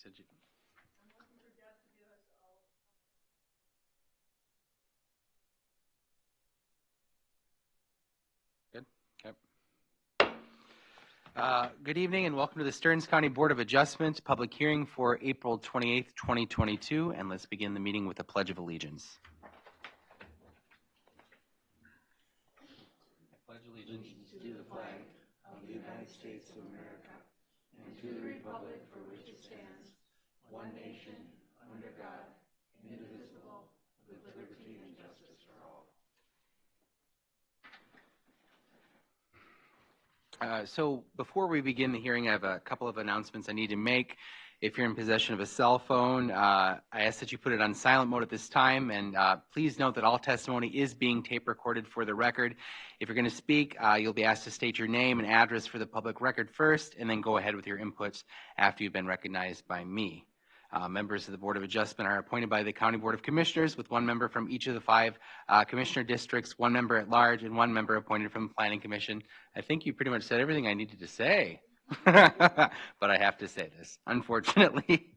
said you. Good. Okay. Good evening and welcome to the Stearns County Board of Adjustment public hearing for April 28th, 2022. And let's begin the meeting with a Pledge of Allegiance. I pledge allegiance to the flag of the United States of America and to the republic for which it stands, one nation, under God, indivisible, with liberty and justice for all. So before we begin the hearing, I have a couple of announcements I need to make. If you're in possession of a cell phone, I ask that you put it on silent mode at this time, and please note that all testimony is being tape recorded for the record. If you're going to speak, you'll be asked to state your name and address for the public record first, and then go ahead with your inputs after you've been recognized by me. Members of the Board of Adjustment are appointed by the County Board of Commissioners with one member from each of the 5 commissioner districts, 1 member at large, and 1 member appointed from the Planning Commission. I think you pretty much said everything I needed to say, but I have to say this, unfortunately.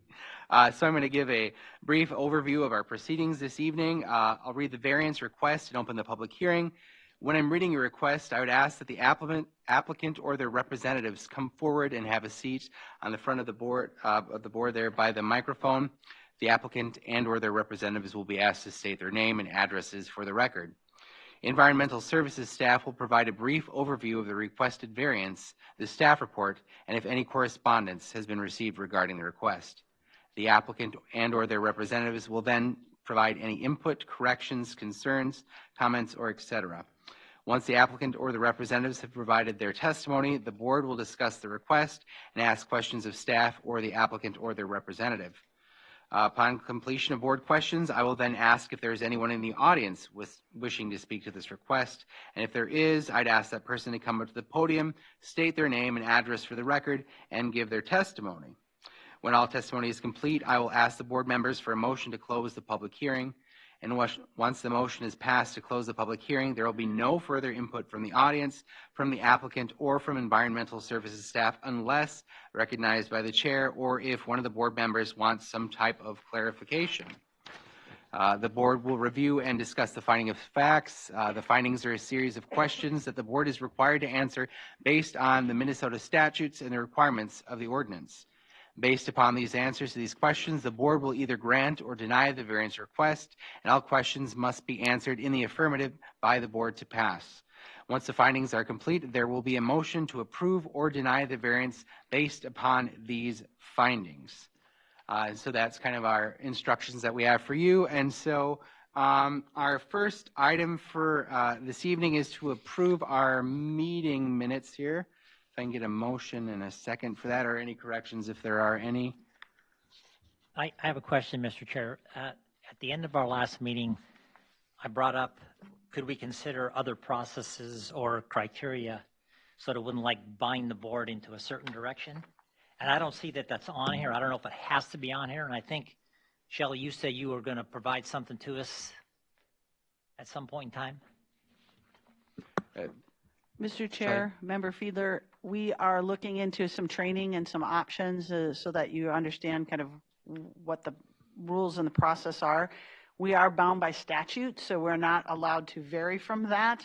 So I'm going to give a brief overview of our proceedings this evening. I'll read the variance request and open the public hearing. When I'm reading your request, I would ask that the applicant or their representatives come forward and have a seat on the front of the board there by the microphone. The applicant and or their representatives will be asked to state their name and addresses for the record. Environmental Services staff will provide a brief overview of the requested variance, the staff report, and if any correspondence has been received regarding the request. The applicant and or their representatives will then provide any input, corrections, concerns, comments, or etc. Once the applicant or the representatives have provided their testimony, the board will discuss the request and ask questions of staff or the applicant or their representative. Upon completion of board questions, I will then ask if there is anyone in the audience wishing to speak to this request. And if there is, I'd ask that person to come up to the podium, state their name and address for the record, and give their testimony. When all testimony is complete, I will ask the board members for a motion to close the public hearing. And once the motion is passed to close the public hearing, there will be no further input from the audience, from the applicant, or from Environmental Services staff unless recognized by the chair or if one of the board members wants some type of clarification. The board will review and discuss the finding of facts. The findings are a series of questions that the board is required to answer based on the Minnesota statutes and the requirements of the ordinance. Based upon these answers to these questions, the board will either grant or deny the variance request, and all questions must be answered in the affirmative by the board to pass. Once the findings are complete, there will be a motion to approve or deny the variance based upon these findings. So that's kind of our instructions that we have for you. And so our first item for this evening is to approve our meeting minutes here. If I can get a motion and a second for that, or any corrections if there are any. I have a question, Mr. Chair. At the end of our last meeting, I brought up, could we consider other processes or criteria so that it wouldn't like bind the board into a certain direction? And I don't see that that's on here. I don't know if it has to be on here. And I think, Shelley, you said you were going to provide something to us at some point in time. Mr. Chair, Member Fiedler, we are looking into some training and some options so that you understand kind of what the rules and the process are. We are bound by statute, so we're not allowed to vary from that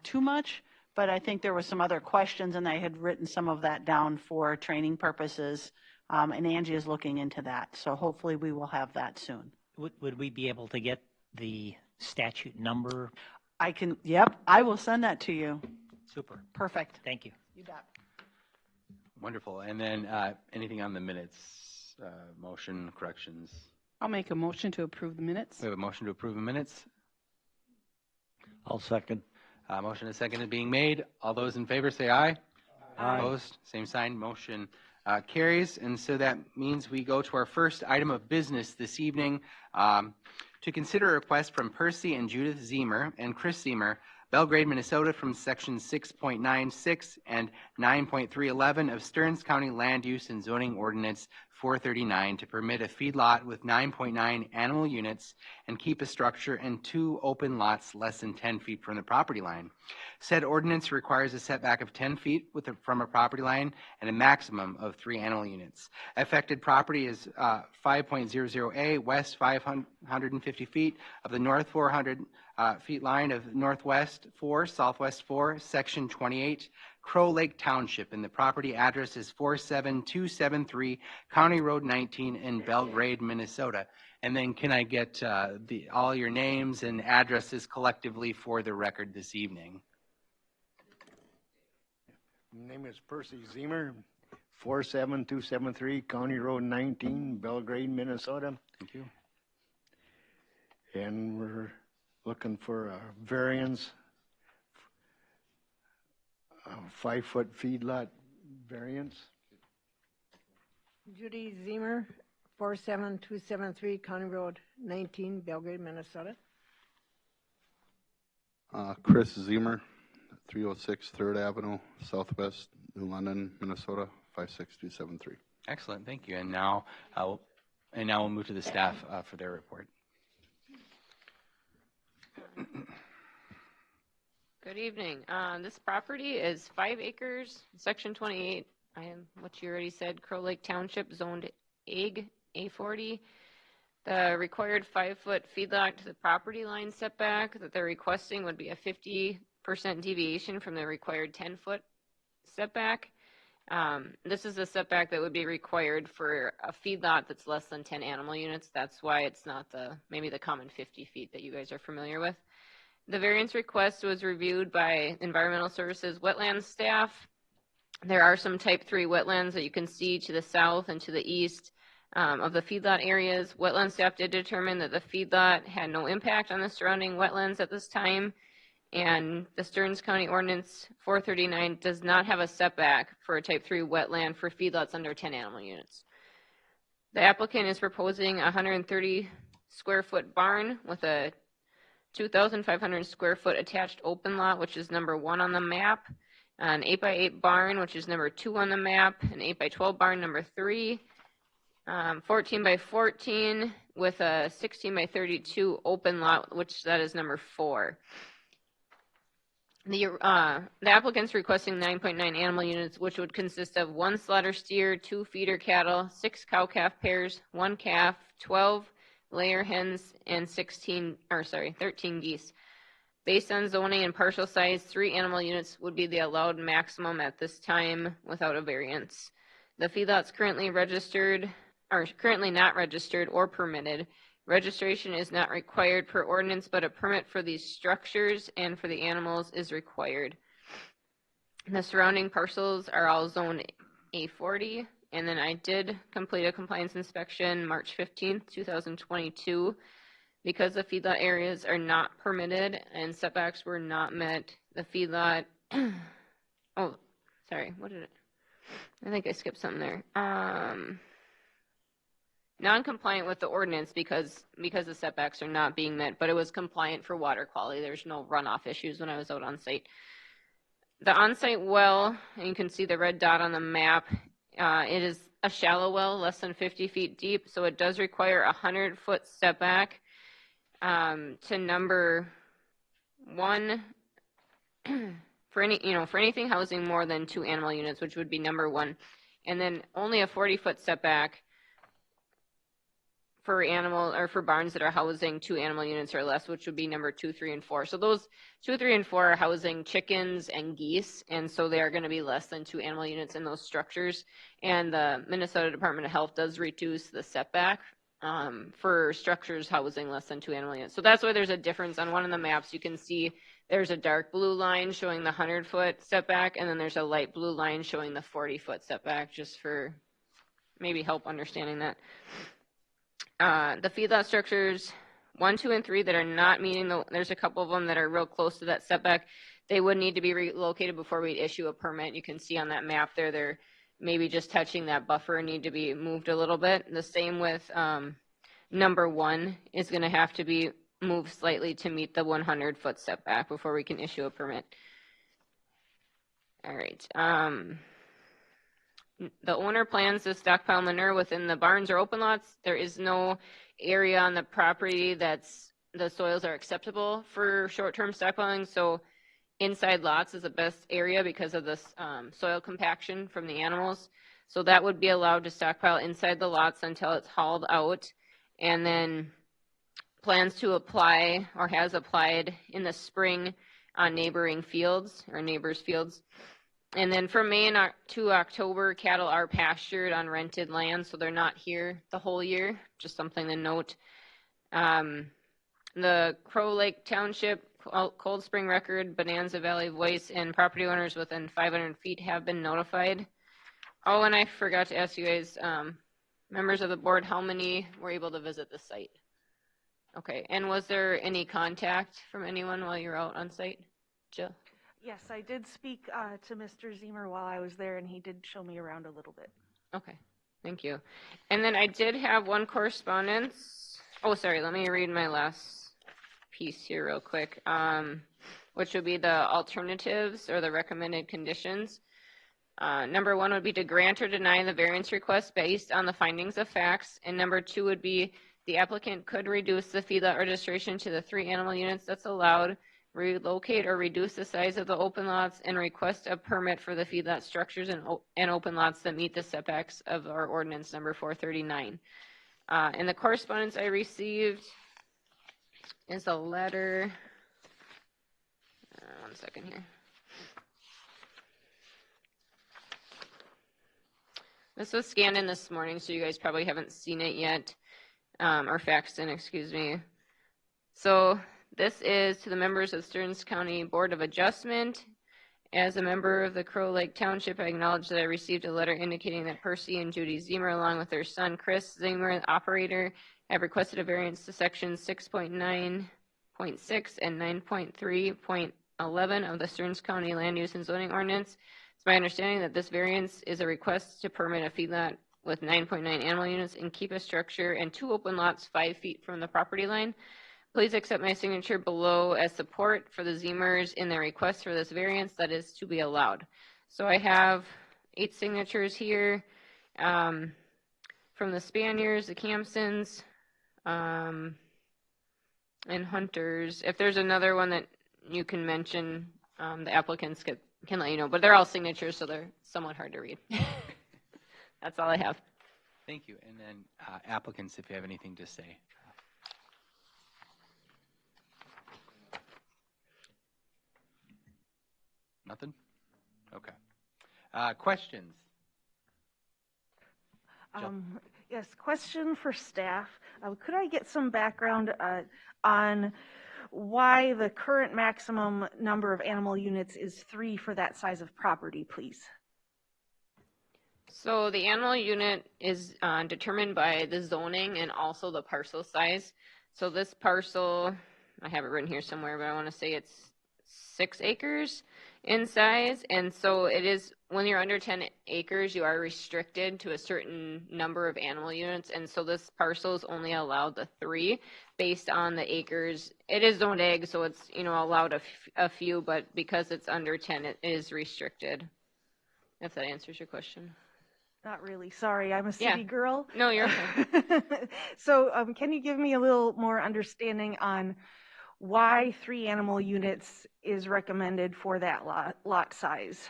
too much, but I think there were some other questions and I had written some of that down for training purposes, and Angie is looking into that, so hopefully we will have that soon. Would we be able to get the statute number? I can, yep, I will send that to you. Super. Perfect. Thank you. You bet. Wonderful. And then anything on the minutes, motion, corrections? I'll make a motion to approve the minutes. We have a motion to approve the minutes. I'll second. Motion and second is being made. All those in favor say aye. Aye. Opposed? Same sign. Motion carries. And so that means we go to our first item of business this evening to consider a request from Percy and Judith Zemer and Chris Zemer, Belgrade, Minnesota from section 6.96 and 9.311 of Stearns County Land Use and Zoning Ordinance 439 to permit a feedlot with 9.9 animal units and keep a structure and 2 open lots less than 10 feet from the property line. Said ordinance requires a setback of 10 feet from a property line and a maximum of 3 animal units. Affected property is 5.00A, west 550 feet of the north 400 feet line of Northwest 4, Southwest 4, Section 28, Crow Lake Township, and the property address is 47273 County Road 19 in Belgrade, Minnesota. And then can I get all your names and addresses collectively for the record this evening? My name is Percy Zemer, 47273 County Road 19, Belgrade, Minnesota. Thank you. And we're looking for a variance, a 5-foot feedlot variance. Judy Zemer, 47273 County Road 19, Belgrade, Minnesota. Chris Zemer, 306 3rd Avenue, Southwest, New London, Minnesota, 56273. Excellent, thank you. And now we'll move to the staff for their report. Good evening. This property is 5 acres, Section 28. What you already said, Crow Lake Township, zoned AG A40. The required 5-foot feedlot to the property line setback that they're requesting would be a 50% deviation from the required 10-foot setback. This is a setback that would be required for a feedlot that's less than 10 animal units. That's why it's not maybe the common 50 feet that you guys are familiar with. The variance request was reviewed by Environmental Services Wetlands staff. There are some type 3 wetlands that you can see to the south and to the east of the feedlot areas. Wetland staff did determine that the feedlot had no impact on the surrounding wetlands at this time, and the Stearns County Ordinance 439 does not have a setback for a type 3 wetland for feedlots under 10 animal units. The applicant is proposing a 130 square foot barn with a 2,500 square foot attached open lot, which is number 1 on the map, an 8x8 barn, which is number 2 on the map, an 8x12 barn, number 3, 14x14 with a 16x32 open lot, which that is number 4. The applicant's requesting 9.9 animal units, which would consist of 1 slaughter steer, 2 feeder cattle, 6 cow-calf pairs, 1 calf, 12 layer hens, and 13 geese. Based on zoning and parcel size, 3 animal units would be the allowed maximum at this time without a variance. The feedlot's currently not registered or permitted. Registration is not required per ordinance, but a permit for these structures and for the animals is required. The surrounding parcels are all zoned A40, and then I did complete a compliance inspection March 15th, 2022. Because the feedlot areas are not permitted and setbacks were not met, the feedlot, oh, sorry, I think I skipped something there. Non-compliant with the ordinance because the setbacks are not being met, but it was compliant for water quality. There's no runoff issues when I was out on site. The on-site well, and you can see the red dot on the map, it is a shallow well, less than 50 feet deep, so it does require a 100-foot setback to number 1 for anything housing more than 2 animal units, which would be number 1, and then only a 40-foot setback for barns that are housing 2 animal units or less, which would be number 2, 3, and 4. So those 2, 3, and 4 are housing chickens and geese, and so they are going to be less than 2 animal units in those structures. And the Minnesota Department of Health does reduce the setback for structures housing less than 2 animal units. So that's why there's a difference. On one of the maps, you can see there's a dark blue line showing the 100-foot setback, and then there's a light blue line showing the 40-foot setback, just for maybe help understanding that. The feedlot structures 1, 2, and 3 that are not meeting there's a couple of them that are real close to that setback. They would need to be relocated before we issue a permit. You can see on that map there, they're maybe just touching that buffer and need to be moved a little bit. The same with number 1 is going to have to be move slightly to meet the 100-foot setback before we can issue a permit. All right. The owner plans to stockpile manure within the barns or open lots. There is no area on the property that's the soils are acceptable for short-term stockpiling. So inside lots is the best area because of this soil compaction from the animals. So that would be allowed to stockpile inside the lots until it's hauled out, and then plans to apply or has applied in the spring on neighboring fields or neighbors' fields. And then from May to October, cattle are pastured on rented land, so they're not here the whole year, just something to note. The Crow Lake Township, Cold Spring Record, Bonanza Valley Voice, and property owners within 500 feet have been notified. Oh, and I forgot to ask you guys, members of the board, how many were able to visit the site? Okay, and was there any contact from anyone while you were out on site? Jill? Yes, I did speak to Mr. Zemer while I was there, and he did show me around a little bit. Okay, thank you. And then I did have one correspondence. Oh, sorry, let me read my last piece here real quick, which would be the alternatives or the recommended conditions. Number one would be to grant or deny the variance request based on the findings of facts. And number two would be the applicant could reduce the feedlot registration to the 3 animal units that's allowed, relocate or reduce the size of the open lots, and request a permit for the feedlot structures and open lots that meet the setbacks of our ordinance number 439. And the correspondence I received is a letter. One second here. This was scanned in this morning, so you guys probably haven't seen it yet, or faxed in, excuse me. So this is to the members of Stearns County Board of Adjustment. As a member of the Crow Lake Township, I acknowledge that I received a letter indicating that Percy and Judy Zemer, along with their son Chris Zemer, the operator, have requested a variance to section 6.9.6 and 9.3.11 of the Stearns County Land Use and Zoning Ordinance. It's my understanding that this variance is a request to permit a feedlot with 9.9 animal units and keep a structure and 2 open lots 5 feet from the property line. Please accept my signature below as support for the Zemers in their request for this variance that is to be allowed. So I have 8 signatures here from the Spaniards, the Campsons, and Hunters. If there's another one that you can mention, the applicants can let you know, but they're all signatures, so they're somewhat hard to read. That's all I have. Thank you. And then applicants, if you have anything to say. Nothing? Okay. Questions? Yes, question for staff. Could I get some background on why the current maximum number of animal units is 3 for that size of property, please? So the animal unit is determined by the zoning and also the parcel size. So this parcel, I have it written here somewhere, but I want to say it's 6 acres in size. And so it is, when you're under 10 acres, you are restricted to a certain number of animal units. And so this parcel is only allowed the 3 based on the acres. It is zoned ag, so it's, allowed a few, but because it's under 10, it is restricted. If that answers your question. Not really. Sorry, I'm a city girl. No, you're okay. So can you give me a little more understanding on why 3 animal units is recommended for that lot size?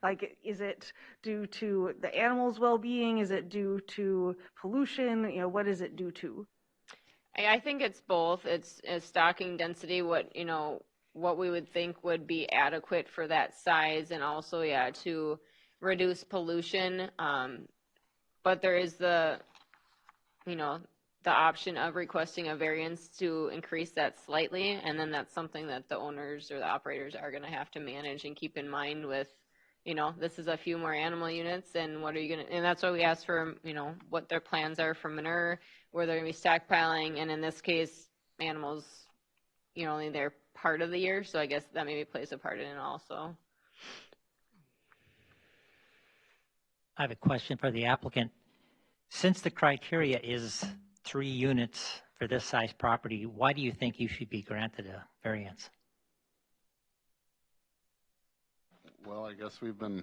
Like, is it due to the animals' well-being? Is it due to pollution? What is it due to? I think it's both. It's stocking density, what we would think would be adequate for that size, and also, to reduce pollution. But there is the option of requesting a variance to increase that slightly, and then that's something that the owners or the operators are going to have to manage and keep in mind with, this is a few more animal units, and what are you going to, and that's why we asked for, what their plans are for manure, where they're going to be stockpiling, and in this case, animals, only they're part of the year, so I guess that maybe plays a part in it also. I have a question for the applicant. Since the criteria is 3 units for for this size property, why do you think you should be granted a variance? Well, I guess we've been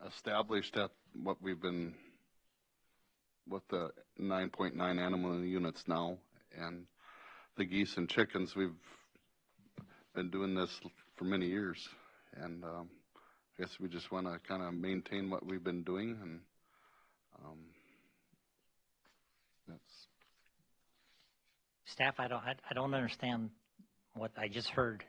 established at what we've been with the 9.9 animal units now, and the geese and chickens, we've been doing this for many years, and I guess we just want to kind of maintain what we've been doing, and that's. Staff, I don't understand what I just heard.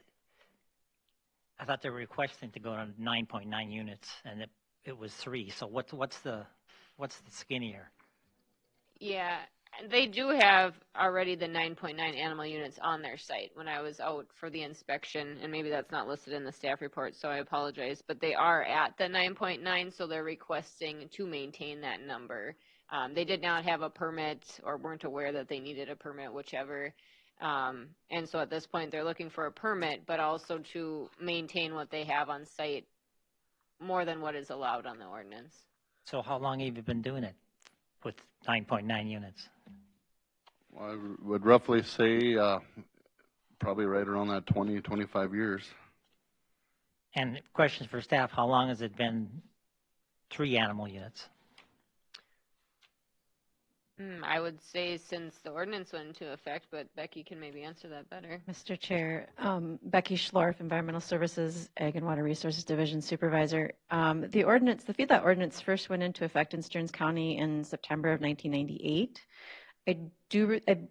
I thought they were requesting to go to 9.9 units, and it was 3. So what's the skinnier? Yeah, they do have already the 9.9 animal units on their site when I was out for the inspection, and maybe that's not listed in the staff report, so I apologize, but they are at the 9.9, so they're requesting to maintain that number. They did not have a permit or weren't aware that they needed a permit, whichever. And so at this point, they're looking for a permit, but also to maintain what they have on site more than what is allowed on the ordinance. So how long have you been doing it with 9.9 units? Well, I would roughly say probably right around that 20, 25 years. And questions for staff, how long has it been 3 animal units? I would say since the ordinance went into effect, but Becky can maybe answer that better. Mr. Chair, Becky Schlorf, Environmental Services, Ag and Water Resources Division Supervisor. The feedlot ordinance first went into effect in Stearns County in September of 1998. I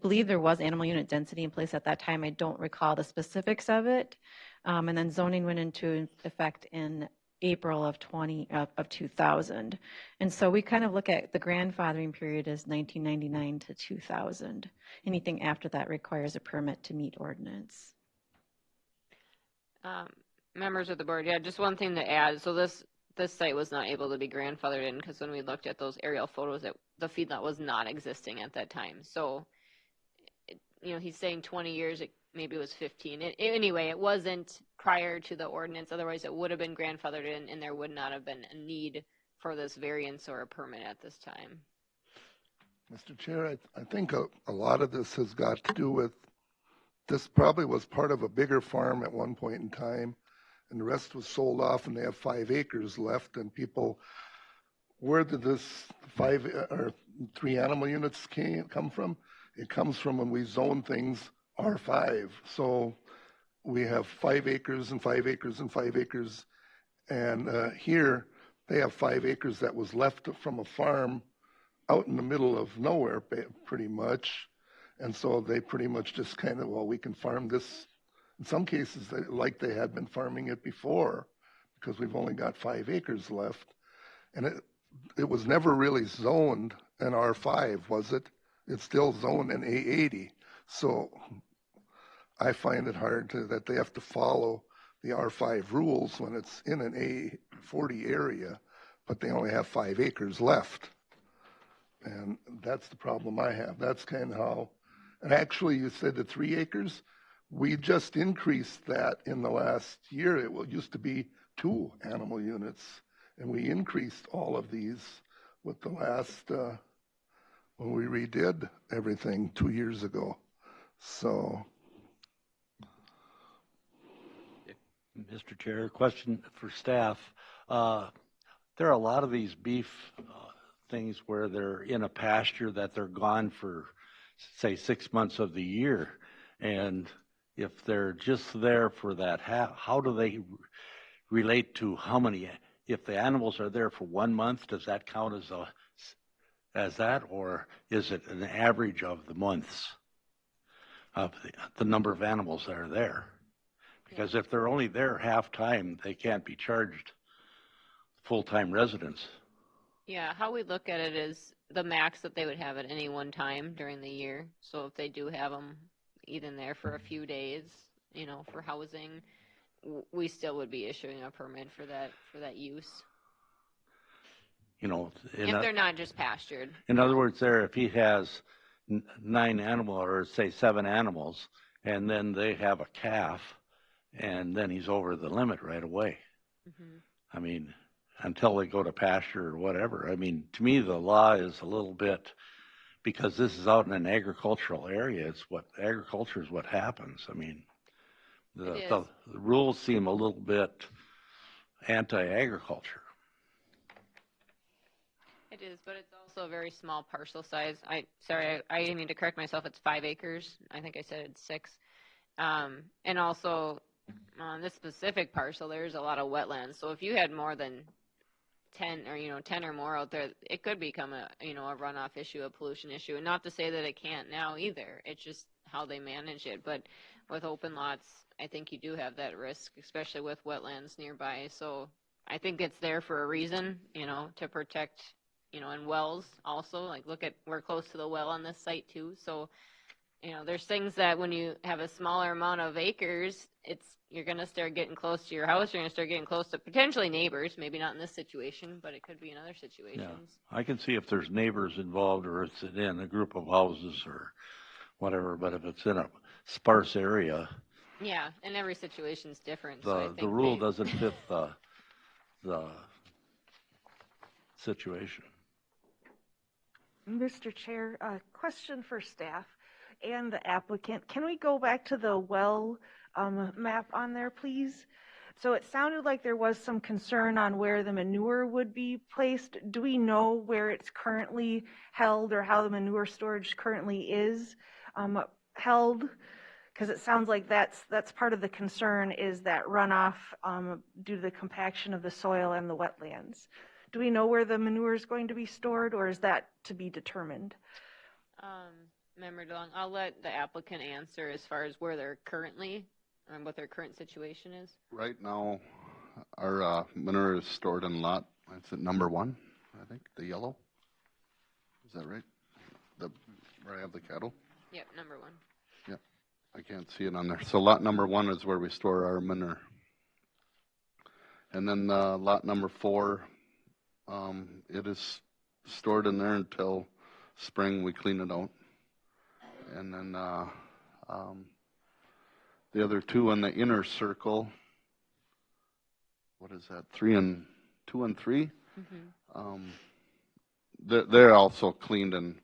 believe there was animal unit density in place at that time. I don't recall the specifics of it. And then zoning went into effect in April of 2000. And so we kind of look at the grandfathering period as 1999 to 2000. Anything after that requires a permit to meet ordinance. Members of the board, yeah, just one thing to add. So this site was not able to be grandfathered in because when we looked at those aerial photos, the feedlot was not existing at that time. So, he's saying 20 years, maybe it was 15. Anyway, it wasn't prior to the ordinance. Otherwise, it would have been grandfathered in, and there would not have been a need for this variance or a permit at this time. Mr. Chair, I think a lot of this has got to do with this probably was part of a bigger farm at one point in time, and the rest was sold off, and they have 5 acres left, and people, where did this 5 or 3 animal units come from? It comes from when we zone things R5. So we have 5 acres and 5 acres and 5 acres. And here they have 5 acres that was left from a farm out in the middle of nowhere, pretty much. And so they pretty much just kind of, well, we can farm this. In some cases, like they had been farming it before, because we've only got 5 acres left. And it was never really zoned in R5, was it? It's still zoned in A80. So I find it hard that they have to follow the R5 rules when it's in an A40 area, but they only have 5 acres left. And that's the problem I have. That's kind of how, and actually you said the 3 acres, we just increased that in the last year. It used to be 2 animal units, and we increased all of these with the last, when we redid everything 2 years ago. So. Mr. Chair, question for staff. There are a lot of these beef things where they're in a pasture that they're gone for, say, 6 months of the year. And if they're just there for that, how do they relate to how many? If the animals are there for 1 month, does that count as that, or is it an average of the months of the number of animals that are there? Because if they're only there half time, they can't be charged full-time residents. Yeah, how we look at it is the max that they would have at any one time during the year. So if they do have them even there for a few days, for housing, we still would be issuing a permit for that use. If they're not just pastured. In other words, if he has 9 animals, or say 7 animals, and then they have a calf, and then he's over the limit right away. Mm-hmm. I mean, until they go to pasture or whatever. I mean, to me, the law is a little bit because this is out in an agricultural area. Agriculture is what happens. I mean, the rules seem a little bit anti-agriculture. It is, but it's also a very small parcel size. I need to correct myself. It's 5 acres. I think I said it's 6. And also on this specific parcel, there's a lot of wetlands. So if you had more than 10 or 10 or more out there, it could become a a runoff issue, a pollution issue. And not to say that it can't now either. It's just how they manage it. But with open lots, I think you do have that risk, especially with wetlands nearby. So I think it's there for a reason, to protect, and wells also. Like, we're close to the well on this site too. So, there's things that when you have a smaller amount of acres, you're going to start getting close to your house. You're going to start getting close to potentially neighbors, maybe not in this situation, but it could be in other situations. Yeah, I can see if there's neighbors involved or it's in a group of houses or whatever, but if it's in a sparse area. Yeah, and every situation's different. The rule doesn't fit the situation. Mr. Chair, a question for staff and the applicant. Can we go back to the well map on there, please? So it sounded like there was some concern on where the manure would be placed. Do we know where it's currently held or how the manure storage currently is held? Because it sounds like that's part of the concern, is that runoff due to the compaction of the soil and the wetlands. Do we know where the manure is going to be stored, or is that to be determined? Member DeLong, I'll let the applicant answer as far as where they're currently and what their current situation is. Right now, our manure is stored in lot, it's at number 1, I think, the yellow. Is that right? Where I have the cattle? Yep, number 1. Yep, I can't see it on there. So lot number 1 is where we store our manure. And then lot number 4, it is stored in there until spring. We clean it out. And then the other 2 in the inner circle, what is that, 2 and 3? Mm-hmm. They're also cleaned, and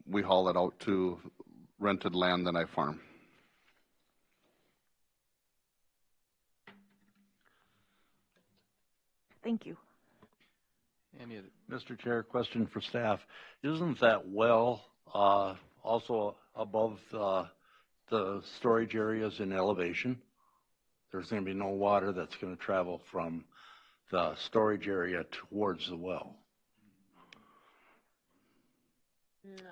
we haul it out to rented land that I farm. Thank you. Mr. Chair, question for staff. Isn't that well also above the storage areas in elevation? There's going to be no water that's going to travel from the storage area towards the well.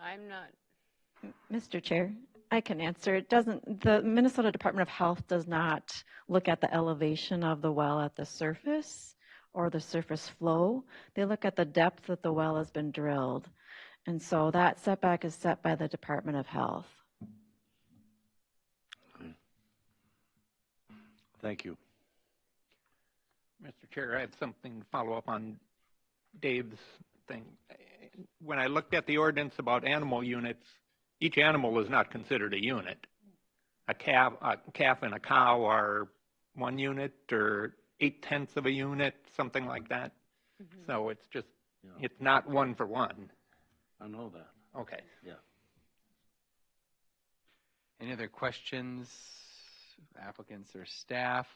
I'm not. Mr. Chair, I can answer. It doesn't, the Minnesota Department of Health does not look at the elevation of the well at the surface or the surface flow. They look at the depth that the well has been drilled. And so that setback is set by the Department of Health. Okay. Thank you. Mr. Chair, I have something to follow up on Dave's thing. When I looked at the ordinance about animal units, each animal is not considered a unit. A calf and a cow are 1 unit or 8/10 of a unit, something like that. Mm-hmm. So it's just, it's not 1 for 1. I know that. Okay. Yeah. Any other questions, applicants or staff?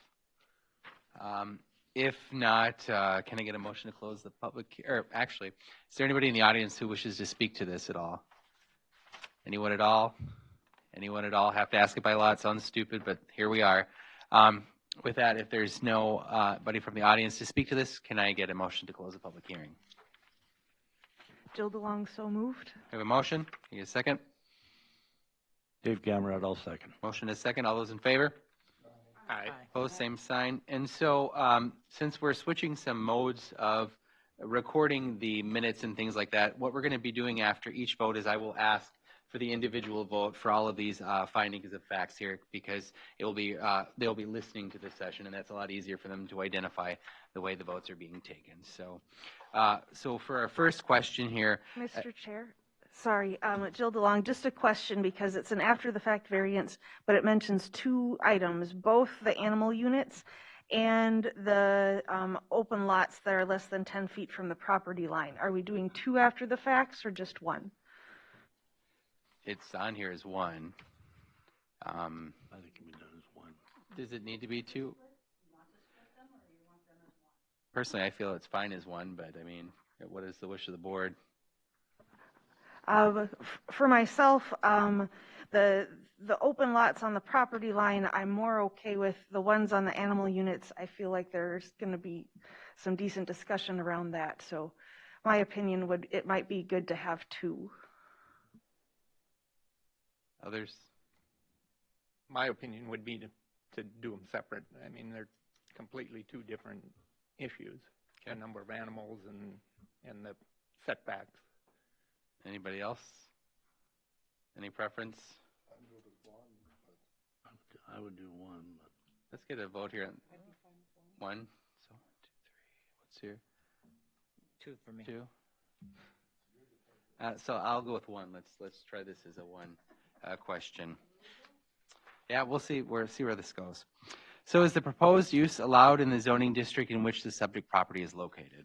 If not, can I get a motion to close the public, or actually, is there anybody in the audience who wishes to speak to this at all? Anyone at all? Anyone at all? Have to ask it by law. It sounds stupid, but here we are. With that, if there's nobody from the audience to speak to this, can I get a motion to close the public hearing? Jill DeLong, so moved. We have a motion. Can you get a second? Dave Gamrad, I'll second. Motion is second. All those in favor? Aye. Opposed, same sign. And so since we're switching some modes of recording the minutes and things like that, what we're going to be doing after each vote is I will ask for the individual vote for all of these findings of facts here, because it will be they'll be listening to this session, and that's a lot easier for them to identify the way the votes are being taken. So, so for our first question here, Mr. Chair, sorry, Jill DeLong, just a question, because it's an after-the-fact variance, but it mentions 2 items, both the animal units and the open lots that are less than 10 feet from the property line. Are we doing 2 after the facts or just 1? it's on here as one. I think it can be done as one. Does it need to be two? Personally, I feel it's fine as one, but I mean, what is the wish of the board? For myself, the open lots on the property line, I'm more okay with. The ones on the animal units, I feel like there's going to be some decent discussion around that. So my opinion it might be good to have two. Others? My opinion would be to do them separate. I mean, they're completely two different issues. The number of animals and the setbacks. Anybody else? Any preference? I would do one. But Let's get a vote here. One. So 1, 2, 3. What's here? Two for me. Two. So I'll go with one. Let's try this as a one question. Yeah, we'll see where this goes. So is the proposed use allowed in the zoning district in which the subject property is located?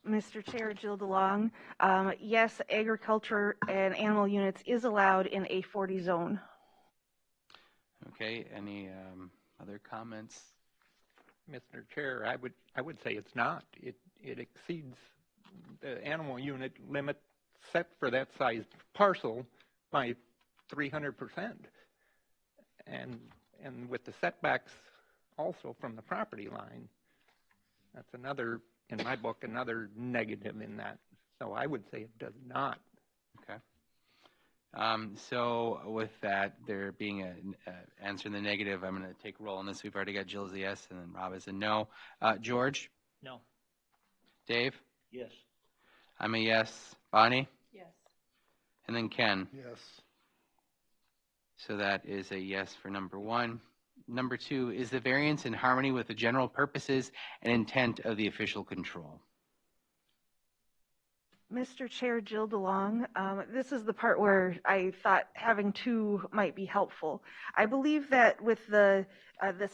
Mr. Chair, Jill DeLong, yes, agriculture and animal units is allowed in a 40 zone. Okay, any other comments? Mr. Chair, I would say it's not. It exceeds the animal unit limit set for that size parcel by 300%. And with the setbacks also from the property line, that's another, in my book, another negative in that. So I would say it does not. Okay. So with that, there being an answer in the negative, I'm going to take roll on this. We've already got Jill as a yes, and then Rob is a no. George? No. Dave? yes. I'm a yes. Bonnie? Yes. And then Ken? Yes. So that is a yes for number one. Number two, is the variance in harmony with the general purposes and intent of the official control? Mr. Chair, Jill DeLong, this is the part where I thought having two might be helpful. I believe that with the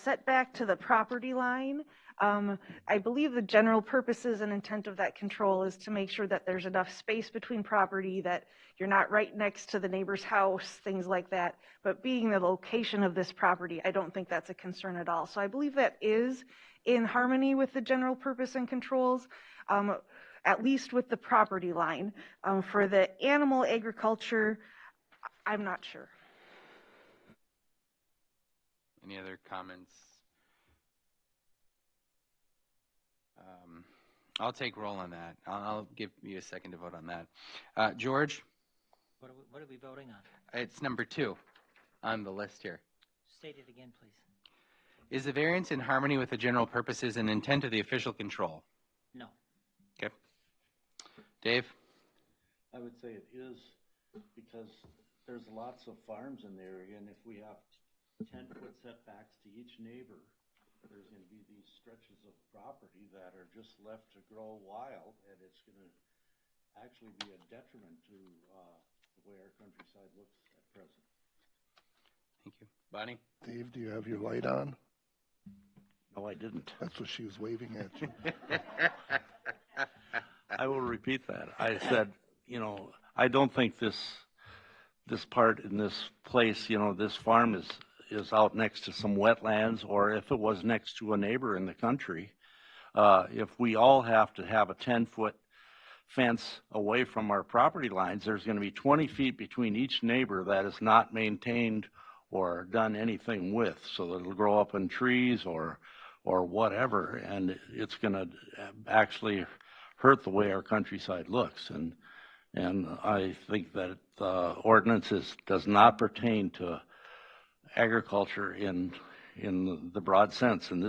setback to the property line, I believe the general purposes and intent of that control is to make sure that there's enough space between property, that you're not right next to the neighbor's house, things like that. But being the location of this property, I don't think that's a concern at all. So I believe that is in harmony with the general purpose and controls. At least with the property line. For the animal agriculture, I'm not sure. Any other comments? I'll take roll on that. I'll give you a second to vote on that. George? What are we voting on? It's number two on the list here. State it again, please. Is the variance in harmony with the general purposes and intent of the official control? No. Okay. Dave? I would say it is because there's lots of farms in the area, and if we have 10-foot setbacks to each neighbor, there's going to be these stretches of property that are just left to grow wild, and it's going to actually be a detriment to the way our countryside looks at present. Thank you. Bonnie? Dave, do you have your light on? No, I didn't. That's what she was waving at you. I will repeat that. I said, I don't think this part in this place, this farm is out next to some wetlands, or if it was next to a neighbor in the country, if we all have to have a 10-foot fence away from our property lines, there's going to be 20 feet between each neighbor that is not maintained or done anything with. So that it'll grow up in trees or whatever, and it's going to actually hurt the way our countryside looks. And I think that the ordinances does not pertain to agriculture in the broad sense. And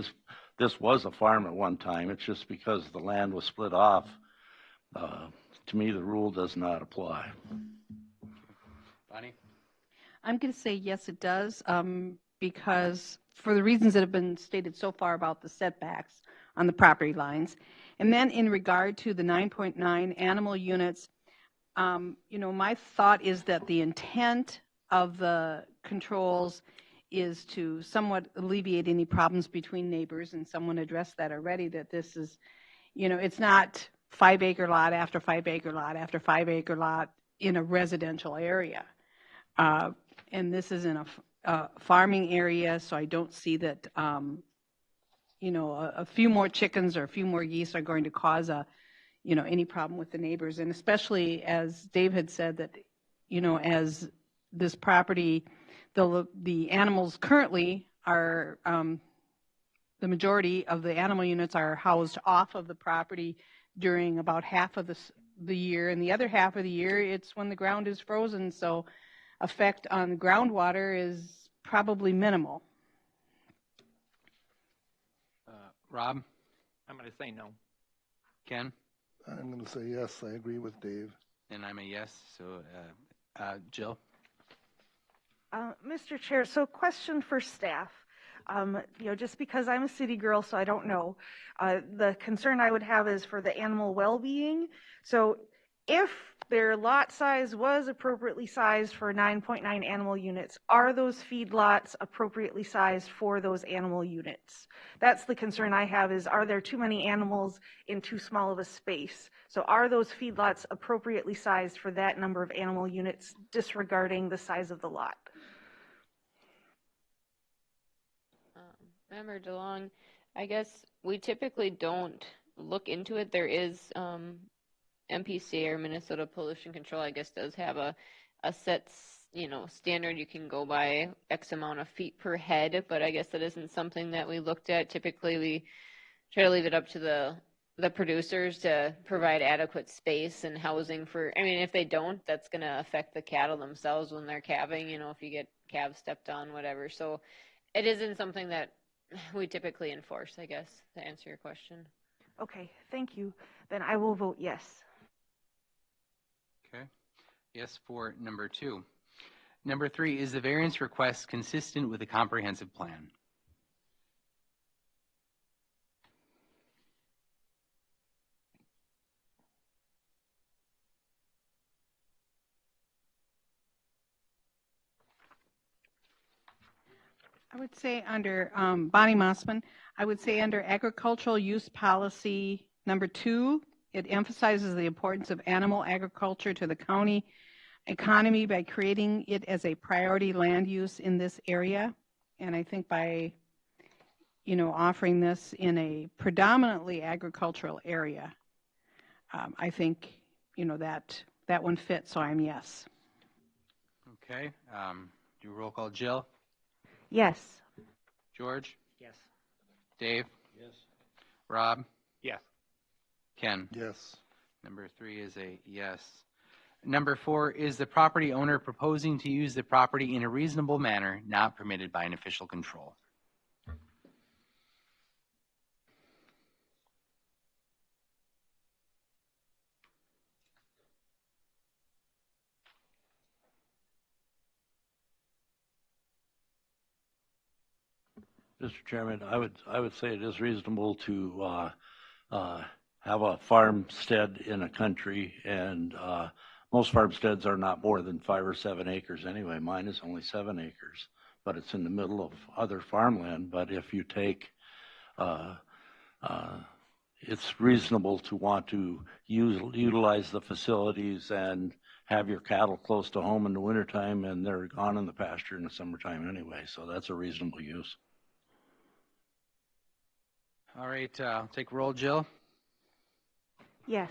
this was a farm at one time. It's just because the land was split off. To me, the rule does not apply. Bonnie? I'm going to say yes, it does, because for the reasons that have been stated so far about the setbacks on the property lines. And then in regard to the 9.9 animal units, my thought is that the intent of the controls is to somewhat alleviate any problems between neighbors, and someone addressed that already, that this is It's not 5-acre lot after 5-acre lot after 5-acre lot in a residential area. And this is in a farming area, so I don't see that, a few more chickens or a few more geese are going to cause any problem with the neighbors. And especially as Dave had said that, as this property, the animals currently are, the majority of the animal units are housed off of the property during about half of the year, and the other half of the year it's when the ground is frozen, so effect on groundwater is probably minimal. Rob? I'm going to say no. Ken? I'm going to say yes. I agree with Dave. And I'm a yes. So, Jill? Mr. Chair, so question for staff. Just because I'm a city girl, so I don't know, the concern I would have is for the animal well-being. So if their lot size was appropriately sized for 9.9 animal units, are those feedlots appropriately sized for those animal units? That's the concern I have, is are there too many animals in too small of a space? So are those feedlots appropriately sized for that number of animal units, disregarding the size of the lot? Member DeLong, I guess we typically don't look into it. There is MPCA, or Minnesota Pollution Control, I guess, does have a set standard you can go by, X amount of feet per head, but I guess that isn't something that we looked at. Typically we try to leave it up to the producers to provide adequate space and housing for, if they don't, that's going to affect the cattle themselves when they're calving, if you get calves stepped on, whatever. So it isn't something that we typically enforce, I guess, to answer your question. Okay, thank you. Then I will vote yes. Okay. Yes for number 2. Number 3, is the variance request consistent with the comprehensive plan? I would say under Bonnie Mossman, I would say under agricultural use policy number 2, it emphasizes the importance of animal agriculture to the county economy by creating it as a priority land use in this area. And I think by, offering this in a predominantly agricultural area, I think, that one fits, so I'm yes. Okay. Do roll call. Jill? Yes. George? Yes. Dave? Yes. Rob? Yes. Ken? Yes. Number 3 is a yes. Number 4, is the property owner proposing to use the property in a reasonable manner not permitted by an official control? Mr. Chairman, I would say it is reasonable to have a farmstead in a country, and most farmsteads are not more than 5 or 7 acres anyway. Mine is only 7 acres, but it's in the middle of other farmland. But if you take, it's reasonable to want to utilize the facilities and have your cattle close to home in the wintertime, and they're gone in the pasture in the summertime anyway. So that's a reasonable use. All right. I'll take roll. Jill? Yes.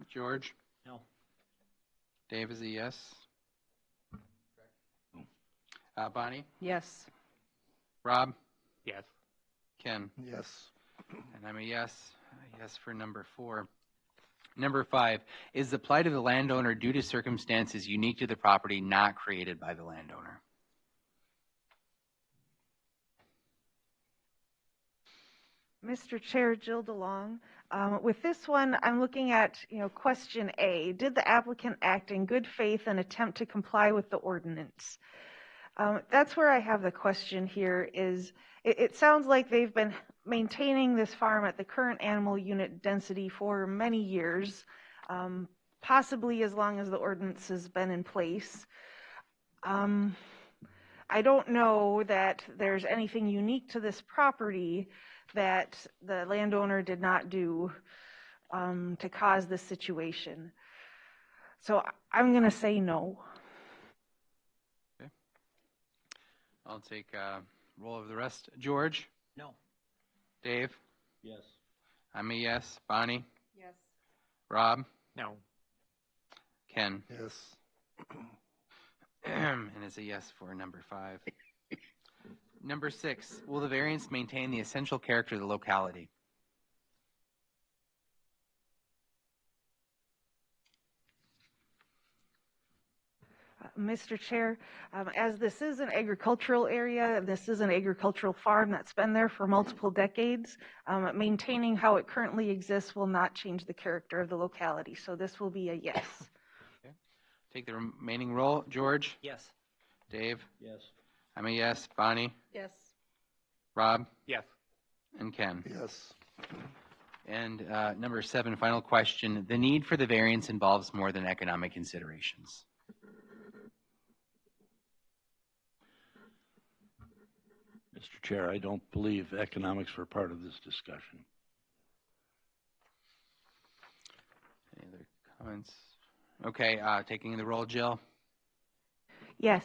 George? No. Dave is a yes. Bonnie? Yes. Rob? Yes. Ken? Yes. And I'm a yes. A yes for number 4. Number 5, is the plight of the landowner due to circumstances unique to the property not created by the landowner? Mr. Chair, Jill DeLong. With this one, I'm looking at, question A. Did the applicant act in good faith and attempt to comply with the ordinance? That's where I have the question here is, it sounds like they've been maintaining this farm at the current animal unit density for many years, possibly as long as the ordinance has been in place. I don't know that there's anything unique to this property that the landowner did not do to cause this situation. So I'm going to say no. Okay. I'll take roll of the rest. George? No. Dave? Yes. I'm a yes. Bonnie? Yes. Rob? No. Ken? Yes. And it's a yes for number 5. Number 6, will the variance maintain the essential character of the locality? Mr. Chair, as this is an agricultural area, this is an agricultural farm that's been there for multiple decades, maintaining how it currently exists will not change the character of the locality. So this will be a yes. Okay. Take the remaining roll. George? Yes. Dave? Yes. I'm a yes. Bonnie? Yes. Rob? Yes. And Ken? Yes. And number 7, final question. The need for the variance involves more than economic considerations. Mr. Chair, I don't believe economics were part of this discussion. Any other comments? Okay, taking the roll, Jill? Yes.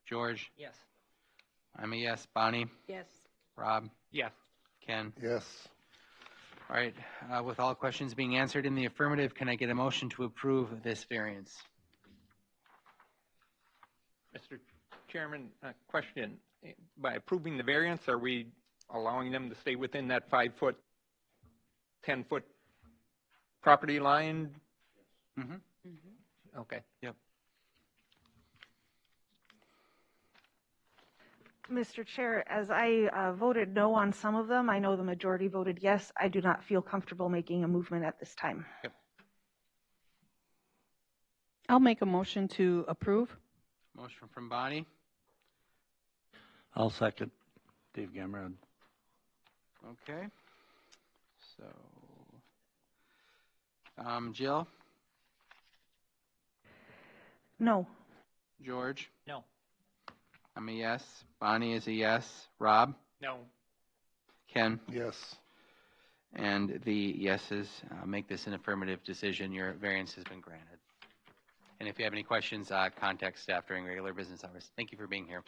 George? Yes. I'm a yes. Bonnie? Yes. Rob? Yes. Ken? Yes. All right, with all questions being answered in the affirmative, can I get a motion to approve this variance? Mr. Chairman, question. By approving the variance, are we allowing them to stay within that 5-foot, 10-foot property line? Mm-hmm. Okay. Yep. Mr. Chair, as I voted no on some of them, I know the majority voted yes. I do not feel comfortable making a movement at this time. Yep. I'll make a motion to approve. Motion from Bonnie. I'll second Dave Gamrad. Okay. So, Jill? No. George? No. I'm a yes. Bonnie is a yes. Rob? No. Ken? Yes. And the yeses make this an affirmative decision. Your variance has been granted. And if you have any questions, contact staff during regular business hours. Thank you for being here.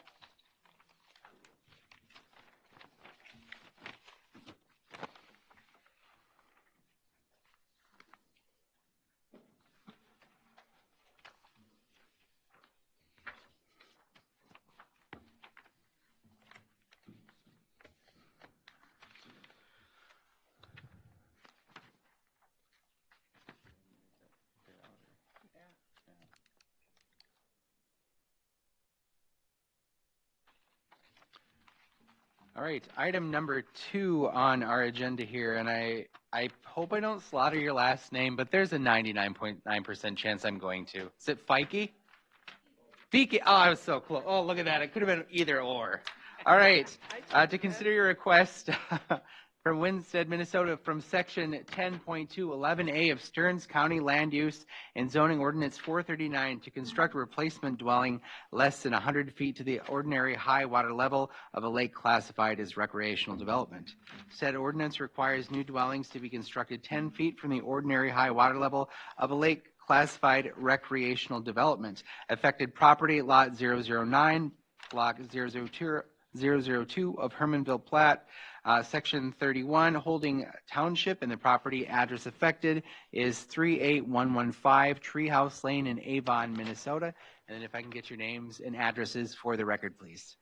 All right, item number 2 on our agenda here, and I hope I don't slaughter your last name, but there's a 99.9% chance I'm going to. Is it Feike? Feike, oh, I was so close. Oh, look at that. It could have been either or. All right, to consider your request from Winstead, Minnesota, from Section 10.211A of Stearns County Land Use and Zoning Ordinance 439 to construct a replacement dwelling less than 100 feet to the ordinary high water level of a lake classified as recreational development. Said ordinance requires new dwellings to be constructed 10 feet from the ordinary high water level of a lake classified recreational development. Affected property, lot 009, block 002 of Hermanville Plat, Section 31, Holding Township, and the property address affected is 38115 Treehouse Lane in Avon, Minnesota. And then if I can get your names and addresses for the record, please.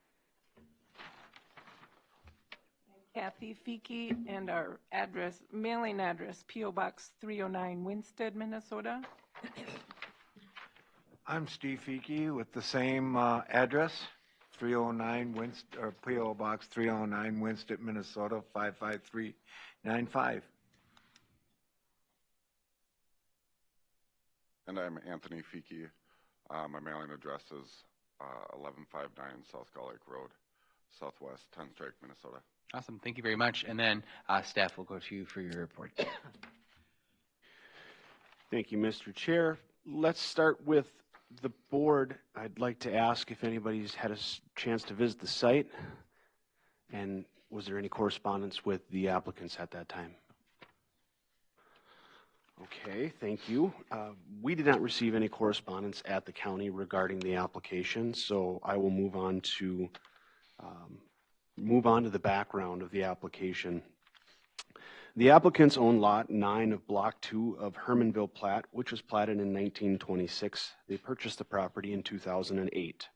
Kathy Feeke, and our address, mailing address, P.O. Box 309, Winstead, Minnesota. I'm Steve Feeke with the same address, 309 Winstead, or P.O. Box 309, Winstead, Minnesota 55395. And I'm Anthony Feeke. My mailing address is 1159 South Gull Lake Road, Southwest 10 Strike, Minnesota. Awesome. Thank you very much. And then staff will go to you for your report. Thank you, Mr. Chair. Let's start with the board. I'd like to ask if anybody's had a chance to visit the site and Was there any correspondence with the applicants at that time? Okay, thank you. We did not receive any correspondence at the county regarding the application, so I will move on to the background of the application. The applicants own Lot 9 of Block 2 of Hermanville Plat, which was platted in 1926. They purchased the property in 2008.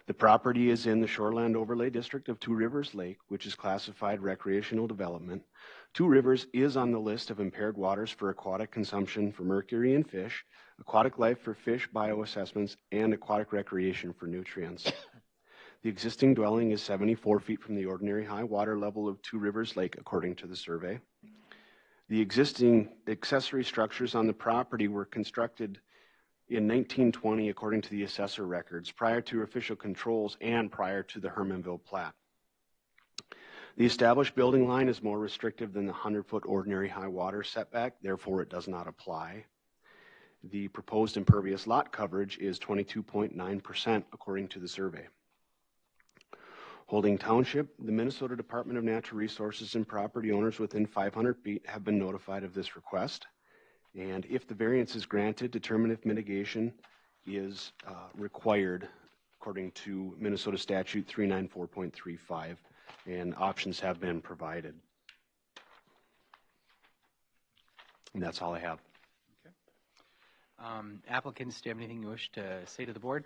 The property is in the Shoreland Overlay District of Two Rivers Lake, which is classified recreational development. Two Rivers is on the list of impaired waters for aquatic consumption for mercury and fish, aquatic life for fish bioassessments, and aquatic recreation for nutrients. The existing dwelling is 74 feet from the ordinary high water level of Two Rivers Lake, according to the survey. The existing accessory structures on the property were constructed in 1920, according to the assessor records, prior to official controls and prior to the Hermanville Plat. The established building line is more restrictive than the 100-foot ordinary high water setback, therefore it does not apply. The proposed impervious lot coverage is 22.9%, according to the survey. Holding Township, the Minnesota Department of Natural Resources, and property owners within 500 feet have been notified of this request. And if the variance is granted, determine if mitigation is required according to Minnesota Statute 394.35, and options have been provided. And that's all I have. Okay. Applicants, do you have anything you wish to say to the board?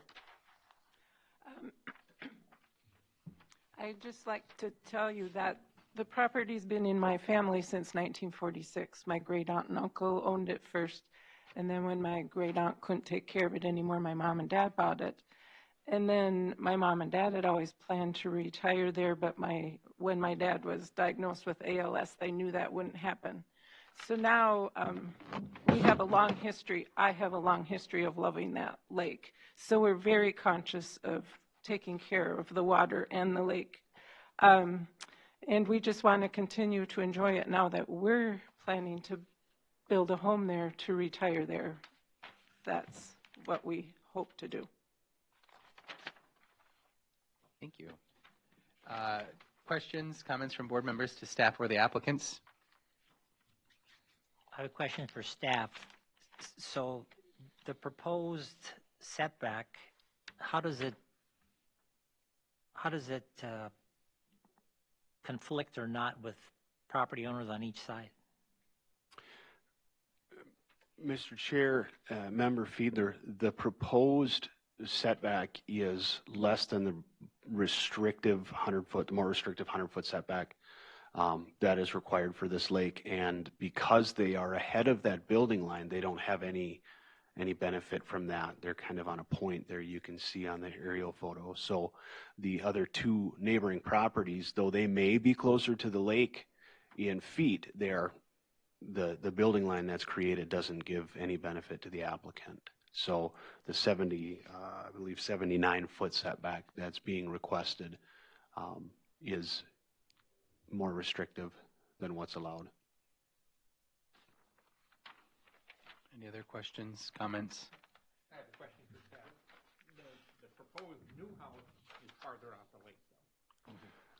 I'd just like to tell you that the property's been in my family since 1946. My great aunt and uncle owned it first, and then when my great aunt couldn't take care of it anymore, my mom and dad bought it. And then my mom and dad had always planned to retire there, but when my dad was diagnosed with ALS, they knew that wouldn't happen. So now we have a long history. I have a long history of loving that lake. So we're very conscious of taking care of the water and the lake. And we just want to continue to enjoy it now that we're planning to build a home there, to retire there. That's what we hope to do. Thank you. Questions, comments from board members to staff or the applicants? I have a question for staff. So the proposed setback, how does it conflict or not with property owners on each side? Mr. Chair, Member Fiedler, the proposed setback is less than the restrictive 100-foot, the more restrictive 100-foot setback that is required for this lake. And because they are ahead of that building line, they don't have any benefit from that. They're kind of on a point there you can see on the aerial photo. So the other two neighboring properties, though they may be closer to the lake in feet, the building line that's created doesn't give any benefit to the applicant. So the 79-foot setback that's being requested is more restrictive than what's allowed. Any other questions, comments? I have a question for staff. The proposed new house is farther off the lake, though.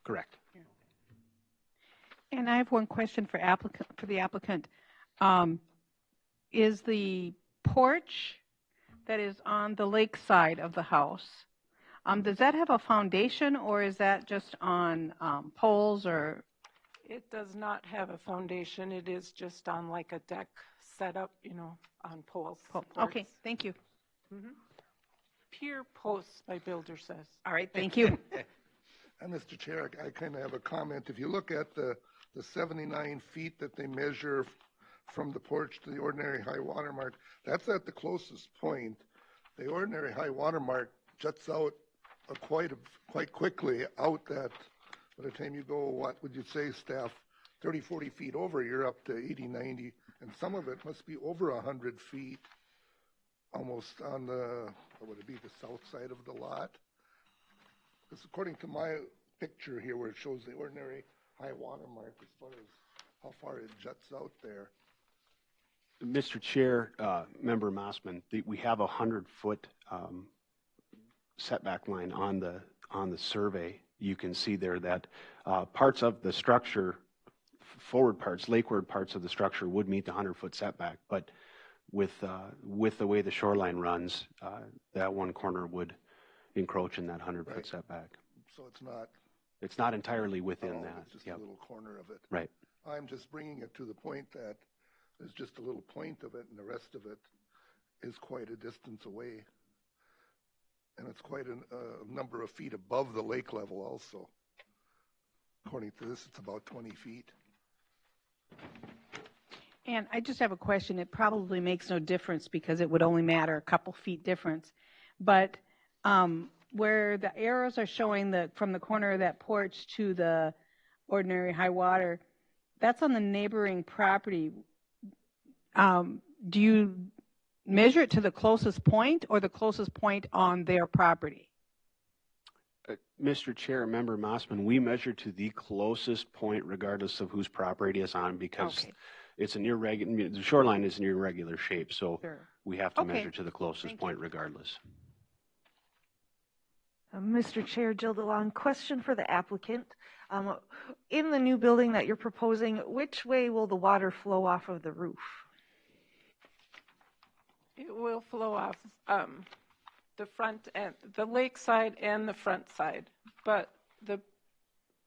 Correct. And I have one question for the applicant. Is the porch that is on the lake side of the house, does that have a foundation, or is that just on poles? Or It does not have a foundation. It is just on like a deck set up, on poles. Okay, thank you. Pier posts, my builder says. All right, thank you. And Mr. Chair, I kind of have a comment. If you look at the 79 feet that they measure from the porch to the ordinary high water mark, that's at the closest point. The ordinary high water mark juts out quite quickly out that, by the time you go, what would you say, staff, 30, 40 feet over, you're up to 80, 90, and some of it must be over 100 feet, almost on the, what would it be, the south side of the lot? Because according to my picture here where it shows the ordinary high water mark as far as how far it juts out there. Mr. Chair, Member Mossman, we have a 100-foot setback line on the survey. you can see there that parts of the structure, forward parts, lakeward parts of the structure would meet the 100-foot setback, but with the way the shoreline runs, that one corner would encroach in that 100-foot setback. So it's not entirely within that. It's just a little corner of it. Right. I'm just bringing it to the point that there's just a little point of it, and the rest of it is quite a distance away. And it's quite a number of feet above the lake level also. According to this, it's about 20 feet. And I just have a question. It probably makes no difference because it would only matter a couple feet difference. But where the arrows are showing from the corner of that porch to the ordinary high water, that's on the neighboring property. Do you measure it to the closest point or the closest point on their property? Mr. Chair, Member Mossman, we measure to the closest point regardless of whose property it's on because it's an irregular, the shoreline is an irregular shape, so we have to measure to the closest point regardless. Mr. Chair, Jill DeLong, question for the applicant. In the new building that you're proposing, which way will the water flow off of the roof? It will flow off the front and the lake side and the front side, but the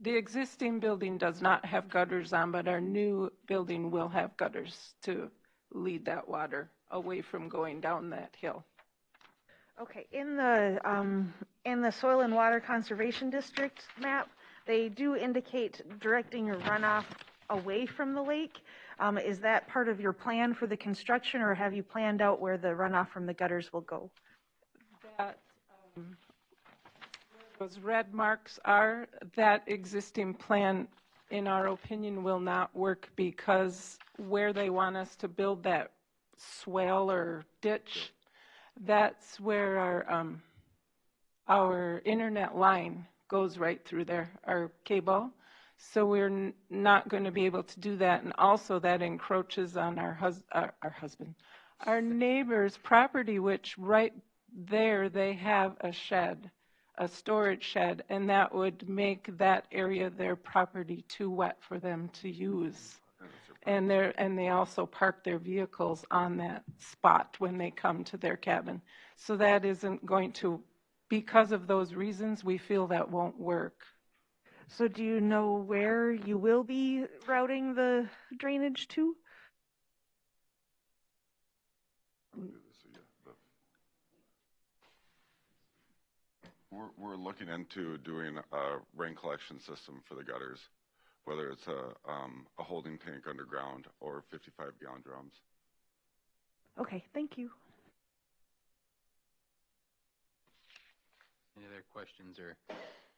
existing building does not have gutters on, but our new building will have gutters to lead that water away from going down that hill. Okay, in the Soil and Water Conservation District map, they do indicate directing your runoff away from the lake. Is that part of your plan for the construction, or have you planned out where the runoff from the gutters will go? That those red marks are, that existing plan, in our opinion, will not work because where they want us to build that swale or ditch, that's where our internet line goes right through there, our cable. So we're not going to be able to do that, and also that encroaches on our neighbor's property, which right there they have a shed, a storage shed, and that would make that area their property too wet for them to use. And they also park their vehicles on that spot when they come to their cabin. So that isn't going to, because of those reasons, we feel that won't work. So do you know where you will be routing the drainage to? We're looking into doing a rain collection system for the gutters, whether it's a holding tank underground or 55-gallon drums. Okay, thank you. Any other questions or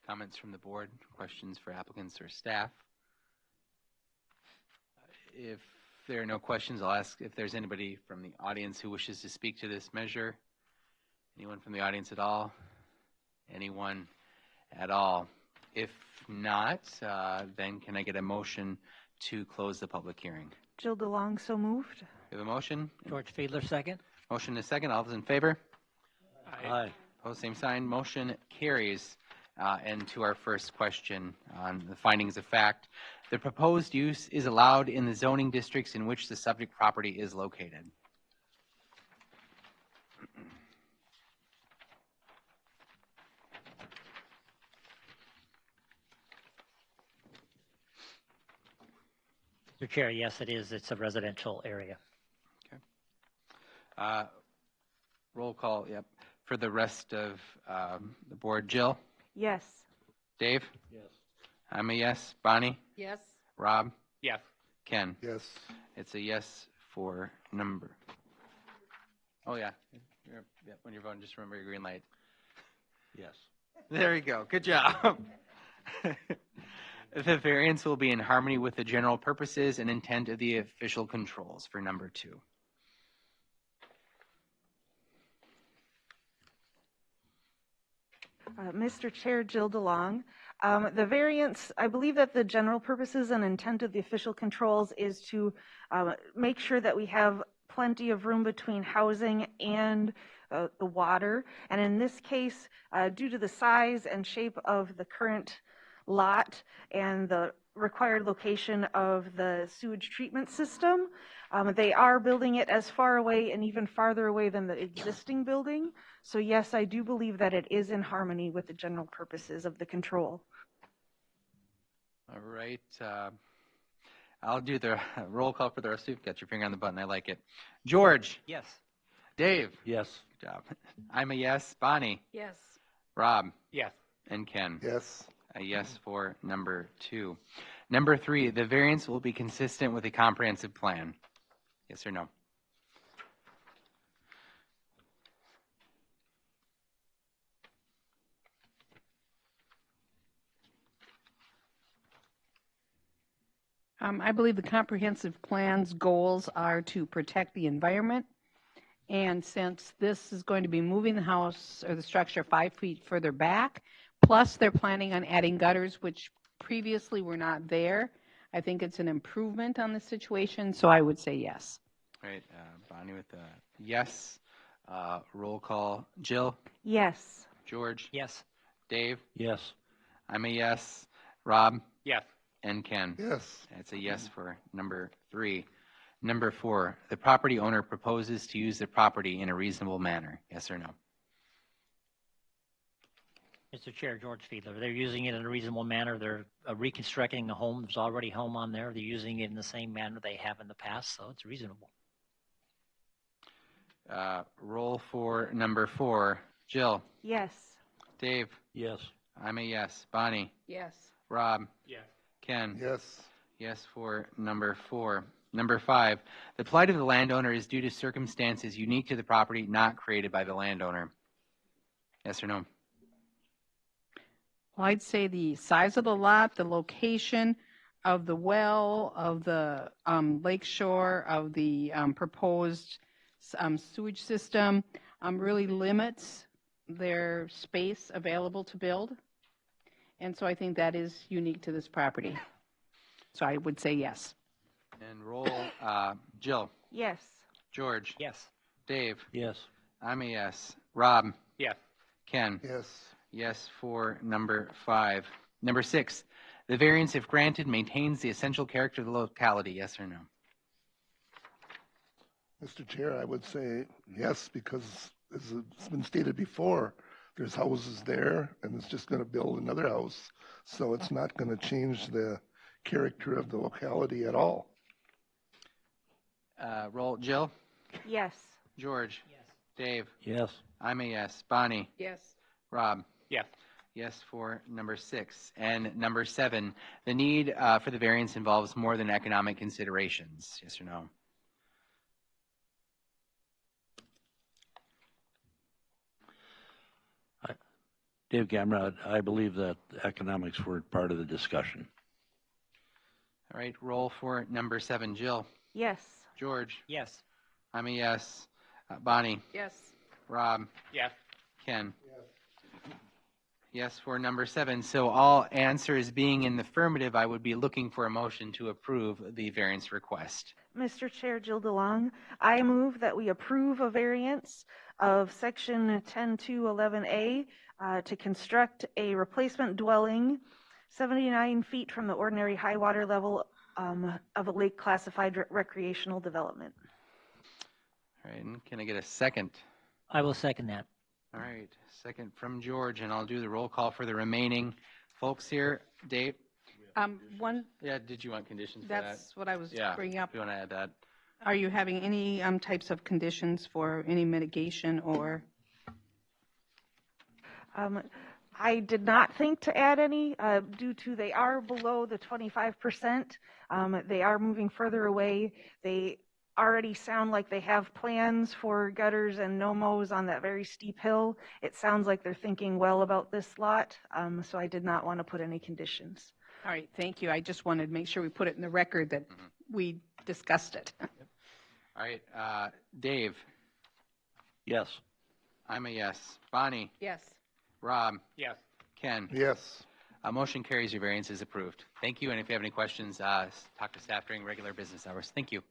comments from the board? Questions for applicants or staff? If there are no questions, I'll ask if there's anybody from the audience who wishes to speak to this measure. Anyone from the audience at all? Anyone at all? If not, then can I get a motion to close the public hearing? Jill DeLong, so moved. We have a motion. George Fiedler, second. Motion is second. All those in favor? Aye. Opposed, same sign. Motion carries. And to our first question on the findings of fact, the proposed use is allowed in the zoning districts in which the subject property is located. Mr. Chair, yes, it is. It's a residential area. Okay. Roll call, yep. For the rest of the board, Jill? Yes. Dave? Yes. I'm a yes. Bonnie? Yes. Rob? Yes. Ken? Yes. It's a yes for number. Oh, yeah. Yep. When you're voting, just remember your green light. Yes. There you go. Good job. The variance will be in harmony with the general purposes and intent of the official controls for number 2. Mr. Chair, Jill DeLong. The variance, I believe that the general purposes and intent of the official controls is to make sure that we have plenty of room between housing and the water. And in this case, due to the size and shape of the current lot and the required location of the sewage treatment system, they are building it as far away and even farther away than the existing building. So yes, I do believe that it is in harmony with the general purposes of the control. All right. I'll do the roll call for the rest of you. Got your finger on the button. I like it. George. Yes. Dave. Yes. Good job. I'm a yes. Bonnie. Yes. Rob. Yes. And Ken. Yes. A yes for number 2. Number 3, the variance will be consistent with a comprehensive plan. Yes or no? I believe the comprehensive plan's goals are to protect the environment. And since this is going to be moving the house or the structure 5 feet further back, plus they're planning on adding gutters, which previously were not there, I think it's an improvement on the situation, so I would say yes. All right. Bonnie with a yes. Roll call. Jill. Yes. George. Yes. Dave. Yes. I'm a yes. Rob. Yes. And Ken. Yes. It's a yes for number 3. Number 4, the property owner proposes to use the property in a reasonable manner. Yes or no? Mr. Chair, George Fiedler, they're using it in a reasonable manner. They're reconstructing the home. There's already a home on there. They're using it in the same manner they have in the past, so it's reasonable. Roll for number 4. Jill. Yes. Dave. Yes. I'm a yes. Bonnie. Yes. Rob. Yes. Ken. Yes. Yes for number 4. Number 5, the plight of the landowner is due to circumstances unique to the property, not created by the landowner. Yes or no? Well, I'd say the size of the lot, the location of the well, of the lake shore, of the proposed sewage system really limits their space available to build. And so I think that is unique to this property. So I would say yes. And roll. Jill. Yes. George. Yes. Dave. Yes. I'm a yes. Rob. Yes. Ken. Yes. Yes for number 5. Number 6, the variance, if granted, maintains the essential character of the locality. Yes or no? Mr. Chair, I would say yes, because as it's been stated before, there's houses there, and it's just going to build another house. So it's not going to change the character of the locality at all. Roll. Jill. Yes. George. Yes. Dave. Yes. I'm a yes. Bonnie. Yes. Rob. Yes. Yes for number 6. And number 7, the need for the variance involves more than economic considerations. Yes or no? Dave Gamrod, I believe that economics were part of the discussion. All right. Roll for number 7. Jill. Yes. George. Yes. I'm a yes. Bonnie. Yes. Rob. Yes. Ken. Yes for number 7. So all answers being in the affirmative, I would be looking for a motion to approve the variance request. Mr. Chair, Jill DeLong, I move that we approve a variance of Section 10.2.11a to construct a replacement dwelling 79 feet from the ordinary high water level of a lake classified recreational development. All right. And can I get a second? I will second that. All right. Second from George, and I'll do the roll call for the remaining folks here. Dave? Yeah, did you want conditions for that? That's what I was Yeah, bringing up. if you want to add that. Are you having any types of conditions for any mitigation or? I did not think to add any due to they are below the 25%. They are moving further away. They already sound like they have plans for gutters and no-mows on that very steep hill. It sounds like they're thinking well about this lot, so I did not want to put any conditions. All right, thank you. I just wanted to make sure we put it in the record that we discussed it. All right. Dave? Yes. I'm a yes. Bonnie? Yes. Rob? Yes. Ken? Yes. Motion carries. Your variance is approved. Thank you. And if you have any questions, talk to staff during regular business hours. Thank you.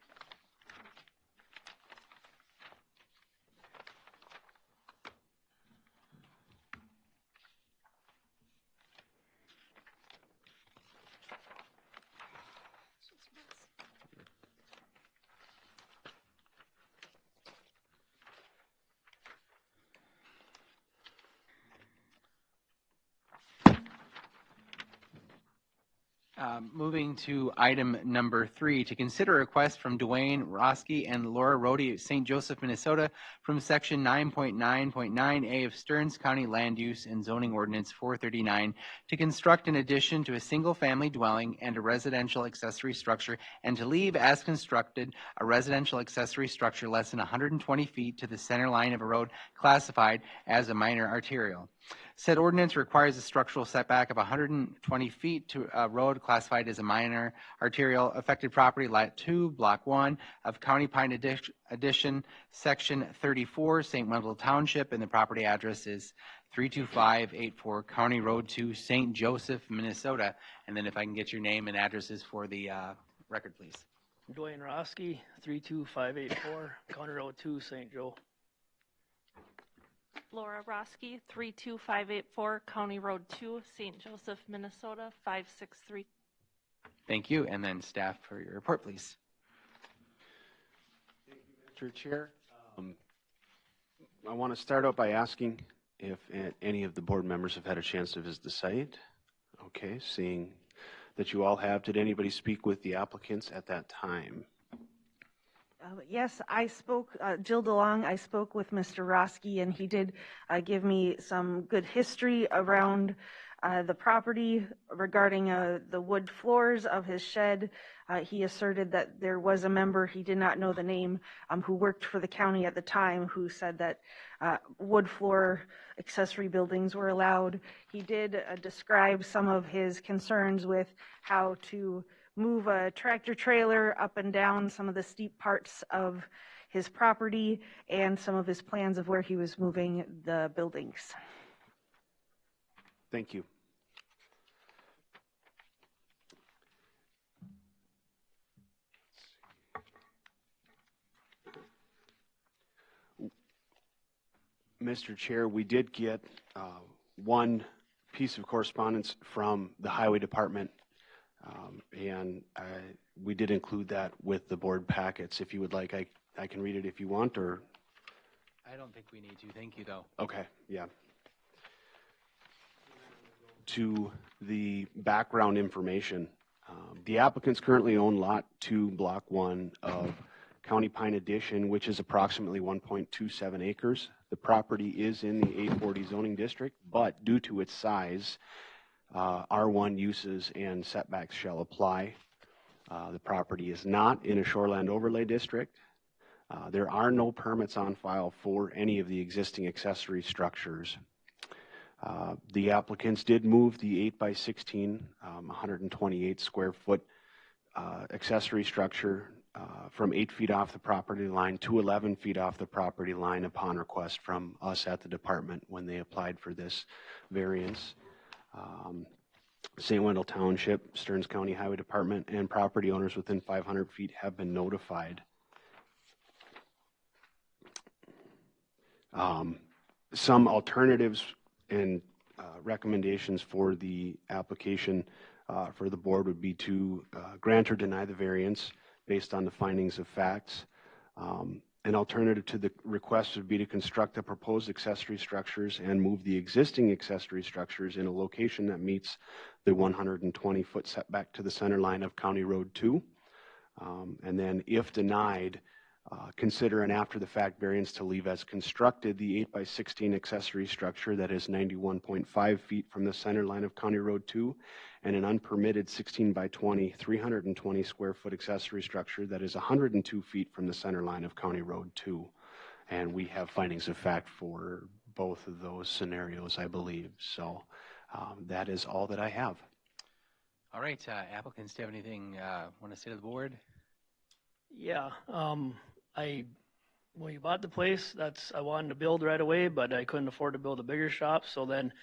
Moving to item number 3, to consider a request from Dwayne Roski and Laura Rhodey of St. Joseph, Minnesota, from Section 9.9.9A of Stearns County Land Use and Zoning Ordinance 439 to construct an addition to a single-family dwelling and a residential accessory structure, and to leave as constructed a residential accessory structure less than 120 feet to the center line of a road classified as a minor arterial. Said ordinance requires a structural setback of 120 feet to a road classified as a minor arterial. Affected property, Lot 2, Block 1 of County Pine Addition, Section 34, St. Wendell Township, and the property address is 32584 County Road 2, St. Joseph, Minnesota. And then if I can get your name and addresses for the record, please. Dwayne Roski, 32584 County Road 2, St. Joe. Laura Roski, 32584 County Road 2, St. Joseph, Minnesota, 563. Thank you. And then staff for your report, please. Thank you, Mr. Chair. I want to start out by asking if any of the board members have had a chance to visit the site. Okay, seeing that you all have, did anybody speak with the applicants at that time? Yes, I spoke, Jill DeLong, I spoke with Mr. Roski, and he did give me some good history around the property regarding the wood floors of his shed. He asserted that there was a member, he did not know the name, who worked for the county at the time, who said that wood floor accessory buildings were allowed. He did describe some of his concerns with how to move a tractor trailer up and down some of the steep parts of his property and some of his plans of where he was moving the buildings. Thank you. Mr. Chair, we did get one piece of correspondence from the Highway Department, and we did include that with the board packets. If you would like, I can read it if you want, or? I don't think we need to. Thank you, though. Okay, yeah. To the background information, the applicants currently own Lot 2, Block 1 of County Pine Addition, which is approximately 1.27 acres. The property is in the A40 zoning district, but due to its size, R1 uses and setbacks shall apply. The property is not in a shoreland overlay district. There are no permits on file for any of the existing accessory structures. The applicants did move the 8x16, 128 square foot accessory structure from 8 feet off the property line to 11 feet off the property line upon request from us at the department when they applied for this variance. St. Wendell Township, Stearns County Highway Department, and property owners within 500 feet have been notified. Some alternatives and recommendations for the application for the board would be to grant or deny the variance based on the findings of facts. An alternative to the request would be to construct the proposed accessory structures and move the existing accessory structures in a location that meets the 120-foot setback to the center line of County Road 2. And then, if denied, consider an after-the-fact variance to leave as constructed the 8x16 accessory structure that is 91.5 feet from the center line of County Road 2, and an unpermitted 16x20, 320 square foot accessory structure that is 102 feet from the center line of County Road 2. And we have findings of fact for both of those scenarios, I believe. So that is all that I have. All right, applicants, do you have anything want to say to the board? Yeah, when we bought the place, I wanted to build right away, but I couldn't afford to build a bigger shop. So then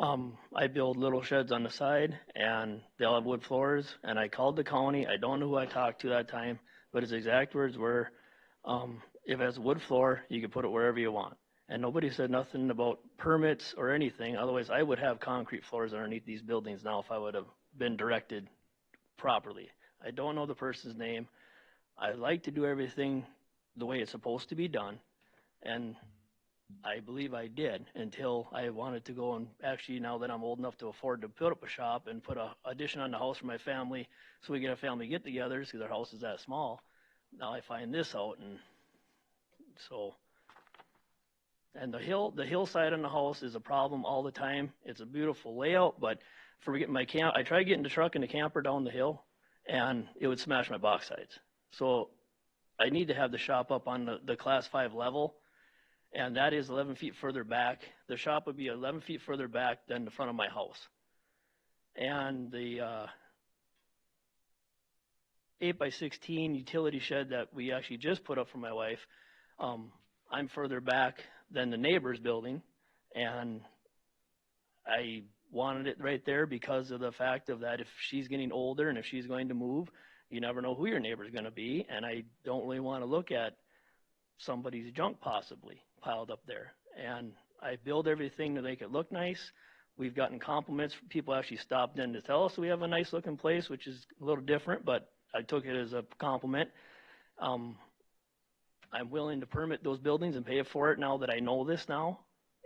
I build little sheds on the side, and they'll have wood floors. And I called the county. I don't know who I talked to that time, but his exact words were, if it has a wood floor, you can put it wherever you want. And nobody said nothing about permits or anything. Otherwise, I would have concrete floors underneath these buildings now if I would have been directed properly. I don't know the person's name. I like to do everything the way it's supposed to be done. And I believe I did until I wanted to go and actually, now that I'm old enough to afford to put up a shop and put a addition on the house for my family so we get a family get-togethers because our house is that small. Now I find this out, and so, and the hillside on the house is a problem all the time. It's a beautiful layout, but for getting my I tried getting the truck and the camper down the hill, and it would smash my box sides. So I need to have the shop up on the class 5 level, and that is 11 feet further back. The shop would be 11 feet further back than the front of my house. And the 8x16 utility shed that we actually just put up for my wife, I'm further back than the neighbor's building, and I wanted it right there because of the fact of that if she's getting older and if she's going to move, you never know who your neighbor's going to be, and I don't really want to look at somebody's junk possibly piled up there. And I build everything to make it look nice. We've gotten compliments from people actually stopped in to tell us we have a nice looking place, which is a little different, but I took it as a compliment. I'm willing to permit those buildings and pay for it now that I know this now.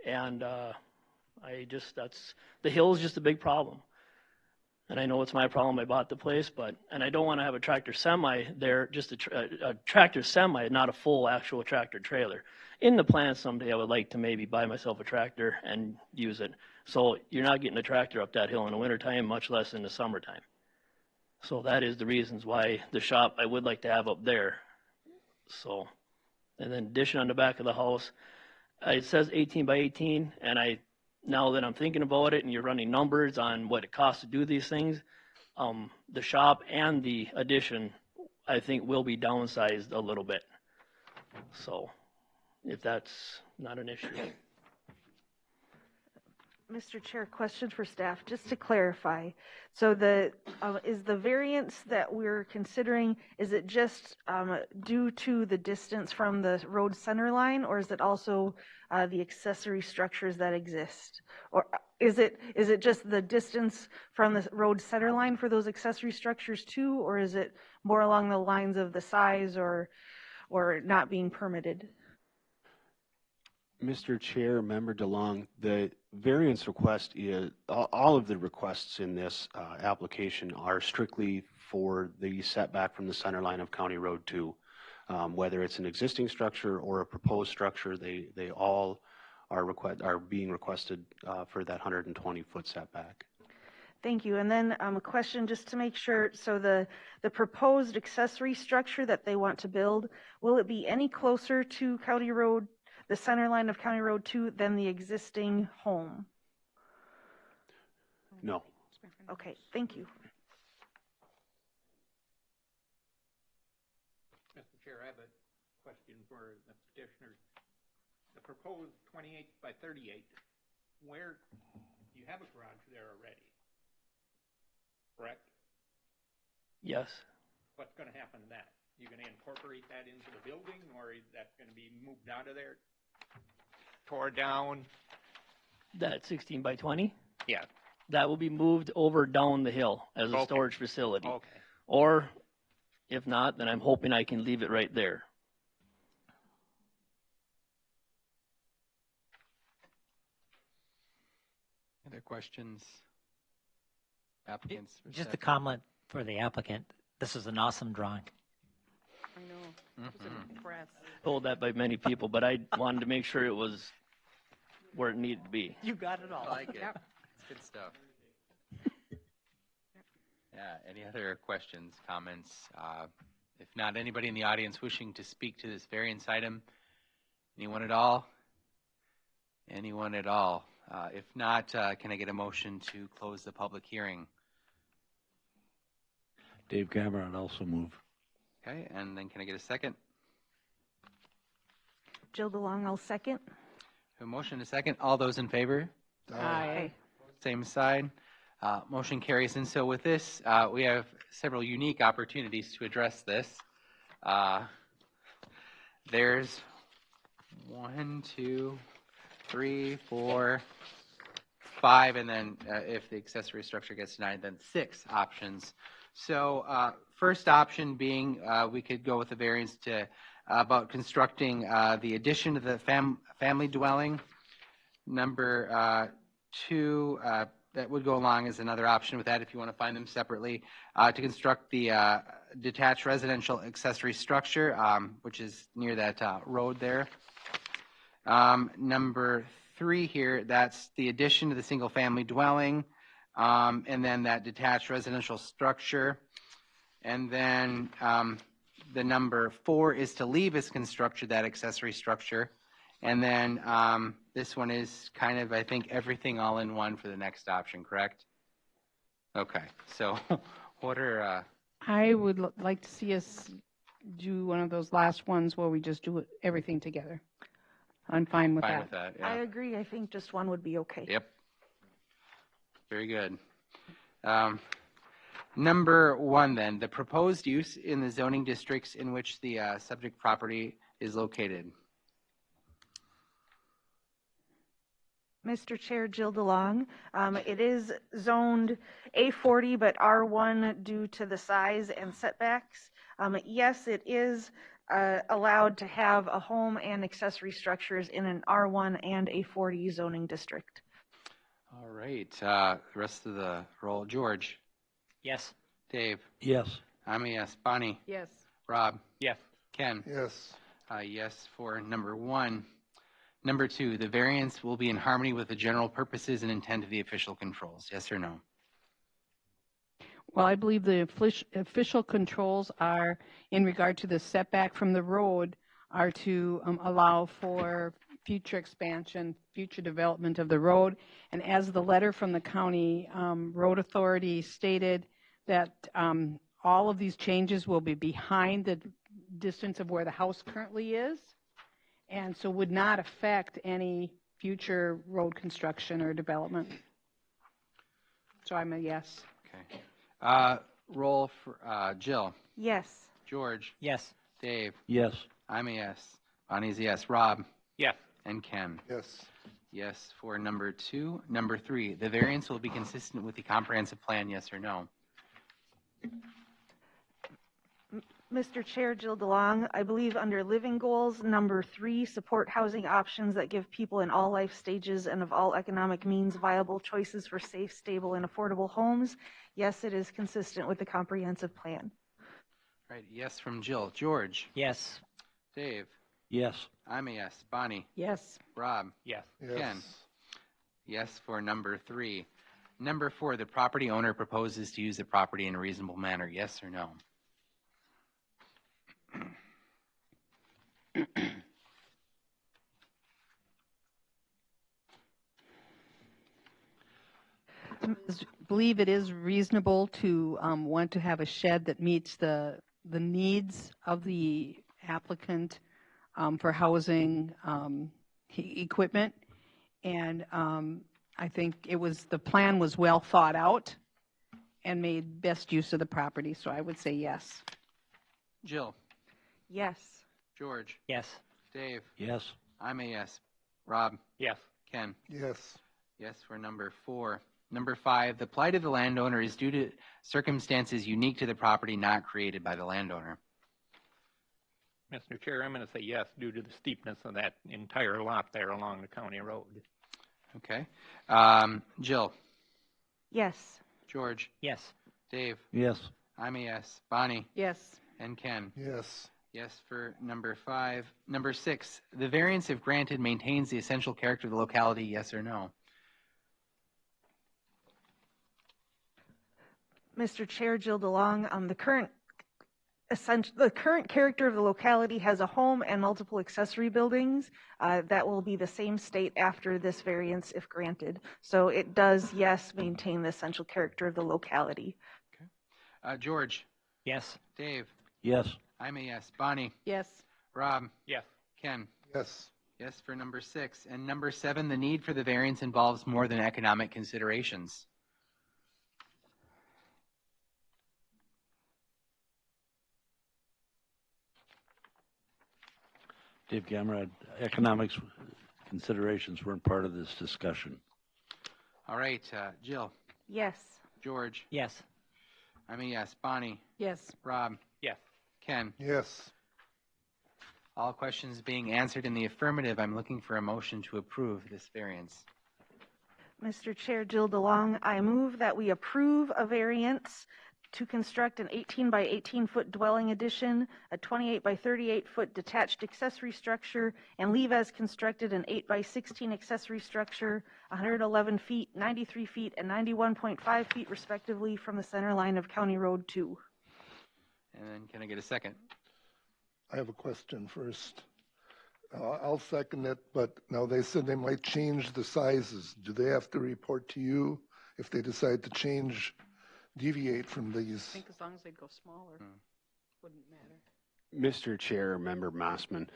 And the hill is just a big problem. And I know it's my problem. I bought the place, and I don't want to have a tractor semi there, just a tractor semi, not a full actual tractor trailer. In the plan someday, I would like to maybe buy myself a tractor and use it. So you're not getting a tractor up that hill in the wintertime, much less in the summertime. So that is the reasons why the shop I would like to have up there. So, and then addition on the back of the house, it says 18 by 18, and now that I'm thinking about it and you're running numbers on what it costs to do these things, the shop and the addition, I think, will be downsized a little bit. So if that's not an issue. Mr. Chair, question for staff, just to clarify. So is the variance that we're considering, is it just due to the distance from the road center line, or is it also the accessory structures that exist? Or is it just the distance from the road center line for those accessory structures too, or is it more along the lines of the size or not being permitted? Mr. Chair, Member DeLong, the variance request is, all of the requests in this application are strictly for the setback from the center line of County Road 2. Whether it's an existing structure or a proposed structure, they all are being requested for that 120-foot setback. Thank you. And then a question just to make sure. So the proposed accessory structure that they want to build, will it be any closer to County Road, the center line of County Road 2, than the existing home? No. Okay, thank you. Mr. Chair, I have a question for the petitioners. The proposed 28 by 38, where you have a garage there already, correct? Yes. What's going to happen to that? You're going to incorporate that into the building, or is that going to be moved out of there, tore down? That 16 by 20? Yeah. That will be moved over down the hill as a storage facility. Okay. Or if not, then I'm hoping I can leave it right there. Other questions? Applicants? Just a comment for the applicant. This is an awesome drawing. I know. Mm-hmm. Impressed. Told that by many people, but I wanted to make sure it was where it needed to be. You got it all. I like it. It's good stuff. Yeah, any other questions, comments? If not, anybody in the audience wishing to speak to this variance item? Anyone at all? Anyone at all? If not, can I get a motion to close the public hearing? Dave Cameron also move. Okay, and then can I get a second? Jill DeLong, I'll second. A motion and a second. All those in favor? Aye. Same side. Motion carries. And so with this, we have several unique opportunities to address this. There's 1, 2, 3, 4, 5, and then if the accessory structure gets denied, then 6 options. So first option being we could go with a variance to about constructing the addition to the family dwelling. Number 2, that would go along as another option with that if you want to find them separately, to construct the detached residential accessory structure, which is near that road there. Number 3 here, that's the addition to the single family dwelling, and then that detached residential structure. And then the number 4 is to leave as constructed that accessory structure. And then this one is kind of, I think, everything all in one for the next option, correct? Okay, so what are... I would like to see us do one of those last ones where we just do everything together. I'm fine with that. Yeah. I agree. I think just one would be okay. Yep. Very good. Number 1 then, the proposed use in the zoning districts in which the subject property is located. Mr. Chair, Jill DeLong. It is zoned A40, but R1 due to the size and setbacks. Yes, it is allowed to have a home and accessory structures in an R1 and A40 zoning district. All right. The rest of the roll. George? Yes. Dave? Yes. I'm a yes. Bonnie? Yes. Rob? Yes. Ken? Yes. Yes for number 1. Number 2, the variance will be in harmony with the general purposes and intent of the official controls. Yes or no? Well, I believe the official controls are, in regard to the setback from the road, are to allow for future expansion, future development of the road. And as the letter from the county road authority stated, that all of these changes will be behind the distance of where the house currently is, and so would not affect any future road construction or development. So I'm a yes. Okay. Roll for Jill? Yes. George? Yes. Dave? Yes. I'm a yes. Bonnie's a yes. Rob? Yes. And Ken? Yes. Yes for number 2. Number 3, the variance will be consistent with the comprehensive plan. Yes or no? Mr. Chair, Jill DeLong, I believe under living goals, number 3, support housing options that give people in all life stages and of all economic means viable choices for safe, stable, and affordable homes. Yes, it is consistent with the comprehensive plan. Right. Yes from Jill. George? Yes. Dave? Yes. I'm a yes. Bonnie? Yes. Rob? Yes. Ken? Yes for number 3. Number 4, the property owner proposes to use the property in a reasonable manner. Yes or no? I believe it is reasonable to want to have a shed that meets the needs of the applicant for housing equipment. And I think the plan was well thought out and made best use of the property. So I would say yes. Jill? Yes. George? Yes. Dave? Yes. I'm a yes. Rob? Yes. Ken? Yes. Yes for number 4. Number 5, the plight of the landowner is due to circumstances unique to the property not created by the landowner. Mr. Chair, I'm going to say yes due to the steepness of that entire lot there along the county road. Okay. Jill? Yes. George? Yes. Dave? Yes. I'm a yes. Bonnie? Yes. And Ken? Yes. Yes for number 5. Number 6, the variance, if granted, maintains the essential character of the locality. Yes or no? Mr. Chair, Jill DeLong, the current character of the locality has a home and multiple accessory buildings that will be the same state after this variance if granted. So it does, yes, maintain the essential character of the locality. Okay. George? Yes. Dave? Yes. I'm a yes. Bonnie? Yes. Rob? Yes. Ken? Yes. Yes for number 6. And number 7, the need for the variance involves more than economic considerations. Dave Gamrad, economics considerations weren't part of this discussion. All right. Jill? Yes. George? Yes. I'm a yes. Bonnie? Yes. Rob? Yes. Ken? Yes. All questions being answered in the affirmative, I'm looking for a motion to approve this variance. Mr. Chair, Jill DeLong, I move that we approve a variance to construct an 18 by 18 foot dwelling addition, a 28 by 38 foot detached accessory structure, and leave as constructed an 8 by 16 accessory structure, 111 feet, 93 feet, and 91.5 feet respectively from the center line of County Road 2. And then can I get a second? I have a question first. I'll second it, but now they said they might change the sizes. Do they have to report to you if they decide to deviate from these? I think as long as they go smaller, wouldn't matter. Mr. Chair, Member Mossman,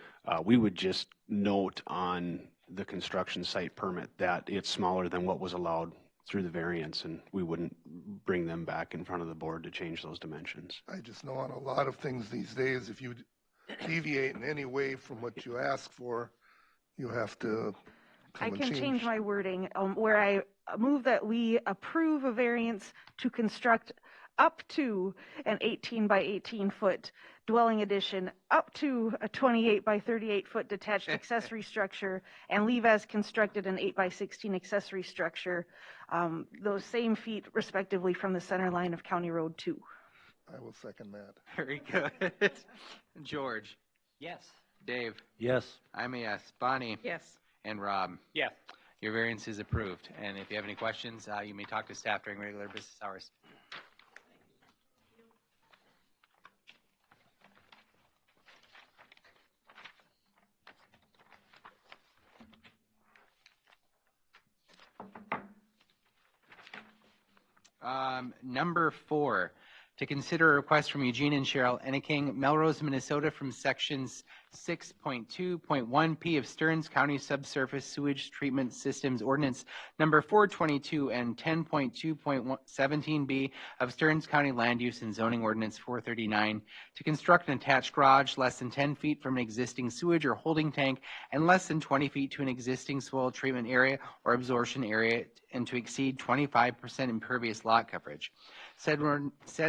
we would just note on the construction site permit that it's smaller than what was allowed through the variance, and we wouldn't bring them back in front of the board to change those dimensions. I just know on a lot of things these days, if you deviate in any way from what you ask for, you have to I can change my wording where I move that we approve a variance to construct up to an 18 by 18 foot dwelling addition, up to a 28 by 38 foot detached accessory structure, and leave as constructed an 8 by 16 accessory structure, those same feet respectively from the center line of County Road 2. I will second that. Very good. George? Yes. Dave? Yes. I'm a yes. Bonnie? Yes. And Rob? Yes. Your variance is approved. And if you have any questions, you may talk to staff during regular business hours. Number 4, to consider a request from Eugene and Cheryl Enneking, Melrose, Minnesota, from sections 6.2.1p of Stearns County Subsurface Sewage Treatment Systems Ordinance number 422 and 10.2.17b of Stearns County Land Use and Zoning Ordinance 439 to construct an attached garage less than 10 feet from an existing sewage or holding tank and less than 20 feet to an existing soil treatment area or absorption area, and to exceed 25% impervious lot coverage. Said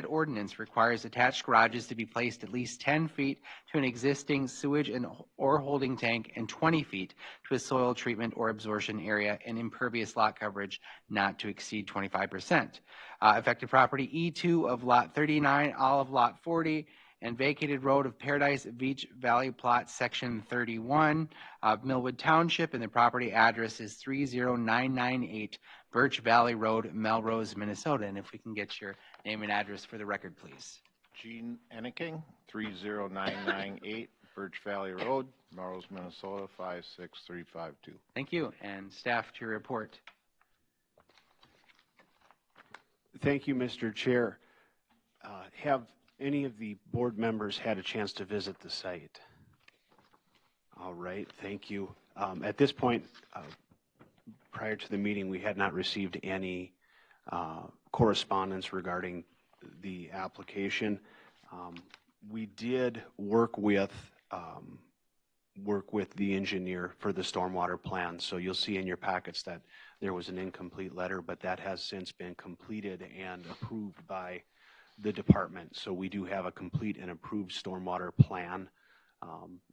ordinance requires attached garages to be placed at least 10 feet to an existing sewage or holding tank and 20 feet to a soil treatment or absorption area, and impervious lot coverage not to exceed 25%. Affected property E2 of Lot 39, all of Lot 40, and vacated road of Paradise Beach Valley Plot, Section 31 of Millwood Township, and the property address is 30998 Birch Valley Road, Melrose, Minnesota. And if we can get your name and address for the record, please. Gene Enneking, 30998 Birch Valley Road, Melrose, Minnesota, 56352. Thank you. And staff to your report. Thank you, Mr. Chair. Have any of the board members had a chance to visit the site? All right, thank you. At this point, prior to the meeting, we had not received any correspondence regarding the application. We did work with the engineer for the stormwater plan, so you'll see in your packets that there was an incomplete letter, but that has since been completed and approved by the department. So we do have a complete and approved stormwater plan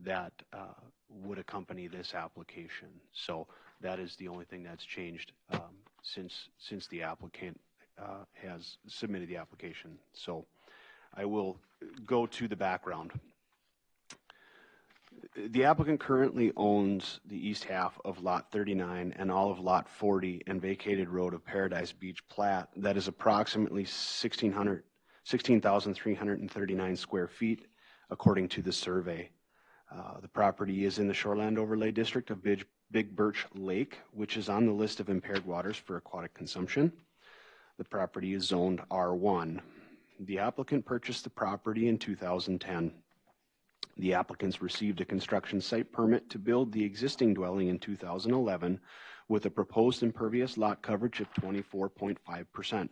that would accompany this application. So that is the only thing that's changed since the applicant has submitted the application. So I will go to the background. The applicant currently owns the east half of Lot 39 and all of Lot 40 and vacated road of Paradise Beach Plat that is approximately 16,339 square feet according to the survey. The property is in the Shoreland Overlay District of Big Birch Lake, which is on the list of impaired waters for aquatic consumption. The property is zoned R1. The applicant purchased the property in 2010. The applicants received a construction site permit to build the existing dwelling in 2011 with a proposed impervious lot coverage of 24.5%.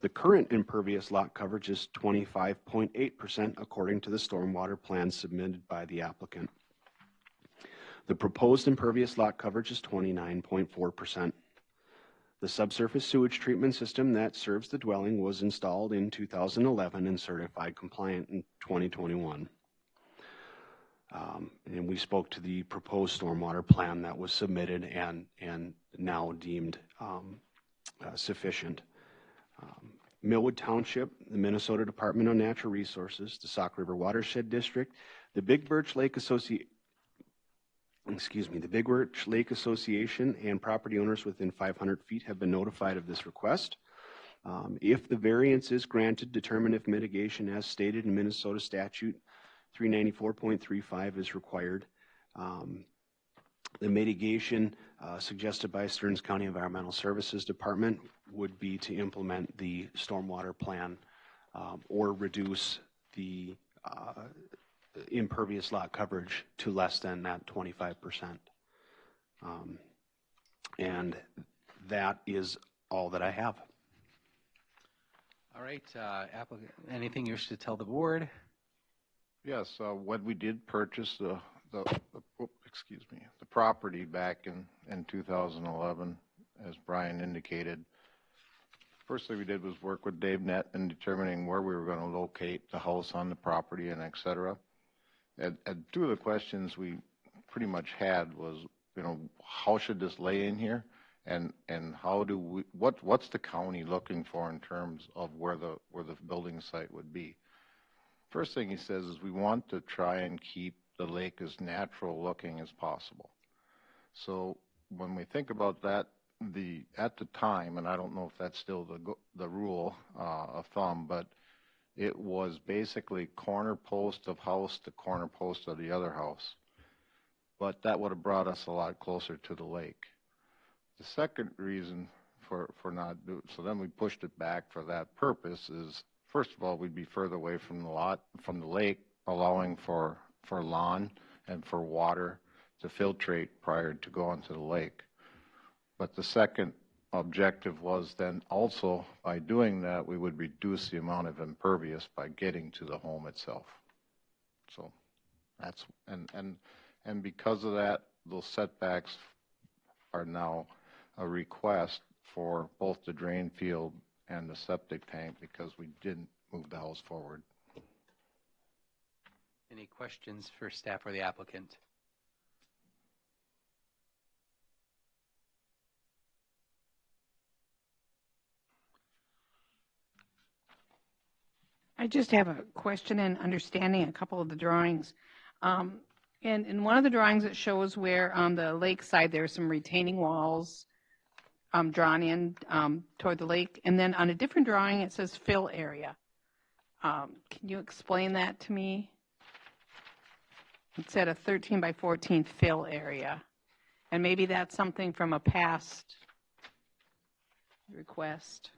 The current impervious lot coverage is 25.8% according to the stormwater plan submitted by the applicant. The proposed impervious lot coverage is 29.4%. The subsurface sewage treatment system that serves the dwelling was installed in 2011 and certified compliant in 2021. And we spoke to the proposed stormwater plan that was submitted and now deemed sufficient. Millwood Township, the Minnesota Department of Natural Resources, the Sauk River Watershed District, the Big Birch Lake Association, and property owners within 500 feet have been notified of this request. If the variance is granted, determine if mitigation as stated in Minnesota statute 394.35 is required. The mitigation suggested by Stearns County Environmental Services Department would be to implement the stormwater plan or reduce the impervious lot coverage to less than that 25%. And that is all that I have. All right, applicant, anything you wish to tell the board? Yes, when we did purchase the property back in 2011, as Brian indicated, first thing we did was work with Dave Nett in determining where we were going to locate the house on the property and et cetera. And two of the questions we pretty much had was, how should this lay in here? And how do we, what's the county looking for in terms of where the building site would be? First thing he says is we want to try and keep the lake as natural looking as possible. So when we think about that, at the time, and I don't know if that's still the rule of thumb, but it was basically corner post of house to corner post of the other house. But that would have brought us a lot closer to the lake. The second reason for not doing, so then we pushed it back for that purpose is, first of all, we'd be further away from the lake, allowing for lawn and for water to filtrate prior to going to the lake. But the second objective was then also, by doing that, we would reduce the amount of impervious by getting to the home itself. So that's, and because of that, those setbacks are now a request for both the drain field and the septic tank because we didn't move the house forward. Any questions for staff or the applicant? I just have a question and understanding a couple of the drawings. And in one of the drawings, it shows where on the lake side there are some retaining walls drawn in toward the lake. And then on a different drawing, it says fill area. Can you explain that to me? It said a 13 by 14 fill area. And maybe that's something from a past request.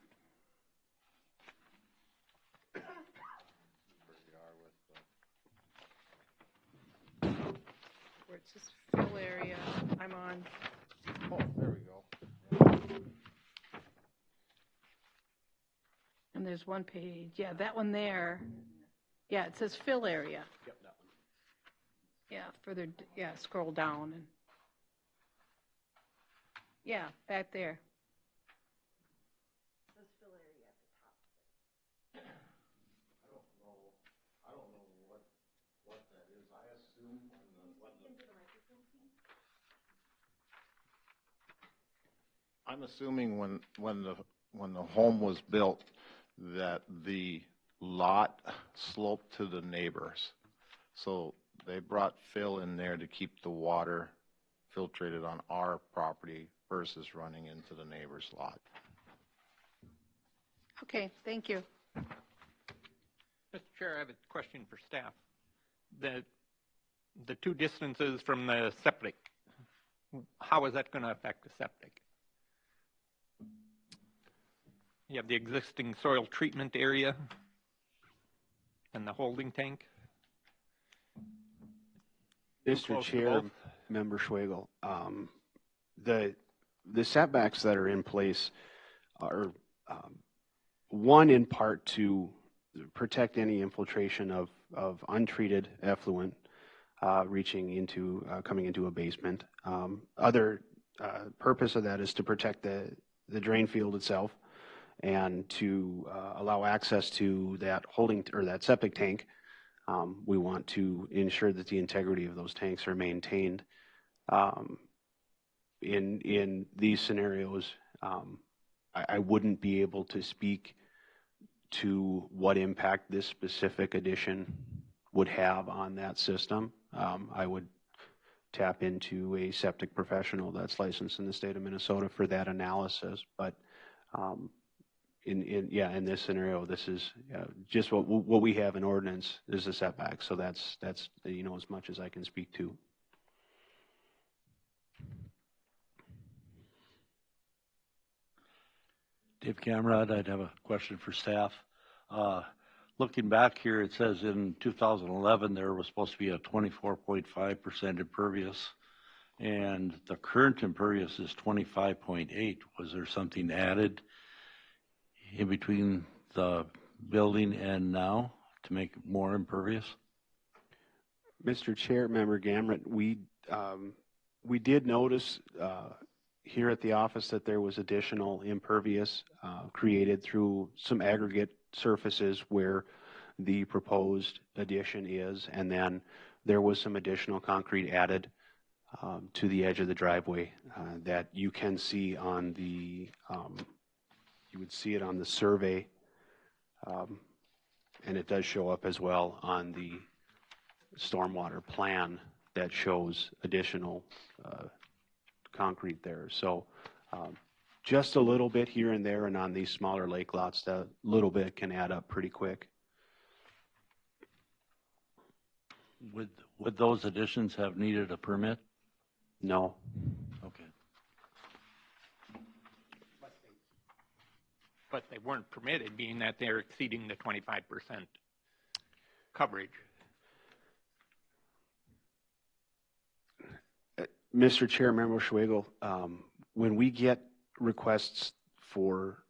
Where it says fill area, I'm on. Oh, there we go. And there's one page, yeah, that one there. Yeah, it says fill area. Yep, that one. Yeah, further, yeah, scroll down and. Yeah, back there. I don't know what that is. I assume I'm assuming when the home was built that the lot sloped to the neighbors. So they brought fill in there to keep the water filtrated on our property versus running into the neighbor's lot. Okay, thank you. Mr. Chair, I have a question for staff. The two distances from the septic, how is that going to affect the septic? You have the existing soil treatment area and the holding tank. Mr. Chair, Member Schwagel, the setbacks that are in place are one in part to protect any infiltration of untreated effluent reaching into coming into a basement. Other purpose of that is to protect the drain field itself and to allow access to that holding or that septic tank We want to ensure that the integrity of those tanks are maintained. In these scenarios, I wouldn't be able to speak to what impact this specific addition would have on that system. I would tap into a septic professional that's licensed in the state of Minnesota for that analysis. But in this scenario, this is just what we have in ordinance is a setback. So that's as much as I can speak to. Dave Camerad, I'd have a question for staff. Looking back here, it says in 2011 there was supposed to be a 24.5% impervious, and the current impervious is 25.8. Was there something added in between the building and now to make it more impervious? Mr. Chair, Member Gamrot, we did notice here at the office that there was additional impervious created through some aggregate surfaces where the proposed addition is, and then there was some additional concrete added to the edge of the driveway that you can see on the, you would see it on the survey, and it does show up as well on the stormwater plan that shows additional concrete there. So just a little bit here and there, and on these smaller lake lots, that little bit can add up pretty quick. Would those additions have needed a permit? No. Okay. But they weren't permitted, being that they're exceeding the 25% coverage. Mr. Chair, Member Schwegel, when we get requests for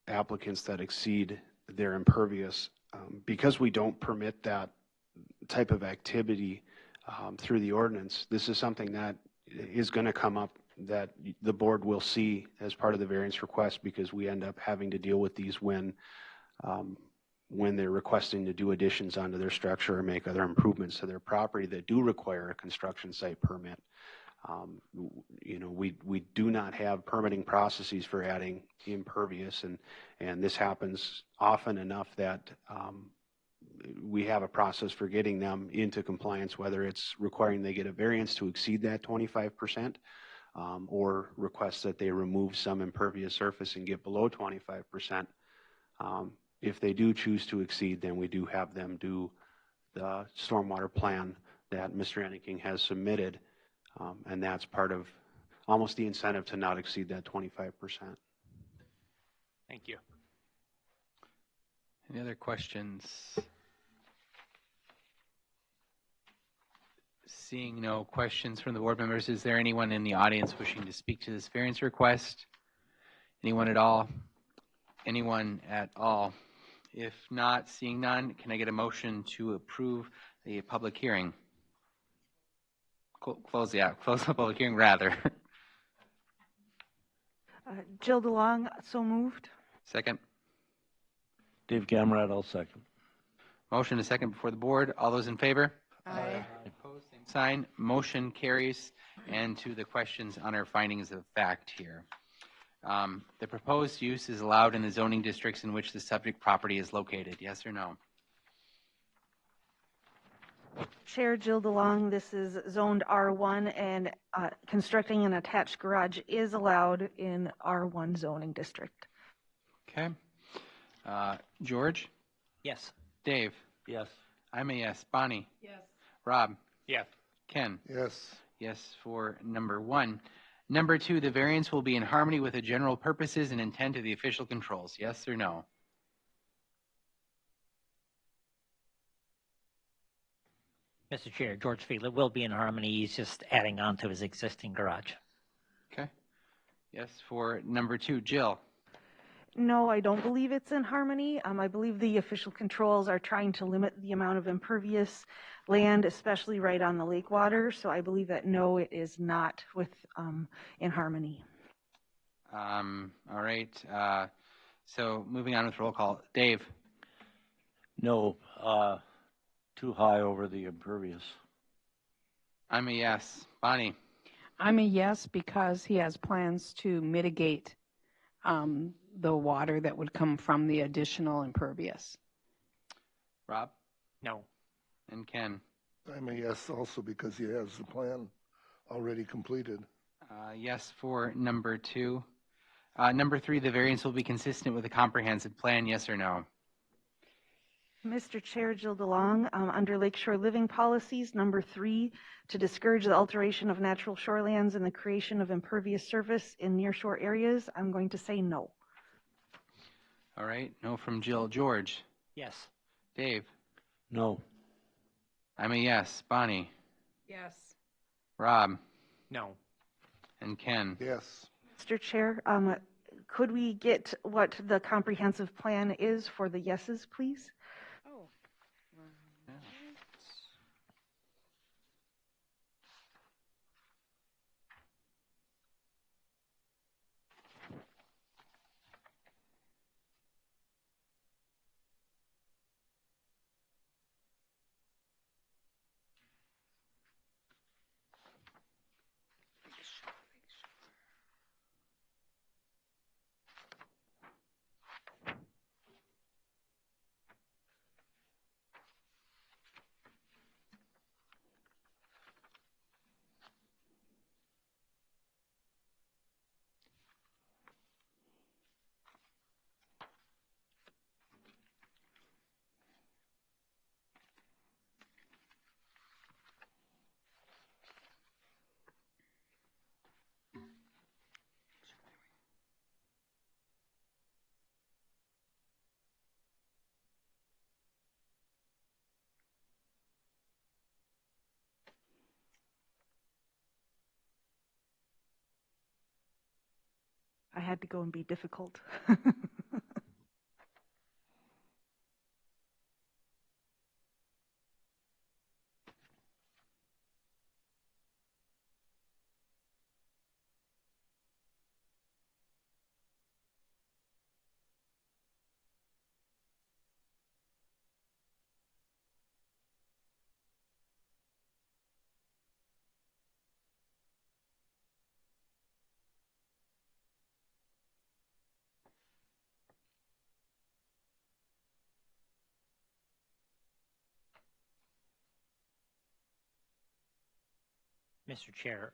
applicants that exceed their impervious, because we don't permit that type of activity through the ordinance, this is something that is going to come up that the board will see as part of the variance request, because we end up having to deal with these when they're requesting to do additions onto their structure or make other improvements to their property that do require a construction site permit. We do not have permitting processes for adding impervious, and this happens often enough that we have a process for getting them into compliance, whether it's requiring they get a variance to exceed that 25%, or request that they remove some impervious surface and get below 25%. If they do choose to exceed, then we do have them do the stormwater plan that Mr. Enneking has submitted, and that's part of almost the incentive to not exceed that 25%. Thank you. Any other questions? Seeing no questions from the board members, is there anyone in the audience wishing to speak to this variance request? Anyone at all? Anyone at all? If not, seeing none, can I get a motion to approve the public hearing? Close the public hearing, rather. Jill DeLong, so moved. Second. Dave Camerad, I'll second. Motion to second before the board. All those in favor? Aye. Opposed, same sign. Motion carries. And to the questions on our findings of fact here. The proposed use is allowed in the zoning districts in which the subject property is located. Yes or no? Chair Jill DeLong, this is zoned R1, and constructing an attached garage is allowed in R1 zoning district. Okay. George? Yes. Dave? Yes. I'm a yes. Bonnie? Yes. Rob? Yes. Ken? Yes. Yes for number one. Number two, the variance will be in harmony with the general purposes and intent of the official controls. Yes or no? Mr. Chair, George Fiedler will be in harmony. He's just adding on to his existing garage. Okay. Yes for number two. Jill? No, I don't believe it's in harmony. I believe the official controls are trying to limit the amount of impervious land, especially right on the lake water. So I believe that no, it is not in harmony. All right. So moving on with roll call. Dave? No. Too high over the impervious. I'm a yes. Bonnie? I'm a yes because he has plans to mitigate the water that would come from the additional impervious. Rob? No. And Ken? I'm a yes also because he has the plan already completed. Yes for number 2. Number 3, the variance will be consistent with a comprehensive plan, yes or no? Mr. Chair, Jill DeLong, under Lakeshore Living Policies, number 3, to discourage the alteration of natural shorelands and the creation of impervious surface in nearshore areas, I'm going to say no. All right, no from Jill. George? Yes. Dave? No. I'm a yes. Bonnie? Yes. Rob? No. And Ken? Yes. Mr. Chair, could we get what the comprehensive plan is for the yeses, please? I had to go and be difficult. Mr. Chair,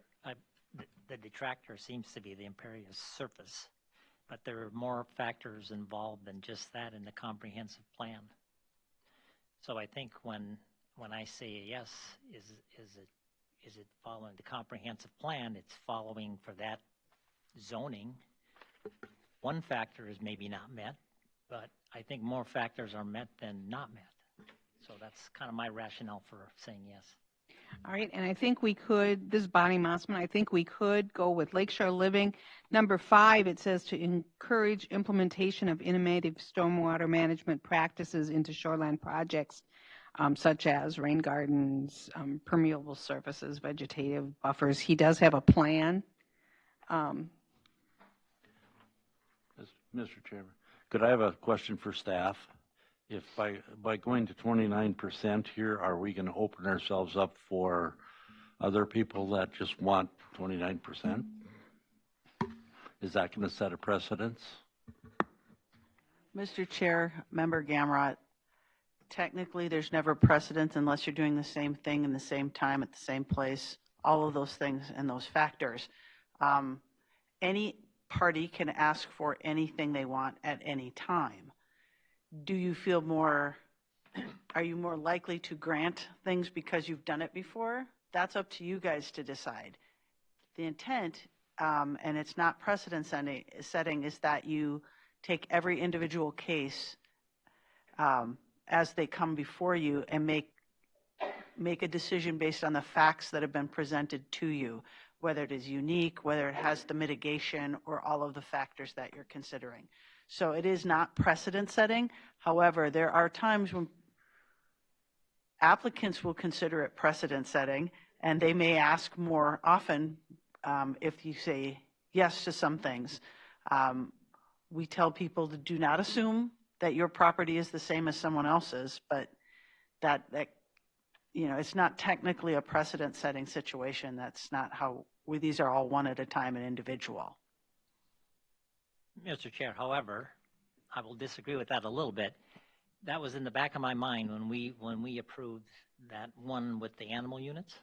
the detractor seems to be the impervious surface, but there are more factors involved than just that in the comprehensive plan. So I think when I say a yes, is it following the comprehensive plan? It's following for that zoning. One factor is maybe not met, but I think more factors are met than not met. So that's kind of my rationale for saying yes. All right, and I think we could, this is Bonnie Mossman, I think we could go with Lakeshore Living. Number 5, it says to encourage implementation of innovative stormwater management practices into shoreline projects, such as rain gardens, permeable surfaces, vegetative buffers. He does have a plan. Mr. Chairman, could I have a question for staff? If by going to 29% here, are we going to open ourselves up for other people that just want 29%? Is that going to set a precedence? Mr. Chair, Member Gamrot, technically there's never precedence unless you're doing the same thing in the same time at the same place, all of those things and those factors. Any party can ask for anything they want at any time. Do you feel are you more likely to grant things because you've done it before? That's up to you guys to decide. The intent, and it's not precedent setting, is that you take every individual case as they come before you and make a decision based on the facts that have been presented to you, whether it is unique, whether it has the mitigation, or all of the factors that you're considering. So it is not precedent setting. However, there are times when applicants will consider it precedent setting, and they may ask more often if you say yes to some things. We tell people to do not assume that your property is the same as someone else's, but that it's not technically a precedent-setting situation. That's not how, these are all one at a time and individual. Mr. Chair, however, I will disagree with that a little bit. That was in the back of my mind when we approved that one with the animal units.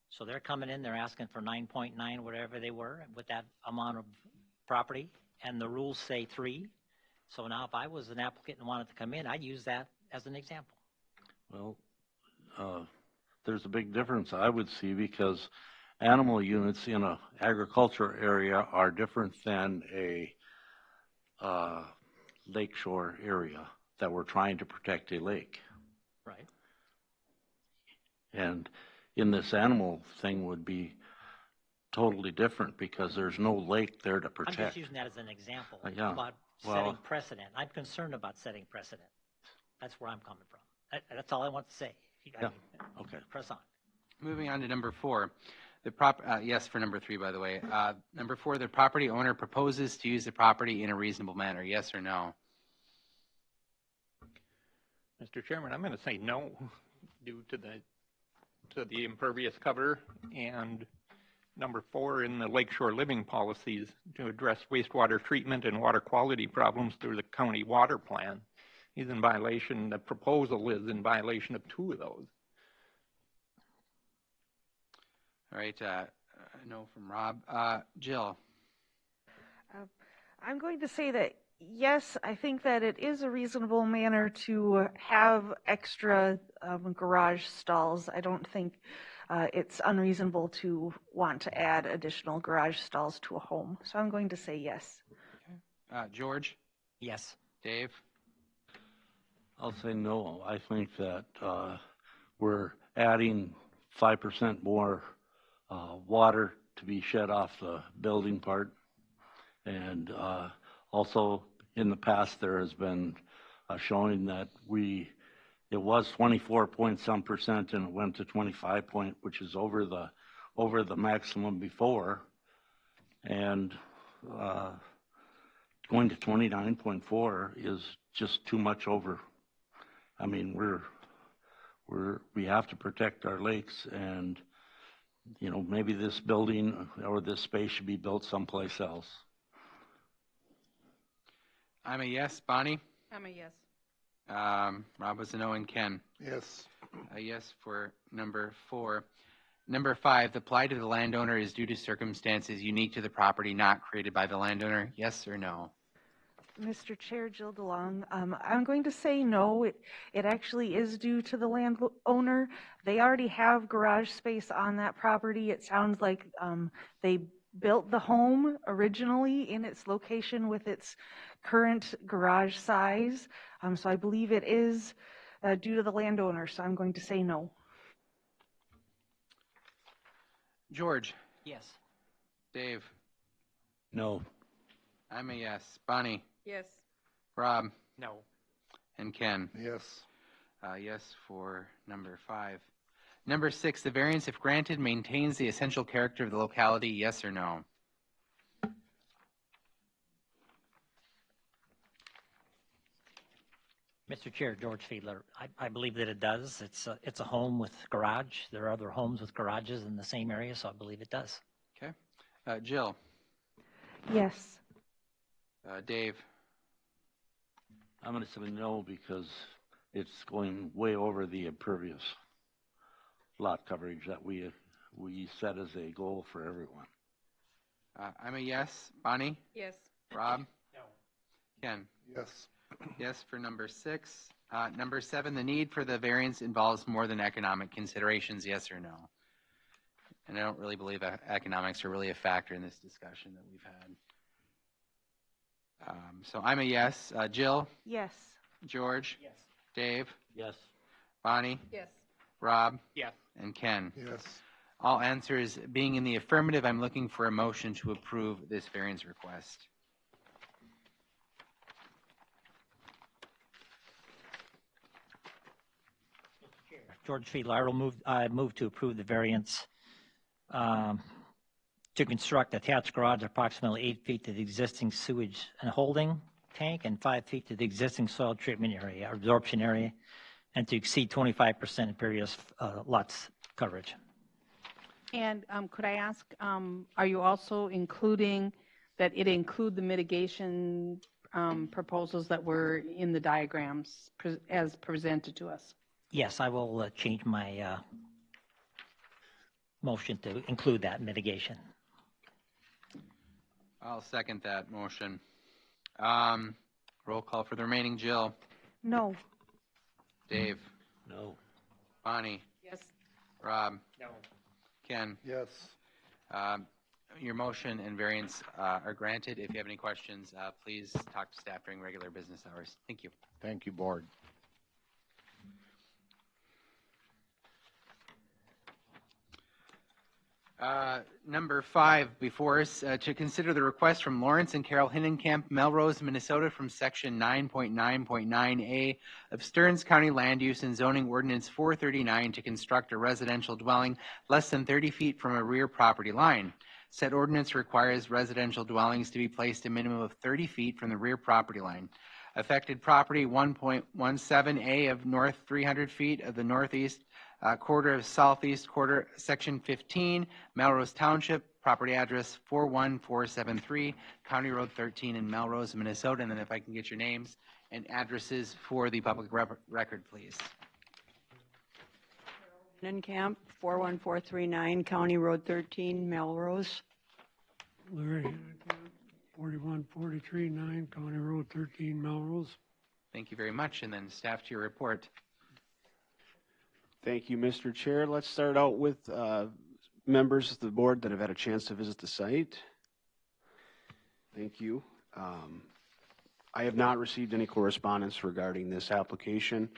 So they're coming in, they're asking for 9.9, whatever they were, with that amount of property, and the rules say 3. So now if I was an applicant and wanted to come in, I'd use that as an example. Well, there's a big difference I would see, because animal units in a agriculture area are different than a lakeshore area that we're trying to protect a lake. Right. And in this animal thing would be totally different because there's no lake there to protect. I'm just using that as an example Yeah. about setting precedent. I'm concerned about setting precedent. That's where I'm coming from. That's all I want to say. Yeah. Okay. Press on. Moving on to number 4. Yes for number 3, by the way. Number 4, the property owner proposes to use the property in a reasonable manner. Yes or no? Mr. Chairman, I'm going to say no due to the impervious cover, and number 4 in the lakeshore living policies to address wastewater treatment and water quality problems through the county water plan. He's in violation, the proposal is in violation of 2 of those. All right, no from Rob. Jill? I'm going to say that yes, I think that it is a reasonable manner to have extra garage stalls. I don't think it's unreasonable to want to add additional garage stalls to a home. So I'm going to say yes. Okay. George? Yes. Dave? I'll say no. I think that we're adding 5% more water to be shed off the building part. And also in the past there has been showing that it was 24-point-some% and it went to 25 point, which is over the maximum before. And going to 29.4 is just too much over. I mean, we have to protect our lakes, and maybe this building or this space should be built someplace else. I'm a yes. Bonnie? I'm a yes. Rob was a no, and Ken? Yes. A yes for number 4. Number 5, the plight of the landowner is due to circumstances unique to the property, not created by the landowner. Yes or no? Mr. Chair, Jill DeLong, I'm going to say no. It actually is due to the landowner. They already have garage space on that property. It sounds like they built the home originally in its location with its current garage size. So I believe it is due to the landowner, so I'm going to say no. George? Yes. Dave? No. I'm a yes. Bonnie? Yes. Rob? No. And Ken? Yes. Yes for number 5. Number 6, the variance, if granted, maintains the essential character of the locality. Yes or no? Mr. Chair, George Fiedler, I believe that it does. It's a home with garage. There are other homes with garages in the same area, so I believe it does. Okay. Jill? Yes. Dave? I'm going to say no because it's going way over the impervious lot coverage that we set as a goal for everyone. I'm a yes. Bonnie? Yes. Rob? No. Ken? Yes. Yes for number 6. Number 7, the need for the variance involves more than economic considerations. Yes or no? And I don't really believe economics are really a factor in this discussion that we've had. So I'm a yes. Jill? Yes. George? Yes. Dave? Yes. Bonnie? Yes. Rob? Yes. And Ken? Yes. All answers being in the affirmative, I'm looking for a motion to approve this variance request. George Fiedler, I move to approve the variance to construct a attached garage approximately 8 feet to the existing sewage and holding tank and 5 feet to the existing soil treatment area, absorption area, and to exceed 25% impervious lots coverage. And could I ask, are you also including that it include the mitigation proposals that were in the diagrams as presented to us? Yes, I will change my motion to include that mitigation. I'll second that motion. Roll call for the remaining. Jill? No. Dave? No. Bonnie? Yes. Rob? No. Ken? Yes. Your motion and variance are granted. If you have any questions, please talk to staff during regular business hours. Thank you. Thank you, Board. Number 5 before us, to consider the request from Lawrence and Carol Hinnenkamp, Melrose, Minnesota, from Section 9.9.9A of Stearns County Land Use and Zoning Ordinance 439 to construct a residential dwelling less than 30 feet from a rear property line. Said ordinance requires residential dwellings to be placed a minimum of 30 feet from the rear property line. Affected property 1.17A of north 300 feet of the northeast quarter of southeast quarter, section 15, Melrose Township, property address 41473, County Road 13 in Melrose, Minnesota. And then if I can get your names and addresses for the public record, please. Hinnenkamp, 41439, County Road 13, Melrose. Larry Hinnenkamp, 41439, County Road 13, Melrose. Thank you very much. And then staff to your report. Thank you, Mr. Chair. Let's start out with members of the board that have had a chance to visit the site. Thank you. I have not received any correspondence regarding this application,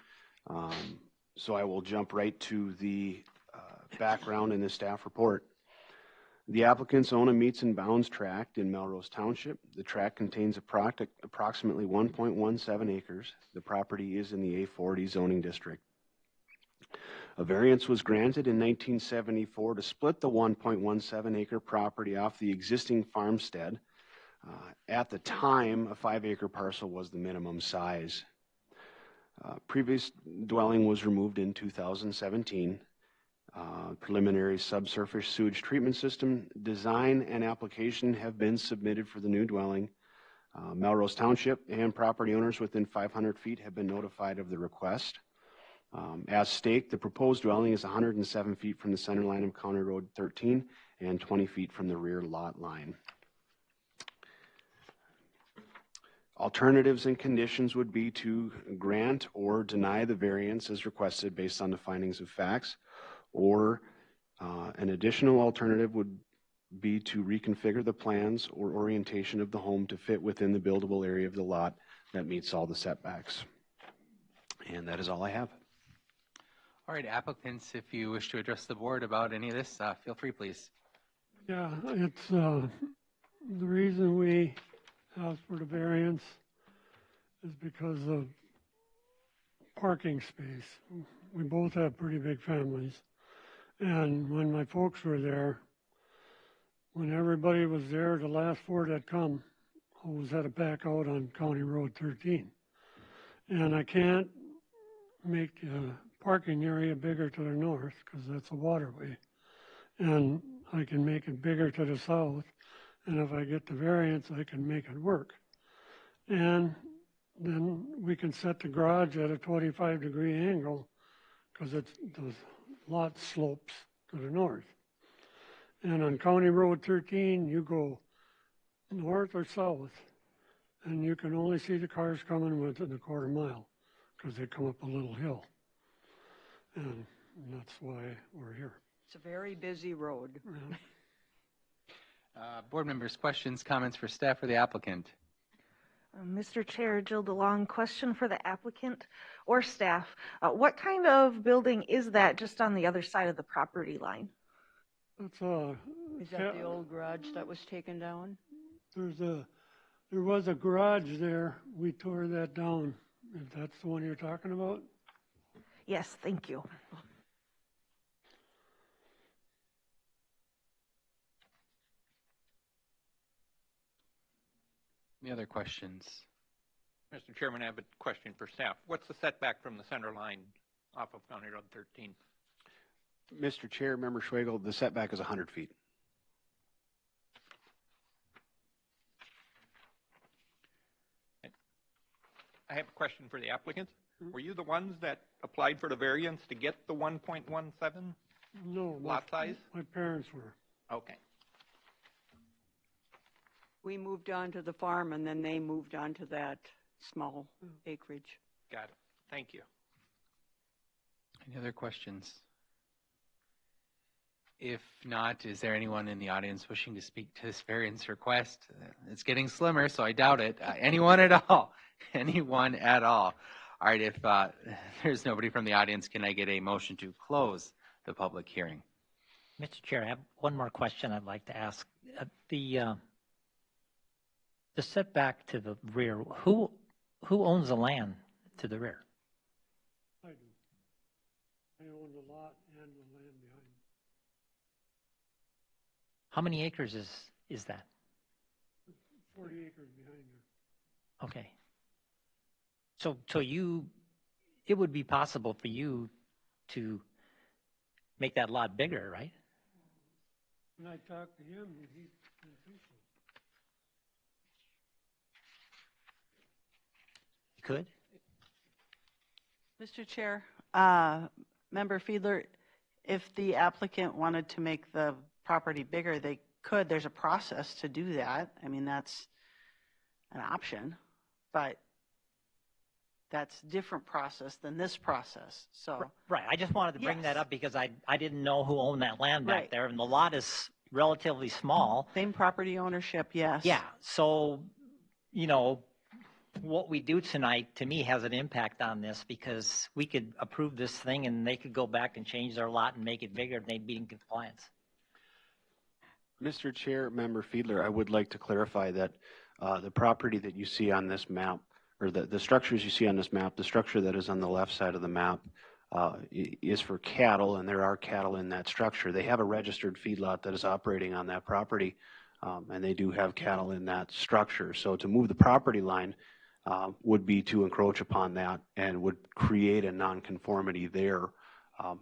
so I will jump right to the background in the staff report. The applicants own a meets and bounds tract in Melrose Township. The tract contains approximately 1.17 acres. The property is in the A40 zoning district. A variance was granted in 1974 to split the 1.17 acre property off the existing farmstead. At the time, a 5 acre parcel was the minimum size. Previous dwelling was removed in 2017. Preliminary subsurface sewage treatment system design and application have been submitted for the new dwelling. Melrose Township and property owners within 500 feet have been notified of the request. As staked, the proposed dwelling is 107 feet from the center line of County Road 13 and 20 feet from the rear lot line. Alternatives and conditions would be to grant or deny the variance as requested based on the findings of facts, or an additional alternative would be to reconfigure the plans or orientation of the home to fit within the buildable area of the lot that meets all the setbacks. And that is all I have. All right, applicants, if you wish to address the board about any of this, feel free, please. Yeah, it's the reason we asked for the variance is because of parking space. We both have pretty big families. And when my folks were there, when everybody was there, the last four that come always had to back out on County Road 13. And I can't make the parking area bigger to the north because that's a waterway. And I can make it bigger to the south. And if I get the variance, I can make it work. And then we can set the garage at a 25-degree angle because the lot slopes to the north. And on County Road 13, you go north or south, and you can only see the cars coming within a quarter mile because they come up a little hill. And that's why we're here. It's a very busy road. Board members, questions, comments for staff or the applicant? Mr. Chair, Jill DeLong, question for the applicant or staff. What kind of building is that just on the other side of the property line? Is that the old garage that was taken down? There was a garage there. We tore that down. If that's the one you're talking about? Yes, thank you. Any other questions? Mr. Chairman, I have a question for staff. What's the setback from the center line off of County Road 13. Mr. Chair, Member Schwagel, the setback is 100 feet. I have a question for the applicants. Were you the ones that applied for the variance to get the 1.17 No, lot size? my parents were. Okay. We moved on to the farm and then they moved on to that small acreage. Got it. Thank you. Any other questions? If not, is there anyone in the audience wishing to speak to this variance request? It's getting slimmer, so I doubt it. Anyone at all? Anyone at all? All right, if there's nobody from the audience, can I get a motion to close the public hearing? Mr. Chair, I have one more question I'd like to ask. The setback to the rear, who owns the land to the rear? I do. I own the lot and the land behind. How many acres is that? 40 acres behind there. Okay. So it would be possible for you to make that lot bigger, right? When I talked to him, he didn't think so. You could? Mr. Chair, Member Fiedler, if the applicant wanted to make the property bigger, they could. There's a process to do that. I mean, that's an option, but that's different process than this process. So Right. I just wanted to bring that Yes. up because I didn't know who owned that land back Right. there, and the lot is relatively small. Same property ownership, yes. Yeah. So, what we do tonight, to me, has an impact on this because we could approve this thing and they could go back and change their lot and make it bigger and they'd be in compliance. Mr. Chair, Member Fiedler, I would like to clarify that the property that you see on this map, or the structures you see on this map, the structure that is on the left side of the map is for cattle, and there are cattle in that structure. They have a registered feedlot that is operating on that property, and they do have cattle in that structure. So to move the property line would be to encroach upon that and would create a nonconformity there,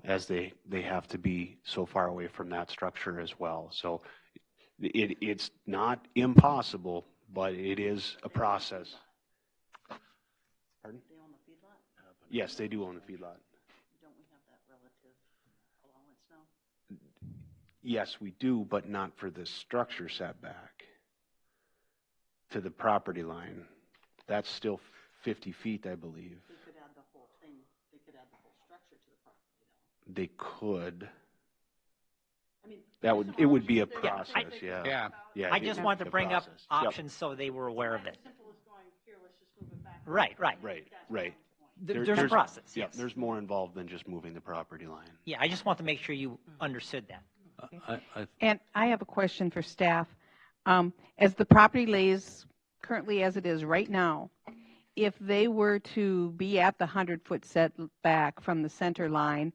as they have to be so far away from that structure as well. So it's not impossible, but it is a process. Pardon? They own the feedlot? Yes, they do own the feedlot. Don't we have that relative allowance now? Yes, we do, but not for the structure setback to the property line. That's still 50 feet, I believe. They could add the whole thing, they could add the whole structure to the property though. They could. I mean, It would be a process, yeah. Yeah. I just wanted to a bring up process. Yep. options so they were aware of it. As simple as going, here, let's just move it back. Right. Right. There's a process, Yeah, yes. there's more involved than just moving the property line. Yeah, I just want to make sure you understood that. And I have a question for staff. As the property lays currently as it is right now, if they were to be at the 100-foot setback from the center line,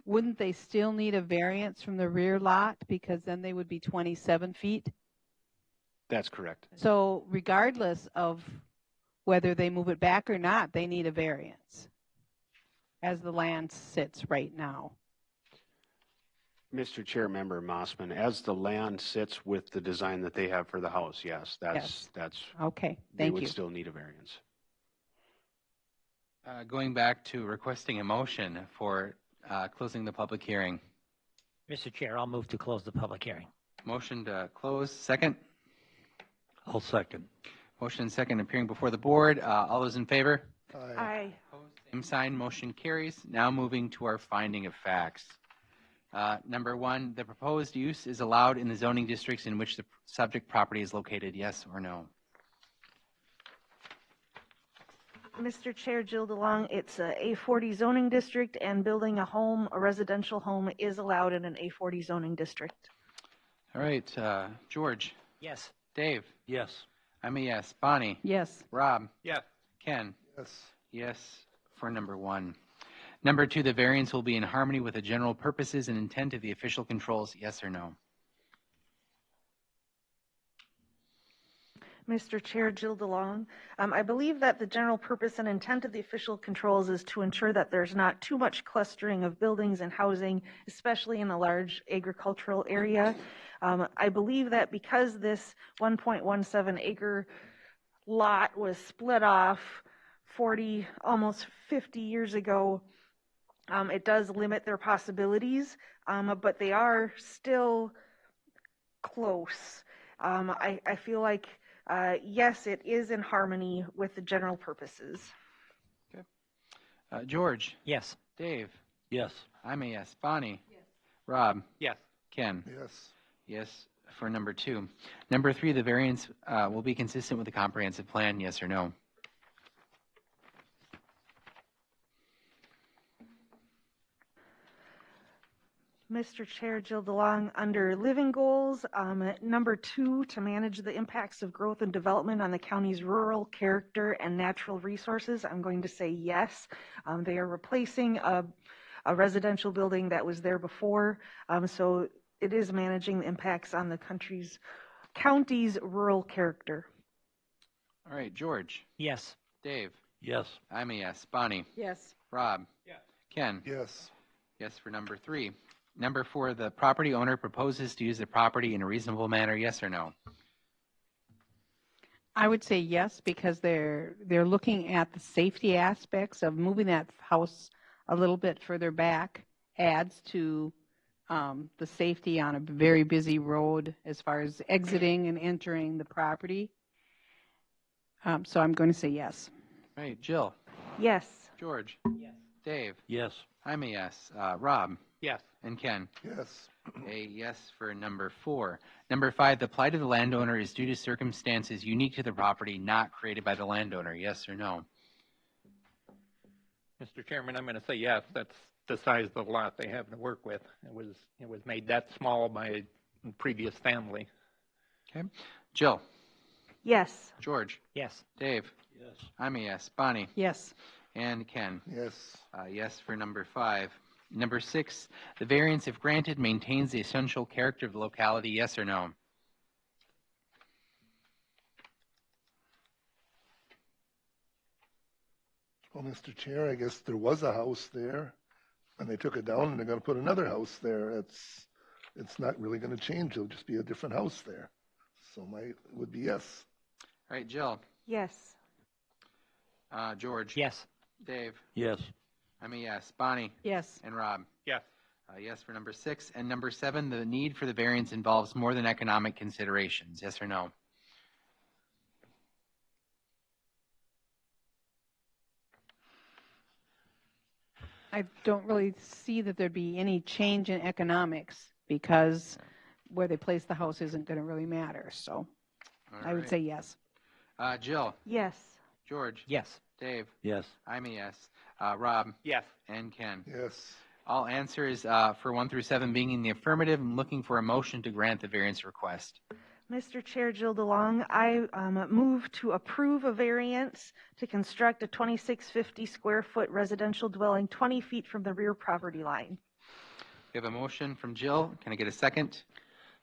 wouldn't they still need a variance from the rear lot because then they would be 27 feet? That's correct. So regardless of whether they move it back or not, they need a variance as the land sits right now. Mr. Chair, Member Mossman, as the land sits with the design that they have for the house, yes, that's Okay, they thank would you. still need a variance. Going back to requesting a motion for closing the public hearing. Mr. Chair, I'll move to close the public hearing. Motion to close, second. I'll second. Motion and second appearing before the board. All those in favor? Aye. Opposed, same sign, motion carries. Now moving to our finding of facts. Number one, the proposed use is allowed in the zoning districts in which the subject property is located, yes or no? Mr. Chair, Jill DeLong, it's a A40 zoning district, and building a home, a residential home, is allowed in an A40 zoning district. All right, George? Yes. Dave? Yes. I'm a yes. Bonnie? Yes. Rob? Yes. Ken? Yes. Yes for number one. Number two, the variance will be in harmony with the general purposes and intent of the official controls, yes or no? Mr. Chair, Jill DeLong. I believe that the general purpose and intent of the official controls is to ensure that there's not too much clustering of buildings and housing, especially in a large agricultural area. I believe that because this 1.17 acre lot was split off 40, almost 50 years ago, it does limit their possibilities, but they are still close. I feel like, yes, it is in harmony with the general purposes. George? Yes. Dave? Yes. I'm a yes. Bonnie? Yes. Rob? Yes. Ken? Yes. Yes for number 2. Number 3, the variance will be consistent with the comprehensive plan, yes or no? Mr. Chair, Jill DeLong, under living goals, number 2, to manage the impacts of growth and development on the county's rural character and natural resources, I'm going to say yes. They are replacing a residential building that was there before, so it is managing the impacts on the county's rural character. All right, George? Yes. Dave? Yes. I'm a yes. Bonnie? Yes. Rob? Yes. Ken? Yes. Yes for number 3. Number 4, the property owner proposes to use the property in a reasonable manner, yes or no? I would say yes, because they're looking at the safety aspects of moving that house a little bit further back, adds to the safety on a very busy road as far as exiting and entering the property. So I'm going to say yes. All right, Jill? Yes. George? Yes. Dave? Yes. I'm a yes. Rob? Yes. And Ken? Yes. A yes for number 4. Number 5, the plight of the landowner is due to circumstances unique to the property, not created by the landowner, yes or no? Mr. Chairman, I'm going to say yes. That's the size of the lot they have to work with. It was made that small by a previous family. Okay. Jill? Yes. George? Yes. Dave? Yes. I'm a yes. Bonnie? Yes. And Ken? Yes. Yes for number 5. Number 6, the variance, if granted, maintains the essential character of the locality, yes or no? Well, Mr. Chair, I guess there was a house there, and they took it down, and they're going to put another house there. It's not really going to change. It'll just be a different house there. So would be yes. All right, Jill? Yes. George? Yes. Dave? Yes. I'm a yes. Bonnie? Yes. And Rob? Yes. Yes for number 6. And number 7, the need for the variance involves more than economic considerations, yes or no? I don't really see that there'd be any change in economics, because where they place the house isn't going to really matter. So I would say yes. Jill? Yes. George? Yes. Dave? Yes. I'm a yes. Rob? Yes. And Ken? Yes. All answers for 1 through 7 being in the affirmative. I'm looking for a motion to grant the variance request. Mr. Chair, Jill DeLong, I move to approve a variance to construct a 2650 square foot residential dwelling 20 feet from the rear property line. We have a motion from Jill. Can I get a second?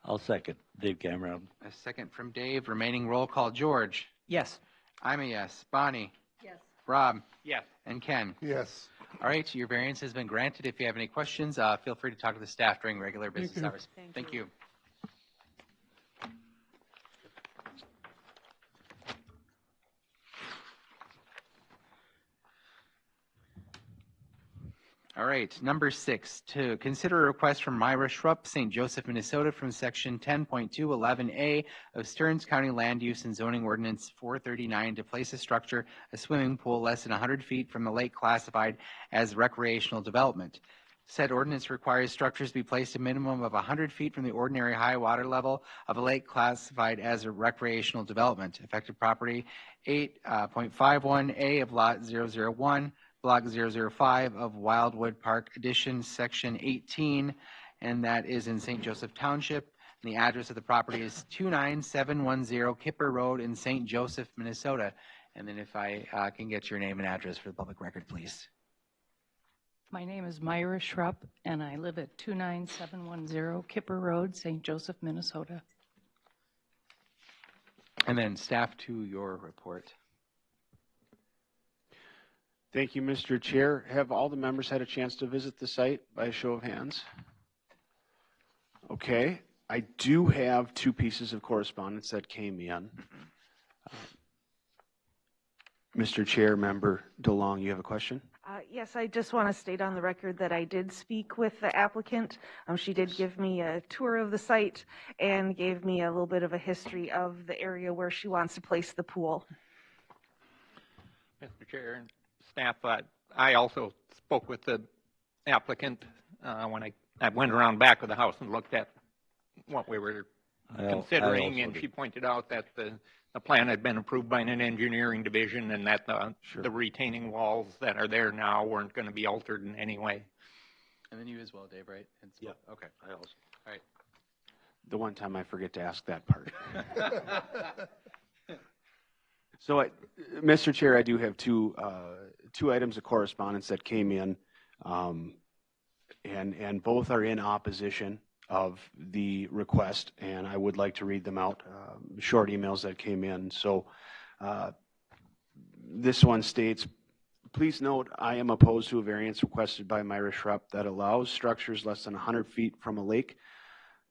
I'll second. Dave Cameron. A second from Dave. Remaining roll call. George? Yes. I'm a yes. Bonnie? Yes. Rob? Yes. And Ken? Yes. All right, your variance has been granted. If you have any questions, feel free to talk to the staff during regular business hours. Thank you. All right, number 6, to consider a request from Myra Schrupp, St. Joseph, Minnesota, from Section 10.211A of Stearns County Land Use and Zoning Ordinance 439 to place a structure, a swimming pool, less than 100 feet from the lake classified as recreational development. Said ordinance requires structures be placed a minimum of 100 feet from the ordinary high water level of a lake classified as a recreational development. Affected property 8.51A of Lot 001. Block 005 of Wildwood Park Addition, Section 18, and that is in St. Joseph Township. And the address of the property is 29710 Kipper Road in St. Joseph, Minnesota. And then if I can get your name and address for the public record, please. My name is Myra Schrupp, and I live at 29710 Kipper Road, St. Joseph, Minnesota. And then staff to your report. Thank you, Mr. Chair. Have all the members had a chance to visit the site by a show of hands? Okay. I do have two pieces of correspondence that came in. Mr. Chair, Member DeLong, you have a question? Yes, I just want to state on the record that I did speak with the applicant. She did give me a tour of the site and gave me a little bit of a history of the area where she wants to place the pool. Mr. Chair and staff, I also spoke with the applicant when I went around back of the house and looked at what we were considering, and she pointed out that the plan had been approved by an engineering division and that the retaining walls that are there now weren't going to be altered in any way. And then you as well, Dave, right? Yeah. Okay. I also. All right. The one time I forget to ask that part. So, Mr. Chair, I do have two items of correspondence that came in, and both are in opposition of the request, and I would like to read them out, short emails that came in. So this one states, please note I am opposed to a variance requested by Myra Schrupp that allows structures less than 100 feet from a lake.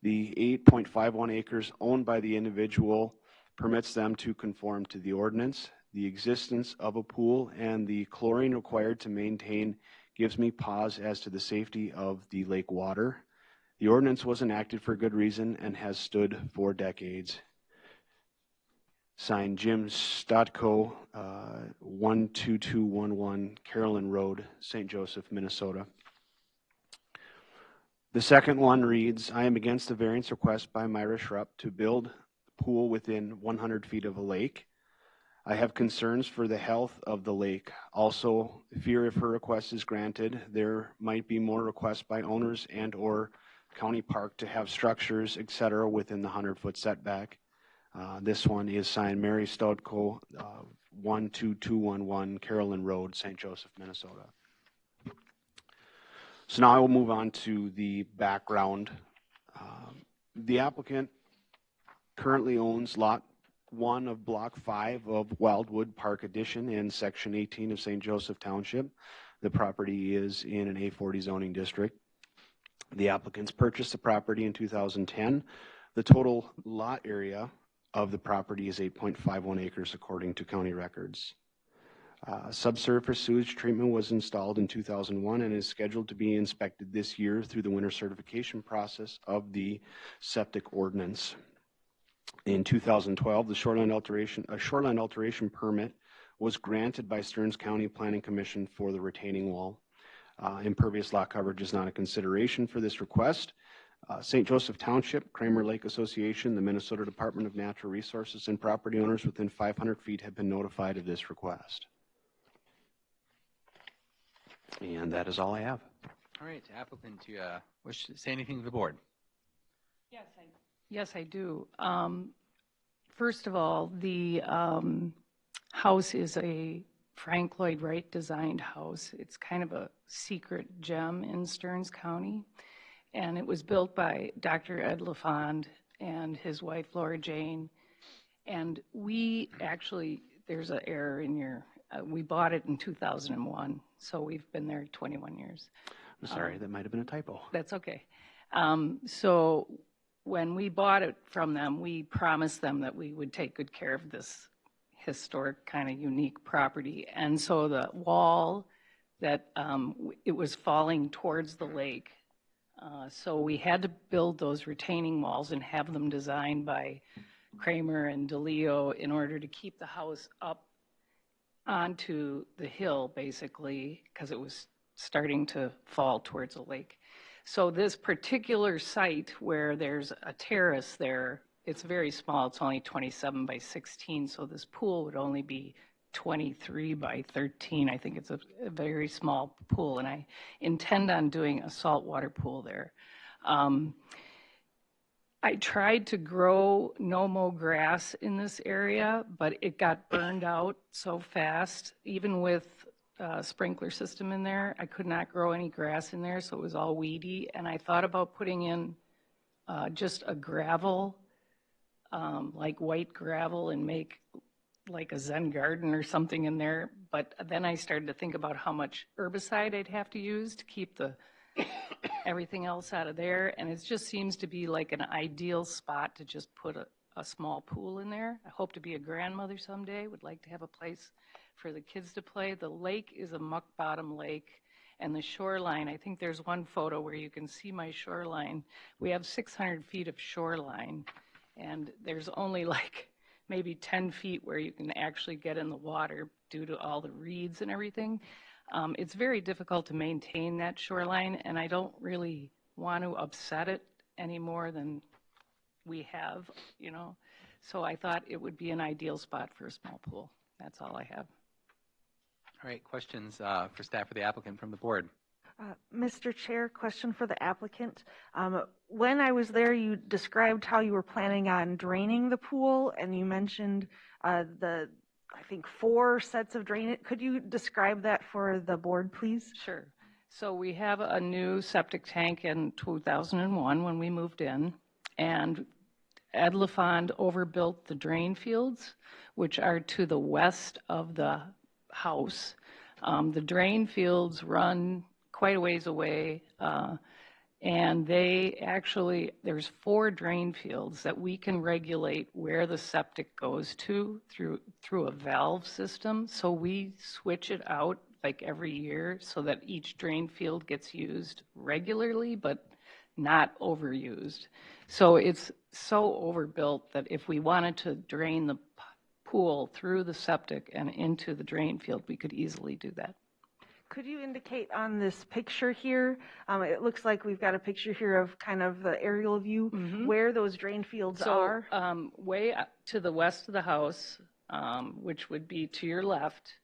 The 8.51 acres owned by the individual permits them to conform to the ordinance. The existence of a pool and the chlorine required to maintain gives me pause as to the safety of the lake water. The ordinance was enacted for good reason and has stood for decades. Signed, Jim Stotko, 12211 Carolyn Road, St. Joseph, Minnesota. The second one reads, I am against the variance request by Myra Schrupp to build a pool within 100 feet of a lake. I have concerns for the health of the lake. Also, fear if her request is granted, there might be more requests by owners and or county park to have structures, etc., within the 100-foot setback. This one is signed Mary Stodko, 12211 Carolyn Road, St. Joseph, Minnesota. So now I will move on to the background. The applicant currently owns Lot 1 of Block 5 of Wildwood Park Addition in Section 18 of St. Joseph Township. The property is in an A40 zoning district. The applicants purchased the property in 2010. The total lot area of the property is 8.51 acres according to county records. Subsurface sewage treatment was installed in 2001 and is scheduled to be inspected this year through the winter certification process of the septic ordinance. In 2012, a shoreline alteration permit was granted by Stearns County Planning Commission for the retaining wall. Impervious lot coverage is not a consideration for this request. St. Joseph Township, Kramer Lake Association, the Minnesota Department of Natural Resources, and property owners within 500 feet have been notified of this request. And that is all I have. All right, applicant, do you wish to say anything to the board? Yes, I do. First of all, the house is a Frank Lloyd Wright designed house. It's kind of a secret gem in Stearns County. And it was built by Dr. Ed LaFond and his wife, Laura Jane. And we actually, there's an error in your, we bought it in 2001. So we've been there 21 years. I'm sorry, that might have been a typo. That's okay. So when we bought it from them, we promised them that we would take good care of this historic kind of unique property. And so the wall that it was falling towards the lake. So we had to build those retaining walls and have them designed by Kramer and DeLeo in order to keep the house up onto the hill, basically, because it was starting to fall towards the lake. So this particular site where there's a terrace there, it's very small. It's only 27 by 16. So this pool would only be 23 by 13. I think it's a very small pool, and I intend on doing a saltwater pool there. I tried to grow no-mow grass in this area, but it got burned out so fast. Even with a sprinkler system in there, I could not grow any grass in there, so it was all weedy. And I thought about putting in just a gravel like white gravel and make like a Zen garden or something in there. But then I started to think about how much herbicide I'd have to use to keep the everything else out of there. And it just seems to be like an ideal spot to just put a small pool in there. I hope to be a grandmother someday, would like to have a place for the kids to play. The lake is a muck bottom lake, and the shoreline, I think there's one photo where you can see my shoreline. We have 600 feet of shoreline, and there's only like maybe 10 feet where you can actually get in the water due to all the reeds and everything. It's very difficult to maintain that shoreline, and I don't really want to upset it any more than we have, you know. So I thought it would be an ideal spot for a small pool. That's all I have. All right, questions for staff or the applicant from the board? Mr. Chair, question for the applicant. When I was there, you described how you were planning on draining the pool, and you mentioned I think 4 sets of drainage. Could you describe that for the board, please? Sure. So we have a new septic tank in 2001 when we moved in, and Ed LaFond overbuilt the drain fields, which are to the west of the house. The drain fields run quite a ways away, and they actually, there's 4 drain fields that we can regulate where the septic goes to through a valve system. So we switch it out like every year so that each drain field gets used regularly, but not overused. So it's so overbuilt that if we wanted to drain the pool through the septic and into the drain field, we could easily do that. Could you indicate on this picture here, it looks like we've got a picture here of kind of the aerial view, where those drain fields are? Way up to the west of the house, which would be to your left,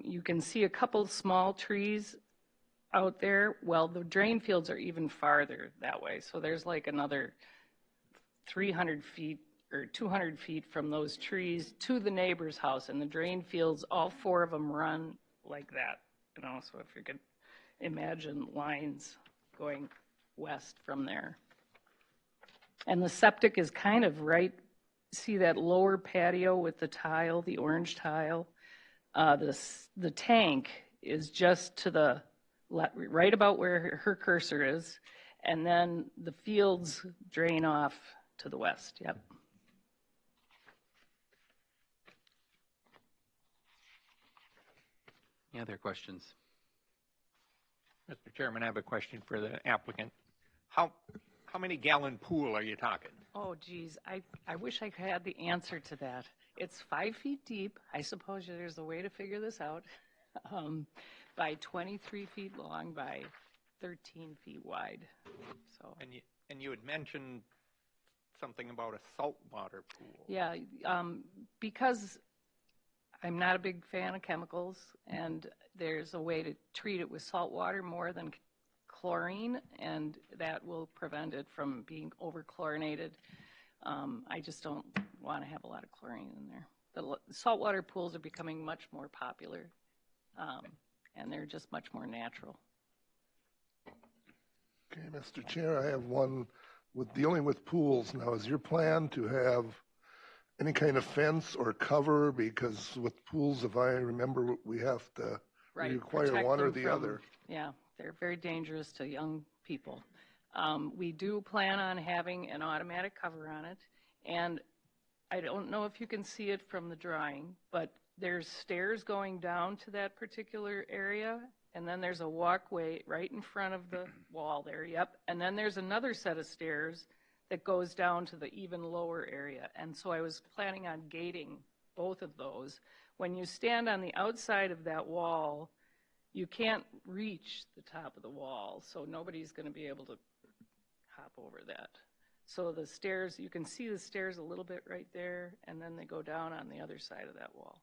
you can see a couple small trees out there. Well, the drain fields are even farther that way. So there's like another 300 feet or 200 feet from those trees to the neighbor's house, and the drain fields, all 4 of them run like that. You know, so if you could imagine lines going west from there. And the septic is kind of right, see that lower patio with the tile, the orange tile? The tank is just to the left, right about where her cursor is, and then the fields drain off to the west, yep. Any other questions? Mr. Chairman, I have a question for the applicant. How many gallon pool are you talking? Oh, geez, I wish I had the answer to that. It's 5 feet deep. I suppose there's a way to figure this out. By 23 feet long by 13 feet wide. So. And you had mentioned something about a saltwater pool. Yeah, because I'm not a big fan of chemicals, and there's a way to treat it with salt water more than chlorine, and that will prevent it from being over-chlorinated. I just don't want to have a lot of chlorine in there. The saltwater pools are becoming much more popular, and they're just much more natural. Okay, Mr. Chair, I have one with dealing with pools. Now, is your plan to have any kind of fence or cover? Because with pools, if I remember, we have to require one or the other. Yeah, they're very dangerous to young people. We do plan on having an automatic cover on it, and I don't know if you can see it from the drawing, but there's stairs going down to that particular area, and then there's a walkway right in front of the wall there, yep, and then there's another set of stairs that goes down to the even lower area. And so I was planning on gating both of those. When you stand on the outside of that wall, you can't reach the top of the wall, so nobody's going to be able to hop over that. So the stairs, you can see the stairs a little bit right there, and then they go down on the other side of that wall.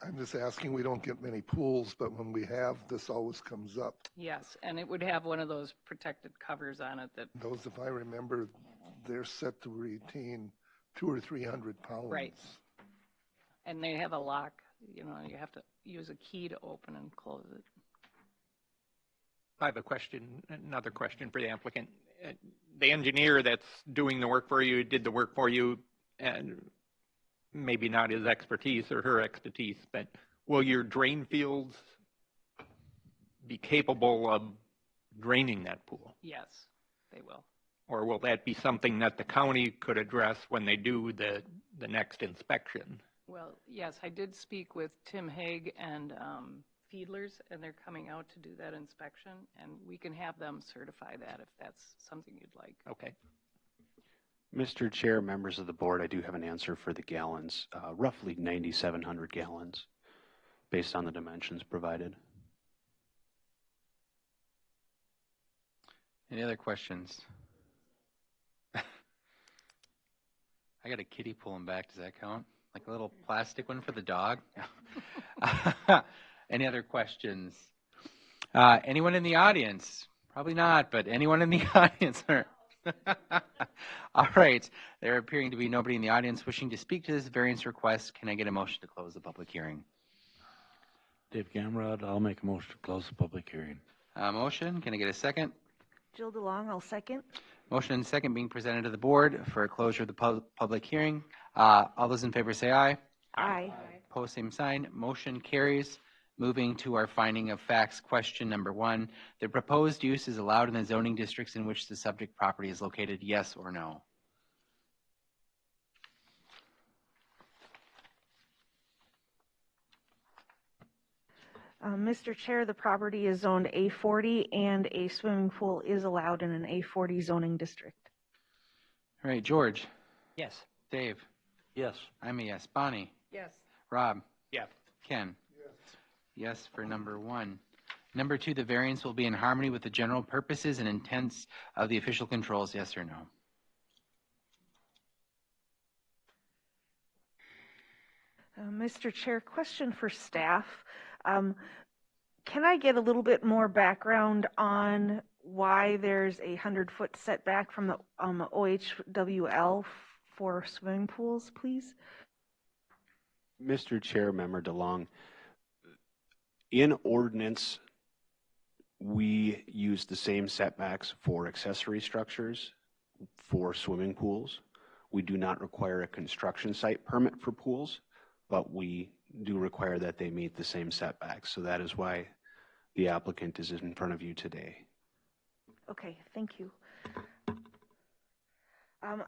I'm just asking, we don't get many pools, but when we have, this always comes up. Yes, and it would have one of those protected covers on it that... Those, if I remember, they're set to retain 200 or 300 pounds. Right. And they have a lock, you know, you have to use a key to open and close it. I have a question, another question for the applicant. The engineer that's doing the work for you, did the work for you, and maybe not his expertise or her expertise, but will your drain fields be capable of draining that pool? Yes, they will. Or will that be something that the county could address when they do the next inspection? Well, yes, I did speak with Tim Haig and Fiedlers, and they're coming out to do that inspection, and we can have them certify that if that's something you'd like. Okay. Mr. Chair, members of the board, I do have an answer for the gallons, roughly 9,700 gallons, based on the dimensions provided. Any other questions? I got a kiddie pulling back. Does that count? Like a little plastic one for the dog? Any other questions? Anyone in the audience? Probably not, but anyone in the audience? All right. There appearing to be nobody in the audience wishing to speak to this variance request. Can I get a motion to close the public hearing? Dave Gamrod, I'll make a motion to close the public hearing. Motion. Can I get a second? Jill DeLong, I'll second. Motion and second being presented to the board for a closure of the public hearing. All those in favor say aye. Aye. Opposed, same sign. Motion carries. Moving to our finding of facts, question number 1. The proposed use is allowed in the zoning districts in which the subject property is located, yes or no? Mr. Chair, the property is zoned A40 and a swimming pool is allowed in an A40 zoning district. All right, George. Yes. Dave. Yes. I'm a yes. Bonnie. Yes. Rob. Yes. Ken. Yes for number 1. Number 2, the variance will be in harmony with the general purposes and intents of the official controls, yes or no? Mr. Chair, question for staff. Can I get a little bit more background on why there's a 100-foot setback from the OHWL for swimming pools, please? Mr. Chair, Member DeLong, in ordinance, we use the same setbacks for accessory structures for swimming pools. We do not require a construction site permit for pools, but we do require that they meet the same setbacks. So that is why the applicant is in front of you today. Okay, thank you.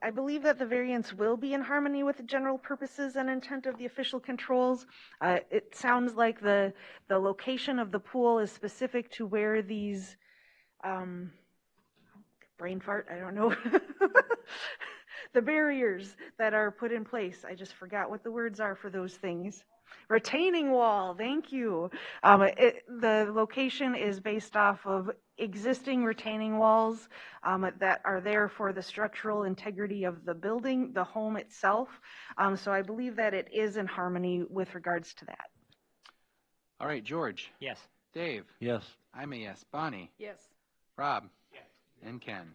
I believe that the variance will be in harmony with the general purposes and intent of the official controls. It sounds like the location of the pool is specific to where these, brain fart, I don't know, the barriers that are put in place. I just forgot what the words are for those things. Retaining wall, thank you. The location is based off of existing retaining walls that are there for the structural integrity of the building, the home itself. So I believe that it is in harmony with regards to that. All right, George. Yes. Dave. Yes. I'm a yes. Bonnie. Yes. Rob. Yes. And Ken.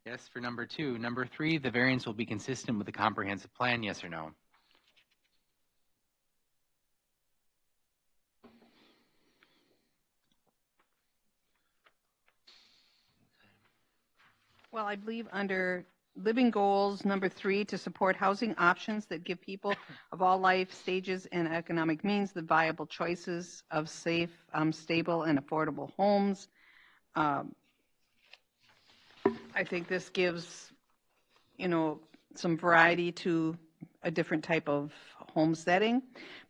Yes for number 2. Number 3, the variance will be consistent with the comprehensive plan, yes or no? Well, I believe under living goals, number 3, to support housing options that give people of all life stages and economic means the viable choices of safe, stable, and affordable homes. I think this gives, some variety to a different type of home setting.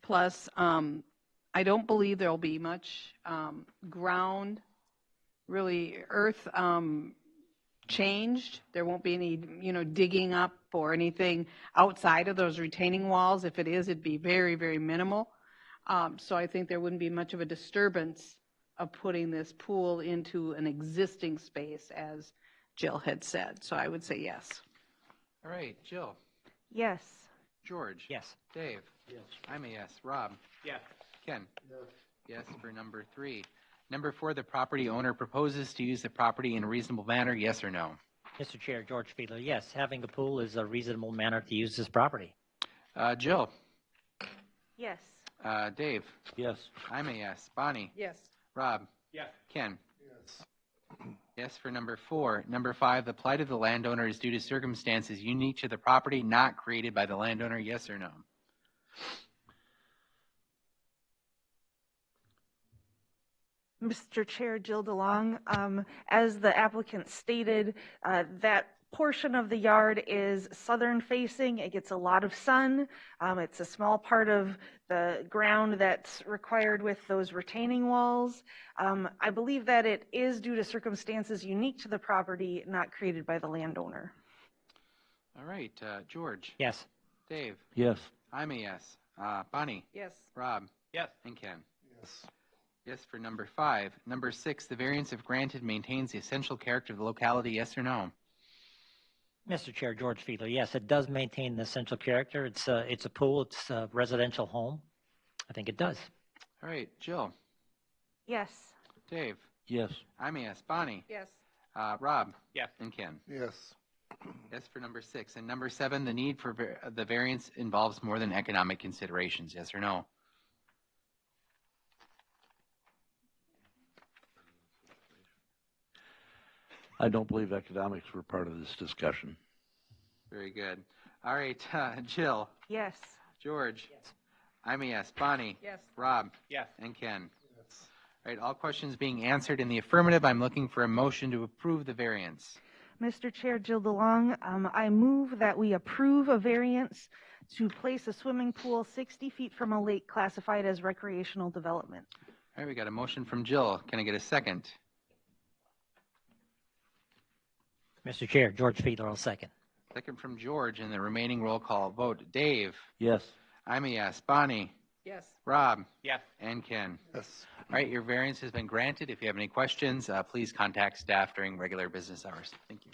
Plus, I don't believe there will be much ground, really earth changed. There won't be any, digging up or anything outside of those retaining walls. If it is, it'd be very, very minimal. So I think there wouldn't be much of a disturbance of putting this pool into an existing space, as Jill had said. So I would say yes. All right, Jill. Yes. George. Yes. Dave. Yes. I'm a yes. Rob. Yes. Ken. Yes for number 3. Number 4, the property owner proposes to use the property in a reasonable manner, yes or no? Mr. Chair, George Fiedler, yes. Having a pool is a reasonable manner to use this property. Jill. Yes. Dave. Yes. I'm a yes. Bonnie. Yes. Rob. Yes. Ken. Yes. Yes for number 4. Number 5, the plight of the landowner is due to circumstances unique to the property, not created by the landowner. Yes or no? Mr. Chair, Jill DeLong, as the applicant stated, that portion of the yard is southern facing. It gets a lot of sun. It's a small part of the ground that's required with those retaining walls. I believe that it is due to circumstances unique to the property, not created by the landowner. All right, George. Yes. Dave. Yes. I'm a yes. Bonnie. Yes. Rob. Yes. And Ken. Yes. Yes for number 5. Number 6, the variance if granted maintains the essential character of the locality. Yes or no? Mr. Chair, George Fiedler, yes, it does maintain the essential character. It's a pool, it's a residential home. I think it does. All right, Jill. Yes. Dave. Yes. I'm a yes. Bonnie. Yes. Rob. Yes. And Ken. Yes. Yes for number 6. And number 7, the need for the variance involves more than economic considerations. Yes or no? I don't believe economics were part of this discussion. Very good. All right, Jill. Yes. George. Yes. I'm a yes. Bonnie. Yes. Rob. Yes. And Ken. Yes. All right, all questions being answered in the affirmative, I'm looking for a motion to approve the variance. Mr. Chair, Jill DeLong, I move that we approve a variance to place a swimming pool 60 feet from a lake classified as recreational development. All right, we got a motion from Jill. Can I get a second? Mr. Chair, George Fiedler, I'll second. Second from George, and the remaining roll call vote. Dave. Yes. I'm a yes. Bonnie. Yes. Rob. Yes. And Ken. Yes. All right, your variance has been granted. If you have any questions, please contact staff during regular business hours. Thank you.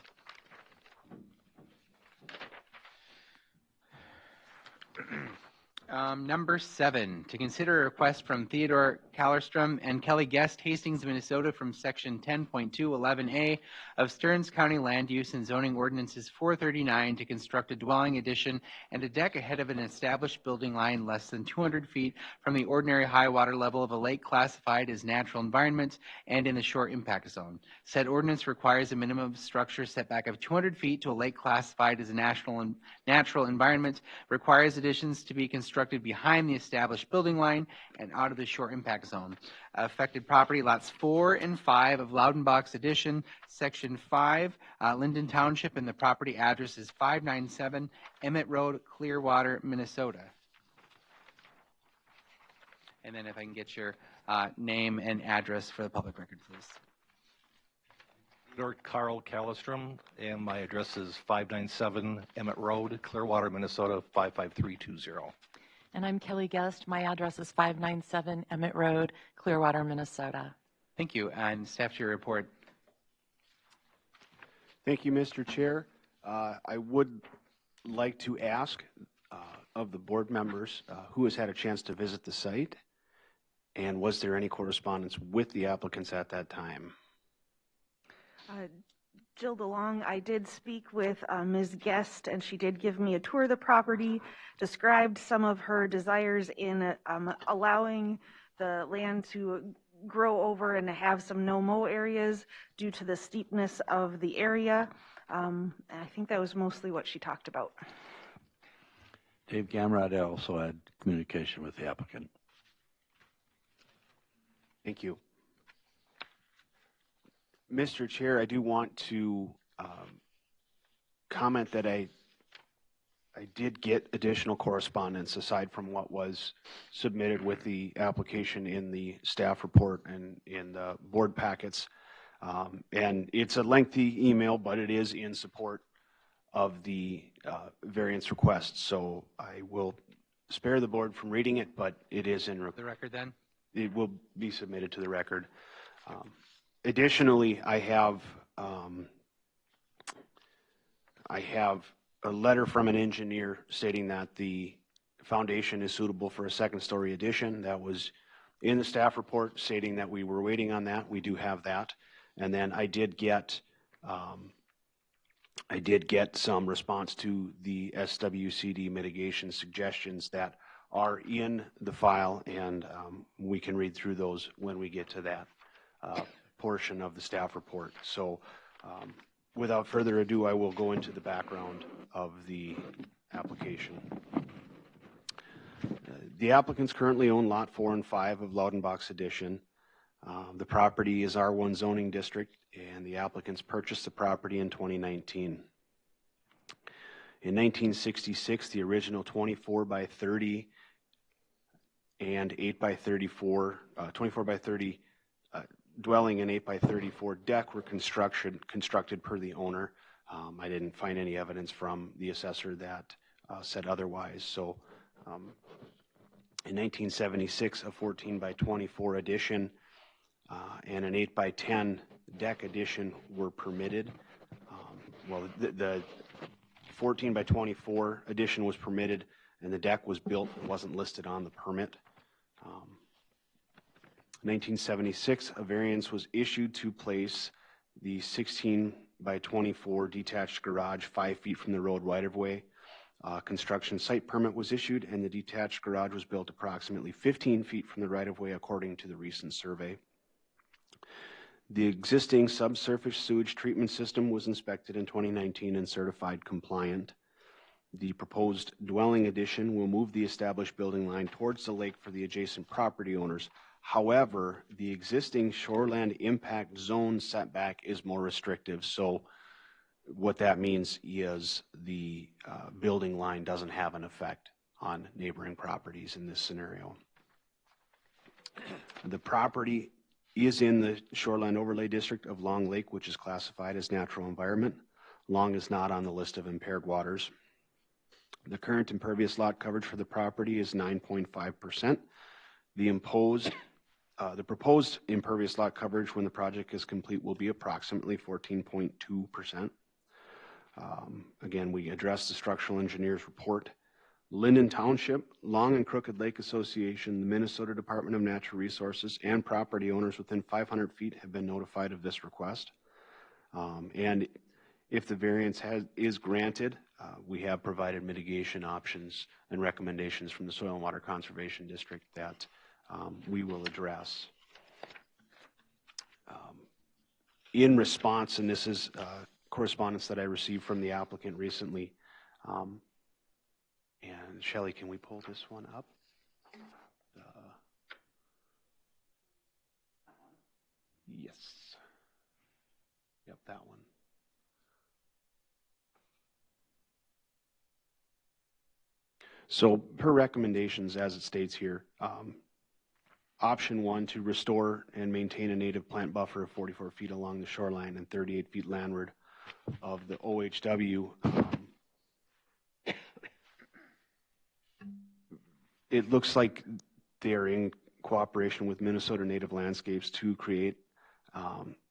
Number 7, to consider a request from Theodore Kallerstrom and Kelly Guest, Hastings, Minnesota, from Section 10.211A of Stearns County Land Use and Zoning Ordinances 439 to construct a dwelling addition and a deck ahead of an established building line less than 200 feet from the ordinary high water level of a lake classified as natural environment and in the shore impact zone. Said ordinance requires a minimum structure setback of 200 feet to a lake classified as a natural environment, requires additions to be constructed behind the established building line and out of the shore impact zone. Affected property, lots 4 and 5 of Loudenbach's addition, Section 5, Linden Township, and the property address is 597 Emmett Road, Clearwater, Minnesota. And then if I can get your name and address for the public record, please. Lord Carl Kallestrom, and my address is 597 Emmett Road, Clearwater, Minnesota, 55320. And I'm Kelly Guest. My address is 597 Emmett Road, Clearwater, Minnesota. Thank you. And staff, to your report. Thank you, Mr. Chair. I would like to ask of the board members who has had a chance to visit the site, and was there any correspondence with the applicants at that time? Jill DeLong, I did speak with Ms. Guest, and she did give me a tour of the property, described some of her desires in allowing the land to grow over and to have some no-mow areas due to the steepness of the area. And I think that was mostly what she talked about. Dave Gamrod also had communication with the applicant. Thank you. Mr. Chair, I do want to comment that I did get additional correspondence aside from what was submitted with the application in the staff report and in the board packets. And it's a lengthy email, but it is in support of the variance request. So I will spare the board from reading it, but it is in The record then? It will be submitted to the record. Additionally, I have a letter from an engineer stating that the foundation is suitable for a second-story addition. That was in the staff report stating that we were waiting on that. We do have that. And then I did get some response to the SWCD mitigation suggestions that are in the file, and we can read through those when we get to that portion of the staff report. So without further ado, I will go into the background of the application. The applicants currently own Lot 4 and 5 of Loudenbach's addition. The property is R1 zoning district, and the applicants purchased the property in 2019. In 1966, the original 24 by 30 and 8 by 34, 24 by 30 dwelling and 8 by 34 deck were constructed per the owner. I didn't find any evidence from the assessor that said otherwise. So in 1976, a 14 by 24 addition and an 8 by 10 deck addition were permitted. Well, the 14 by 24 addition was permitted and the deck was built and wasn't listed on the permit. 1976, a variance was issued to place the 16 by 24 detached garage 5 feet from the road right-of-way. Construction site permit was issued and the detached garage was built approximately 15 feet from the right-of-way according to the recent survey. The existing subsurface sewage treatment system was inspected in 2019 and certified compliant. The proposed dwelling addition will move the established building line towards the lake for the adjacent property owners. However, the existing shoreland impact zone setback is more restrictive. So what that means is the building line doesn't have an effect on neighboring properties in this scenario. The property is in the shoreline overlay district of Long Lake, which is classified as natural environment. Long is not on the list of impaired waters. The current impervious lot coverage for the property is 9.5%. The proposed impervious lot coverage when the project is complete will be approximately 14.2%. Again, we addressed the structural engineer's report. Linden Township, Long and Crooked Lake Association, the Minnesota Department of Natural Resources, and property owners within 500 feet have been notified of this request. And if the variance is granted, we have provided mitigation options and recommendations from the Soil and Water Conservation District that we will address. In response, and this is correspondence that I received from the applicant recently, and Shelley, can we pull this one up? Yes. Yep, that one. So per recommendations, as it states here, option 1 to restore and maintain a native plant buffer of 44 feet along the shoreline and 38 feet landward of the OHW. It looks like they're in cooperation with Minnesota Native Landscapes to create,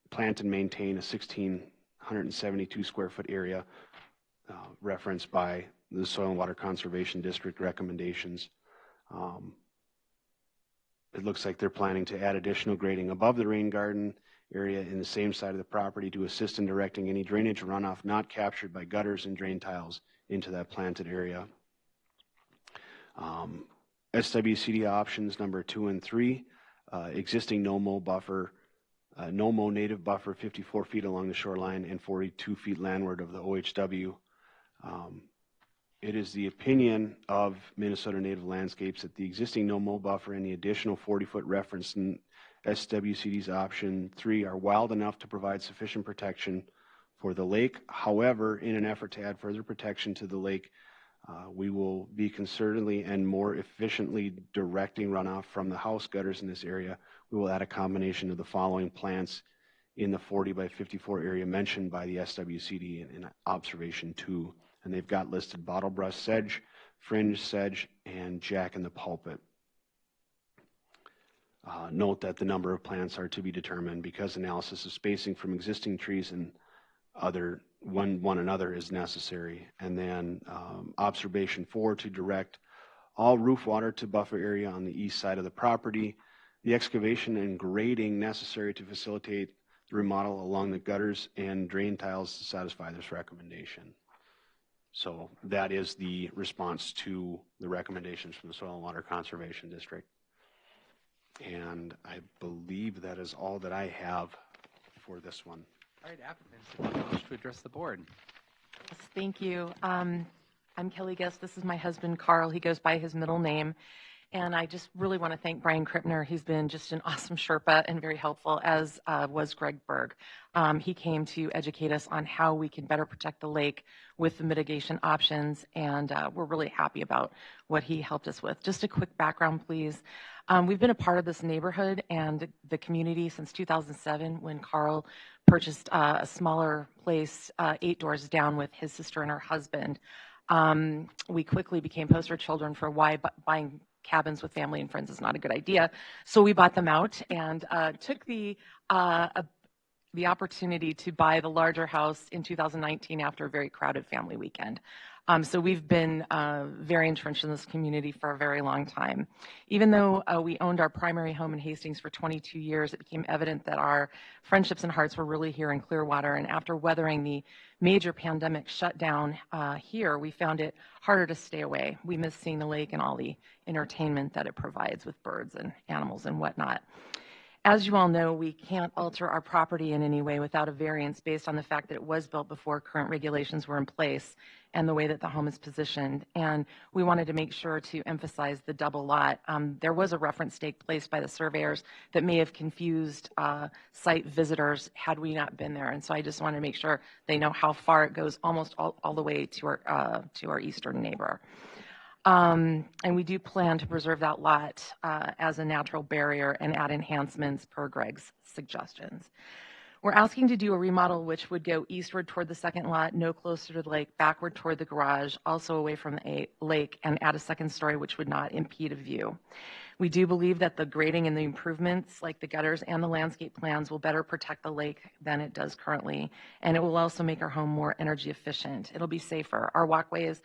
plant and maintain a 1,672 square foot area referenced by the Soil and Water Conservation District recommendations. It looks like they're planning to add additional grading above the rain garden area in the same side of the property to assist in directing any drainage runoff not captured by gutters and drain tiles into that planted area. SWCD options number 2 and 3, existing no-mow buffer, no-mow native buffer 54 feet along the shoreline and 42 feet landward of the OHW. It is the opinion of Minnesota Native Landscapes that the existing no-mow buffer and the additional 40-foot reference in SWCD's option 3 are wild enough to provide sufficient protection for the lake. However, in an effort to add further protection to the lake, we will be concertedly and more efficiently directing runoff from the house gutters in this area. We will add a combination of the following plants in the 40 by 54 area mentioned by the SWCD in observation 2. And they've got listed bottlebrush sedge, fringe sedge, and jack in the pulpit. Note that the number of plants are to be determined because analysis of spacing from existing trees and one another is necessary. And then observation 4, to direct all roof water to buffer area on the east side of the property. The excavation and grading necessary to facilitate the remodel along the gutters and drain tiles to satisfy this recommendation. So that is the response to the recommendations from the Soil and Water Conservation District. And I believe that is all that I have for this one. All right, applicants, if you wish to address the board. Yes, thank you. I'm Kelly Guest. This is my husband, Carl. He goes by his middle name. And I just really want to thank Brian Krippner. He's been just an awesome Sherpa and very helpful, as was Greg Berg. He came to educate us on how we can better protect the lake with the mitigation options, and we're really happy about what he helped us with. Just a quick background, please. We've been a part of this neighborhood and the community since 2007 when Carl purchased a smaller place 8 doors down with his sister and her husband. We quickly became poster children for why buying cabins with family and friends is not a good idea. So we bought them out and took the opportunity to buy the larger house in 2019 after a very crowded family weekend. So we've been very entrenched in this community for a very long time. Even though we owned our primary home in Hastings for 22 years, it became evident that our friendships and hearts were really here in Clearwater. And after weathering the major pandemic shutdown here, we found it harder to stay away. We miss seeing the lake and all the entertainment that it provides with birds and animals and whatnot. As you all know, we can't alter our property in any way without a variance based on the fact that it was built before current regulations were in place and the way that the home is positioned. And we wanted to make sure to emphasize the double lot. There was a reference stake placed by the surveyors that may have confused site visitors had we not been there. And so I just wanted to make sure they know how far it goes, almost all the way to our eastern neighbor. And we do plan to preserve that lot as a natural barrier and add enhancements per Greg's suggestions. We're asking to do a remodel which would go eastward toward the second lot, no closer to the lake, backward toward the garage, also away from the lake, and add a second story which would not impede a view. We do believe that the grading and the improvements, like the gutters and the landscape plans, will better protect the lake than it does currently, and it will also make our home more energy efficient. It'll be safer. Our walkway is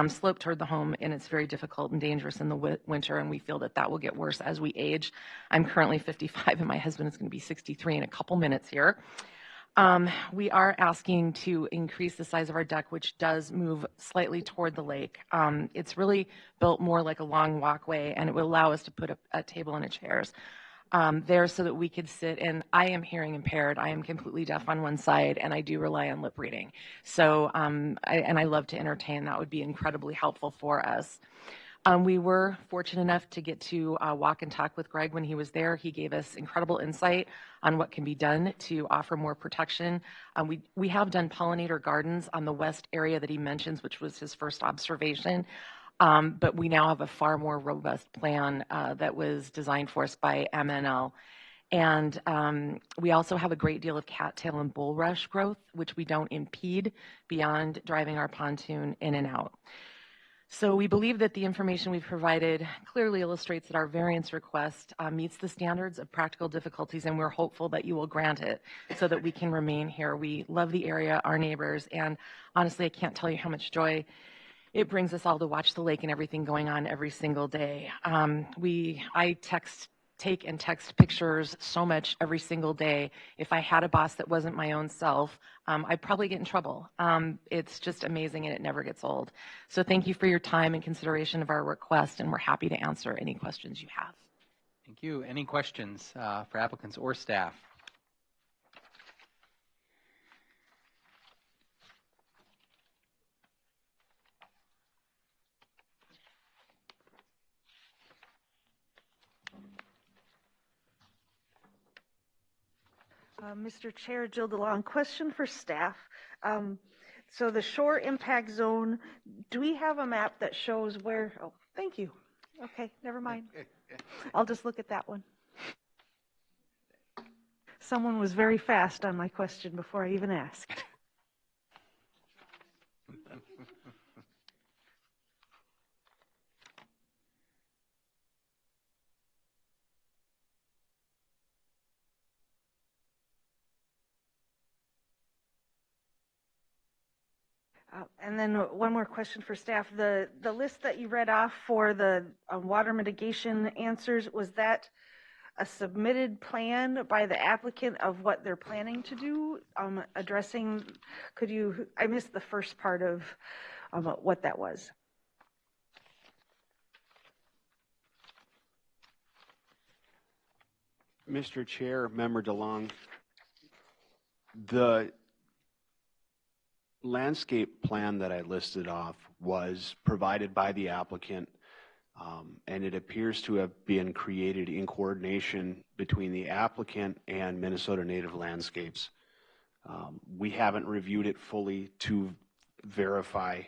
slope toward the home, and it's very difficult and dangerous in the winter, and we feel that that will get worse as we age. I'm currently 55, and my husband is going to be 63 in a couple minutes here. We are asking to increase the size of our deck, which does move slightly toward the lake. It's really built more like a long walkway, and it will allow us to put a table and chairs there so that we could sit. And I am hearing impaired. I am completely deaf on one side, and I do rely on lip reading. So, I love to entertain. That would be incredibly helpful for us. We were fortunate enough to get to walk and talk with Greg when he was there. He gave us incredible insight on what can be done to offer more protection. We have done pollinator gardens on the west area that he mentions, which was his first observation. But we now have a far more robust plan that was designed for us by MNL. And we also have a great deal of cattail and bulrush growth, which we don't impede beyond driving our pontoon in and out. So we believe that the information we've provided clearly illustrates that our variance request meets the standards of practical difficulties, and we're hopeful that you will grant it so that we can remain here. We love the area, our neighbors, and honestly, I can't tell you how much joy it brings us all to watch the lake and everything going on every single day. I take and text pictures so much every single day. If I had a boss that wasn't my own self, I'd probably get in trouble. It's just amazing, and it never gets old. So thank you for your time and consideration of our request, and we're happy to answer any questions you have. Thank you. Any questions for applicants or staff? Mr. Chair, Jill DeLong, question for staff. So the shore impact zone, do we have a map that shows where, oh, thank you. Okay, never mind. I'll just look at that one. Someone was very fast on my question before I even asked. And then one more question for staff. The list that you read off for the water mitigation answers, was that a submitted plan by the applicant of what they're planning to do? Addressing, I missed the first part of what that was. Mr. Chair, Member DeLong, The landscape plan that I listed off was provided by the applicant, and it appears to have been created in coordination between the applicant and Minnesota Native Landscapes. We haven't reviewed it fully to verify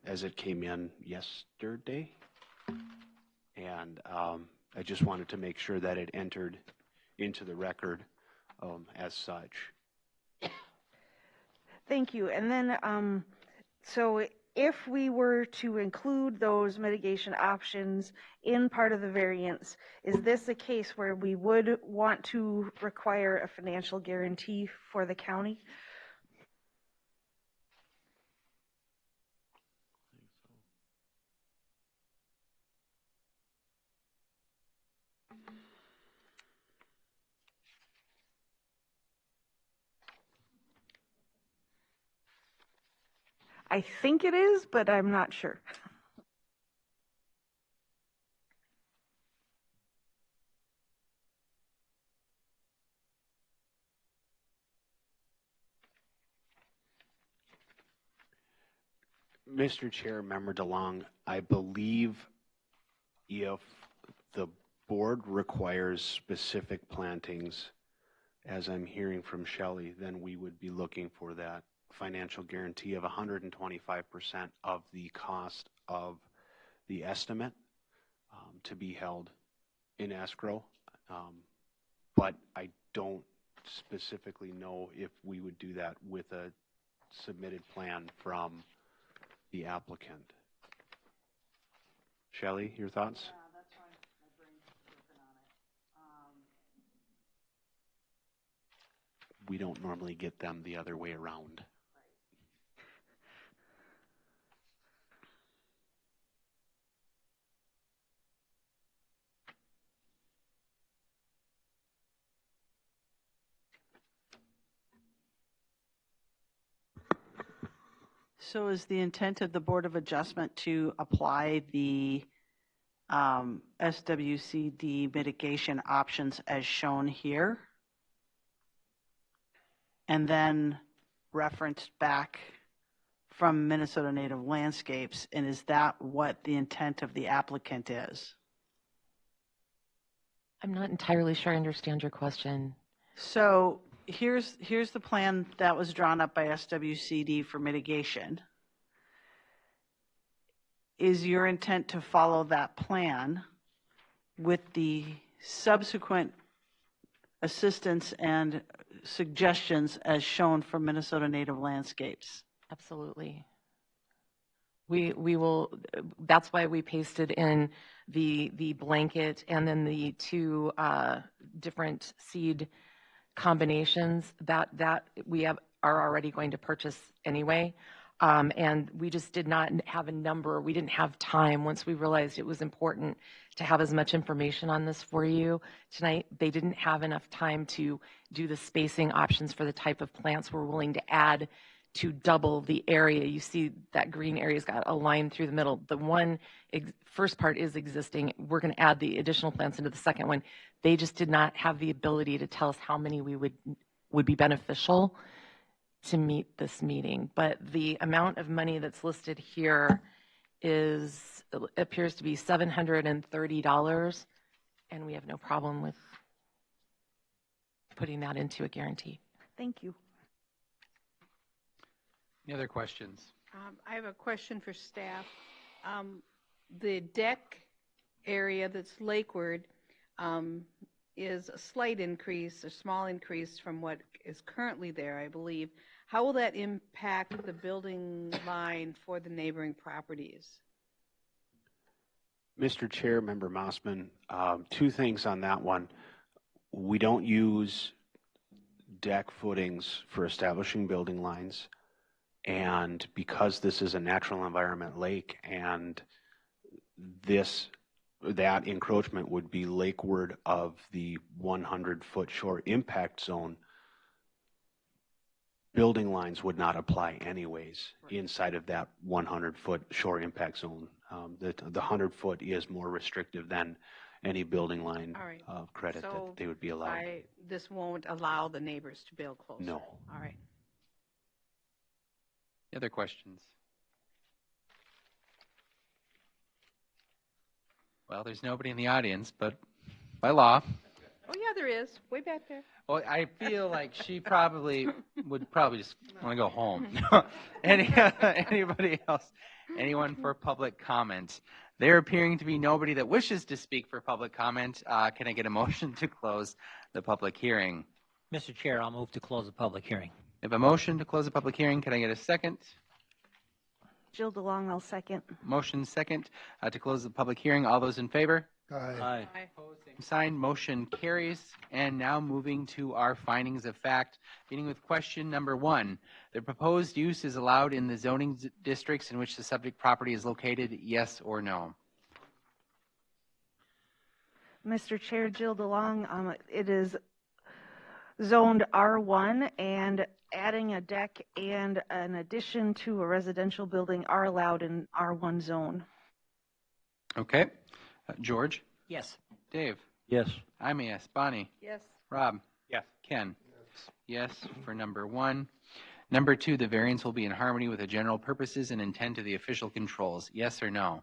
as it came in yesterday, and I just wanted to make sure that it entered into the record as such. Thank you. And then, so if we were to include those mitigation options in part of the variance, is this a case where we would want to require a financial guarantee for the county? I think it is, but I'm not sure. Mr. Chair, Member DeLong, I believe if the board requires specific plantings, as I'm hearing from Shelley, then we would be looking for that financial guarantee of 125% of the cost of the estimate to be held in escrow. But I don't specifically know if we would do that with a submitted plan from the applicant. Shelley, your thoughts? Yeah, that's why my brain's working on it. We don't normally get them the other way around. So is the intent of the Board of Adjustment to apply the SWCD mitigation options as shown here? And then referenced back from Minnesota Native Landscapes, and is that what the intent of the applicant is? I'm not entirely sure I understand your question. So here's the plan that was drawn up by SWCD for mitigation. Is your intent to follow that plan with the subsequent assistance and suggestions as shown from Minnesota Native Landscapes? Absolutely. We will, that's why we pasted in the blanket and then the two different seed combinations that we are already going to purchase anyway. And we just did not have a number. We didn't have time once we realized it was important to have as much information on this for you tonight. They didn't have enough time to do the spacing options for the type of plants we're willing to add to double the area. You see that green area's got a line through the middle. The first part is existing. We're going to add the additional plants into the second one. They just did not have the ability to tell us how many we would be beneficial to meet this meeting. But the amount of money that's listed here appears to be $730, and we have no problem with putting that into a guarantee. Thank you. Any other questions? I have a question for staff. The deck area that's lakeward is a slight increase, a small increase from what is currently there, I believe. How will that impact the building line for the neighboring properties? Mr. Chair, Member Mossman, two things on that one. We don't use deck footings for establishing building lines. And because this is a natural environment lake and that encroachment would be lakeward of the 100-foot shore impact zone, building lines would not apply anyways inside of that 100-foot shore impact zone. The 100-foot is more restrictive than any building line All right. of credit that So they would be allowed. this won't allow the neighbors to build closer? No. All right. Any other questions? Well, there's nobody in the audience, but by law. Oh, yeah, there is. Way back there. Well, I feel like she probably would just want to go home. Anybody else? Anyone for public comment? There appearing to be nobody that wishes to speak for public comment. Can I get a motion to close the public hearing? Mr. Chair, I'll move to close the public hearing. I have a motion to close the public hearing. Can I get a second? Jill DeLong, I'll second. Motion second to close the public hearing. All those in favor? Aye. Same sign. Motion carries. And now moving to our findings of fact, beginning with question number 1. The proposed use is allowed in the zoning districts in which the subject property is located, yes or no? Mr. Chair, Jill DeLong, it is zoned R1, and adding a deck and an addition to a residential building are allowed in R1 zone. Okay. George? Yes. Dave? Yes. I'm a yes. Bonnie? Yes. Rob? Yes. Ken? Yes for number 1. Number 2, the variance will be in harmony with the general purposes and intent of the official controls, yes or no?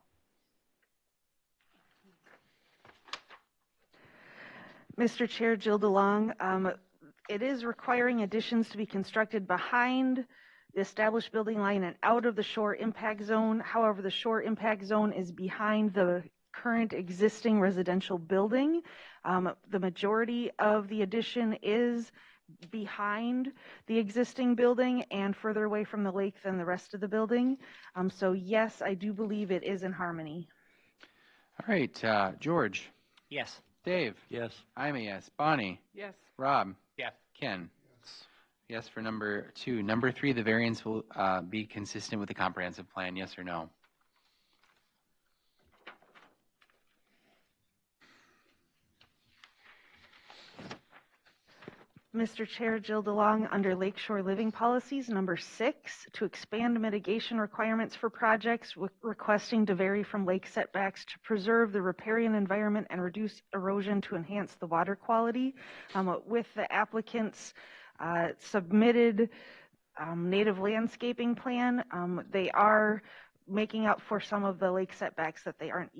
Mr. Chair, Jill DeLong, it is requiring additions to be constructed behind the established building line and out of the shore impact zone. However, the shore impact zone is behind the current existing residential building. The majority of the addition is behind the existing building and further away from the lake than the rest of the building. So yes, I do believe it is in harmony. All right. George? Yes. Dave? Yes. I'm a yes. Bonnie? Yes. Rob? Yes. Ken? Yes for number 2. Number 3, the variance will be consistent with the comprehensive plan, yes or no? Mr. Chair, Jill DeLong, under Lakeshore Living Policies, number 6, to expand mitigation requirements for projects requesting to vary from lake setbacks to preserve the riparian environment and reduce erosion to enhance the water quality. With the applicant's submitted native landscaping plan, they are making up for some of the lake setbacks that they aren't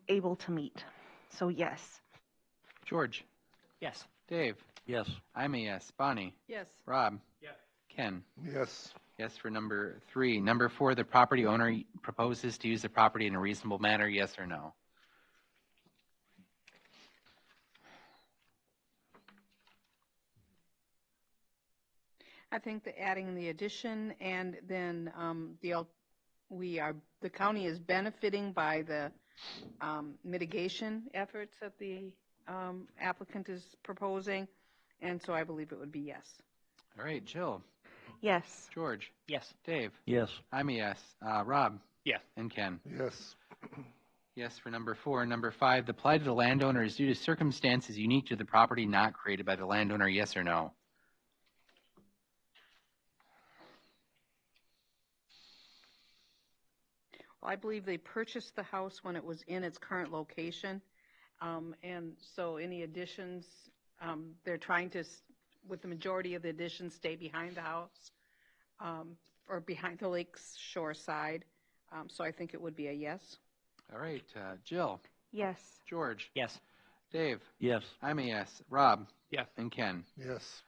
able to meet. So yes. George? Yes. Dave? Yes. I'm a yes. Bonnie? Yes. Rob? Yes. Ken? Yes. Yes for number 3. Number 4, the property owner proposes to use the property in a reasonable manner, yes or no? I think that adding the addition and then the county is benefiting by the mitigation efforts that the applicant is proposing, and so I believe it would be yes. All right. Jill? Yes. George? Yes. Dave? Yes. I'm a yes. Rob? Yes. And Ken? Yes. Yes for number 4. Number 5, the plight of the landowner is due to circumstances unique to the property not created by the landowner, yes or no? Well, I believe they purchased the house when it was in its current location, and so any additions, they're trying to, with the majority of the additions, stay behind the house or behind the lake's shore side. So I think it would be a yes. All right. Jill? Yes. George? Yes. Dave? Yes. I'm a yes. Rob? Yes. And Ken? Yes.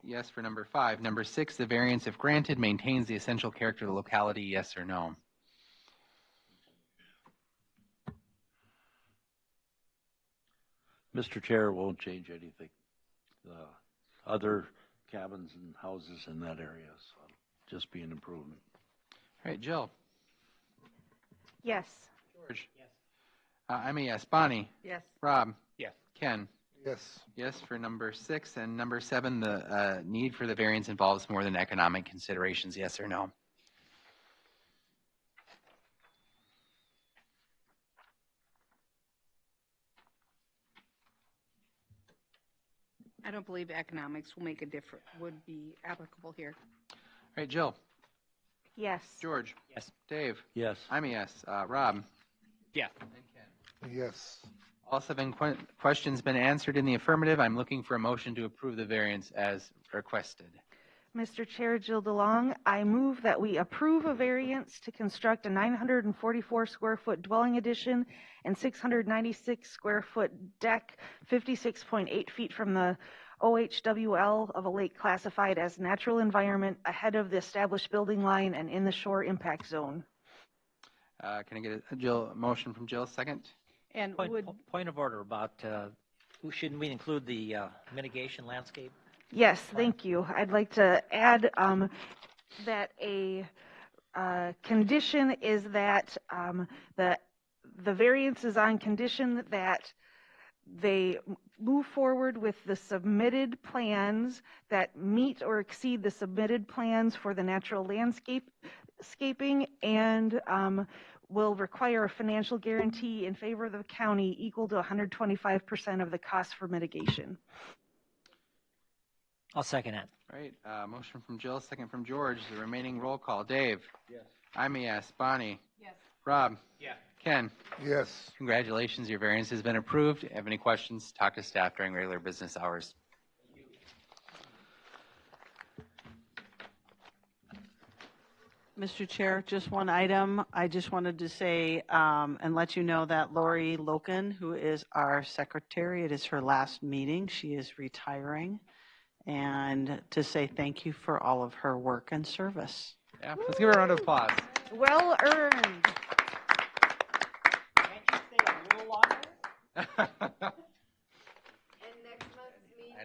Yes for number 5. Number 6, the variance, if granted, maintains the essential character of the locality, yes or no? Mr. Chair, it won't change anything. Other cabins and houses in that area, so just be an improvement. All right. Jill? Yes. George? Yes. I'm a yes. Bonnie? Yes. Rob? Yes. Ken? Yes. Yes for number 6. And number 7, the need for the variance involves more than economic considerations, yes or no? I don't believe economics will make a difference, would be applicable here. All right. Jill? Yes. George? Yes. Dave? Yes. I'm a yes. Rob? Yes. Yes. All 7 questions been answered in the affirmative. I'm looking for a motion to approve the variance as requested. Mr. Chair, Jill DeLong, I move that we approve a variance to construct a 944 square foot dwelling addition and 696 square foot deck, 56.8 feet from the OHWL of a lake classified as natural environment ahead of the established building line and in the shore impact zone. Can I get a motion from Jill, second? And Point of order about, shouldn't we include the mitigation landscape? Yes, thank you. I'd like to add that a condition is that the variance is on condition that they move forward with the submitted plans that meet or exceed the submitted plans for the natural landscaping and will require a financial guarantee in favor of the county equal to 125% of the cost for mitigation. I'll second it. Right. Motion from Jill, second from George. The remaining roll call. Dave? Yes. I'm a yes. Bonnie? Yes. Rob? Yes. Ken? Yes. Congratulations. Your variance has been approved. Have any questions? Talk to staff during regular business hours. Mr. Chair, just one item. I just wanted to say and let you know that Lori Loken, who is our secretary, it is her last meeting. She is retiring. And to say thank you for all of her work and service. Yeah, let's give her a round of applause. Well earned. Can't you stay a little longer? And next month's meeting,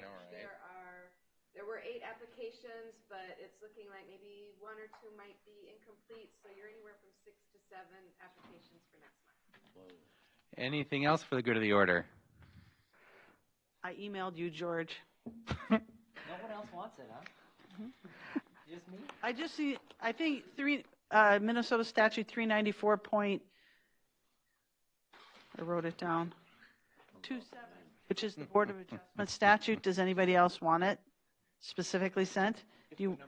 there were 8 applications, but it's looking like maybe 1 or 2 might be incomplete, so you're anywhere from 6 to 7 applications for next month. Anything else for the good of the order? I emailed you, George. No one else wants it, huh? Just me? I just see, I think Minnesota statute 394 point, I wrote it down, 27, which is the Board of Adjustment statute. Does anybody else want it specifically sent? Do you,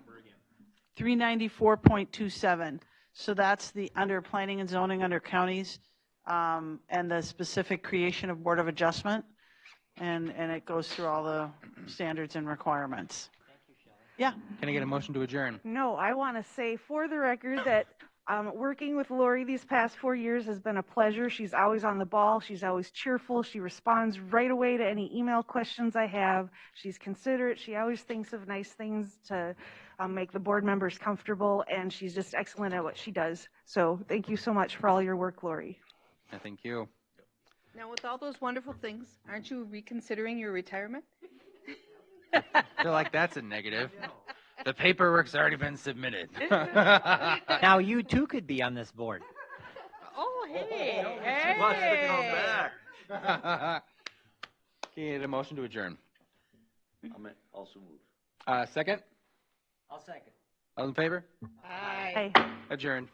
394.27. So that's the under planning and zoning under counties and the specific creation of Board of Adjustment. And it goes through all the standards and requirements. Thank you, Shelley. Yeah. Can I get a motion to adjourn? No, I want to say for the record that working with Lori these past 4 years has been a pleasure. She's always on the ball. She's always cheerful. She responds right away to any email questions I have. She's considerate. She always thinks of nice things to make the board members comfortable, and she's just excellent at what she does. So thank you so much for all your work, Lori. Thank you. now with all those wonderful things, aren't you reconsidering your retirement? I feel like that's a negative. The paperwork's already been submitted. Now you too could be on this board. Oh, hey. Can you get a motion to adjourn? I'm also moved. Second? I'll second. All in favor? Aye. Adjourned.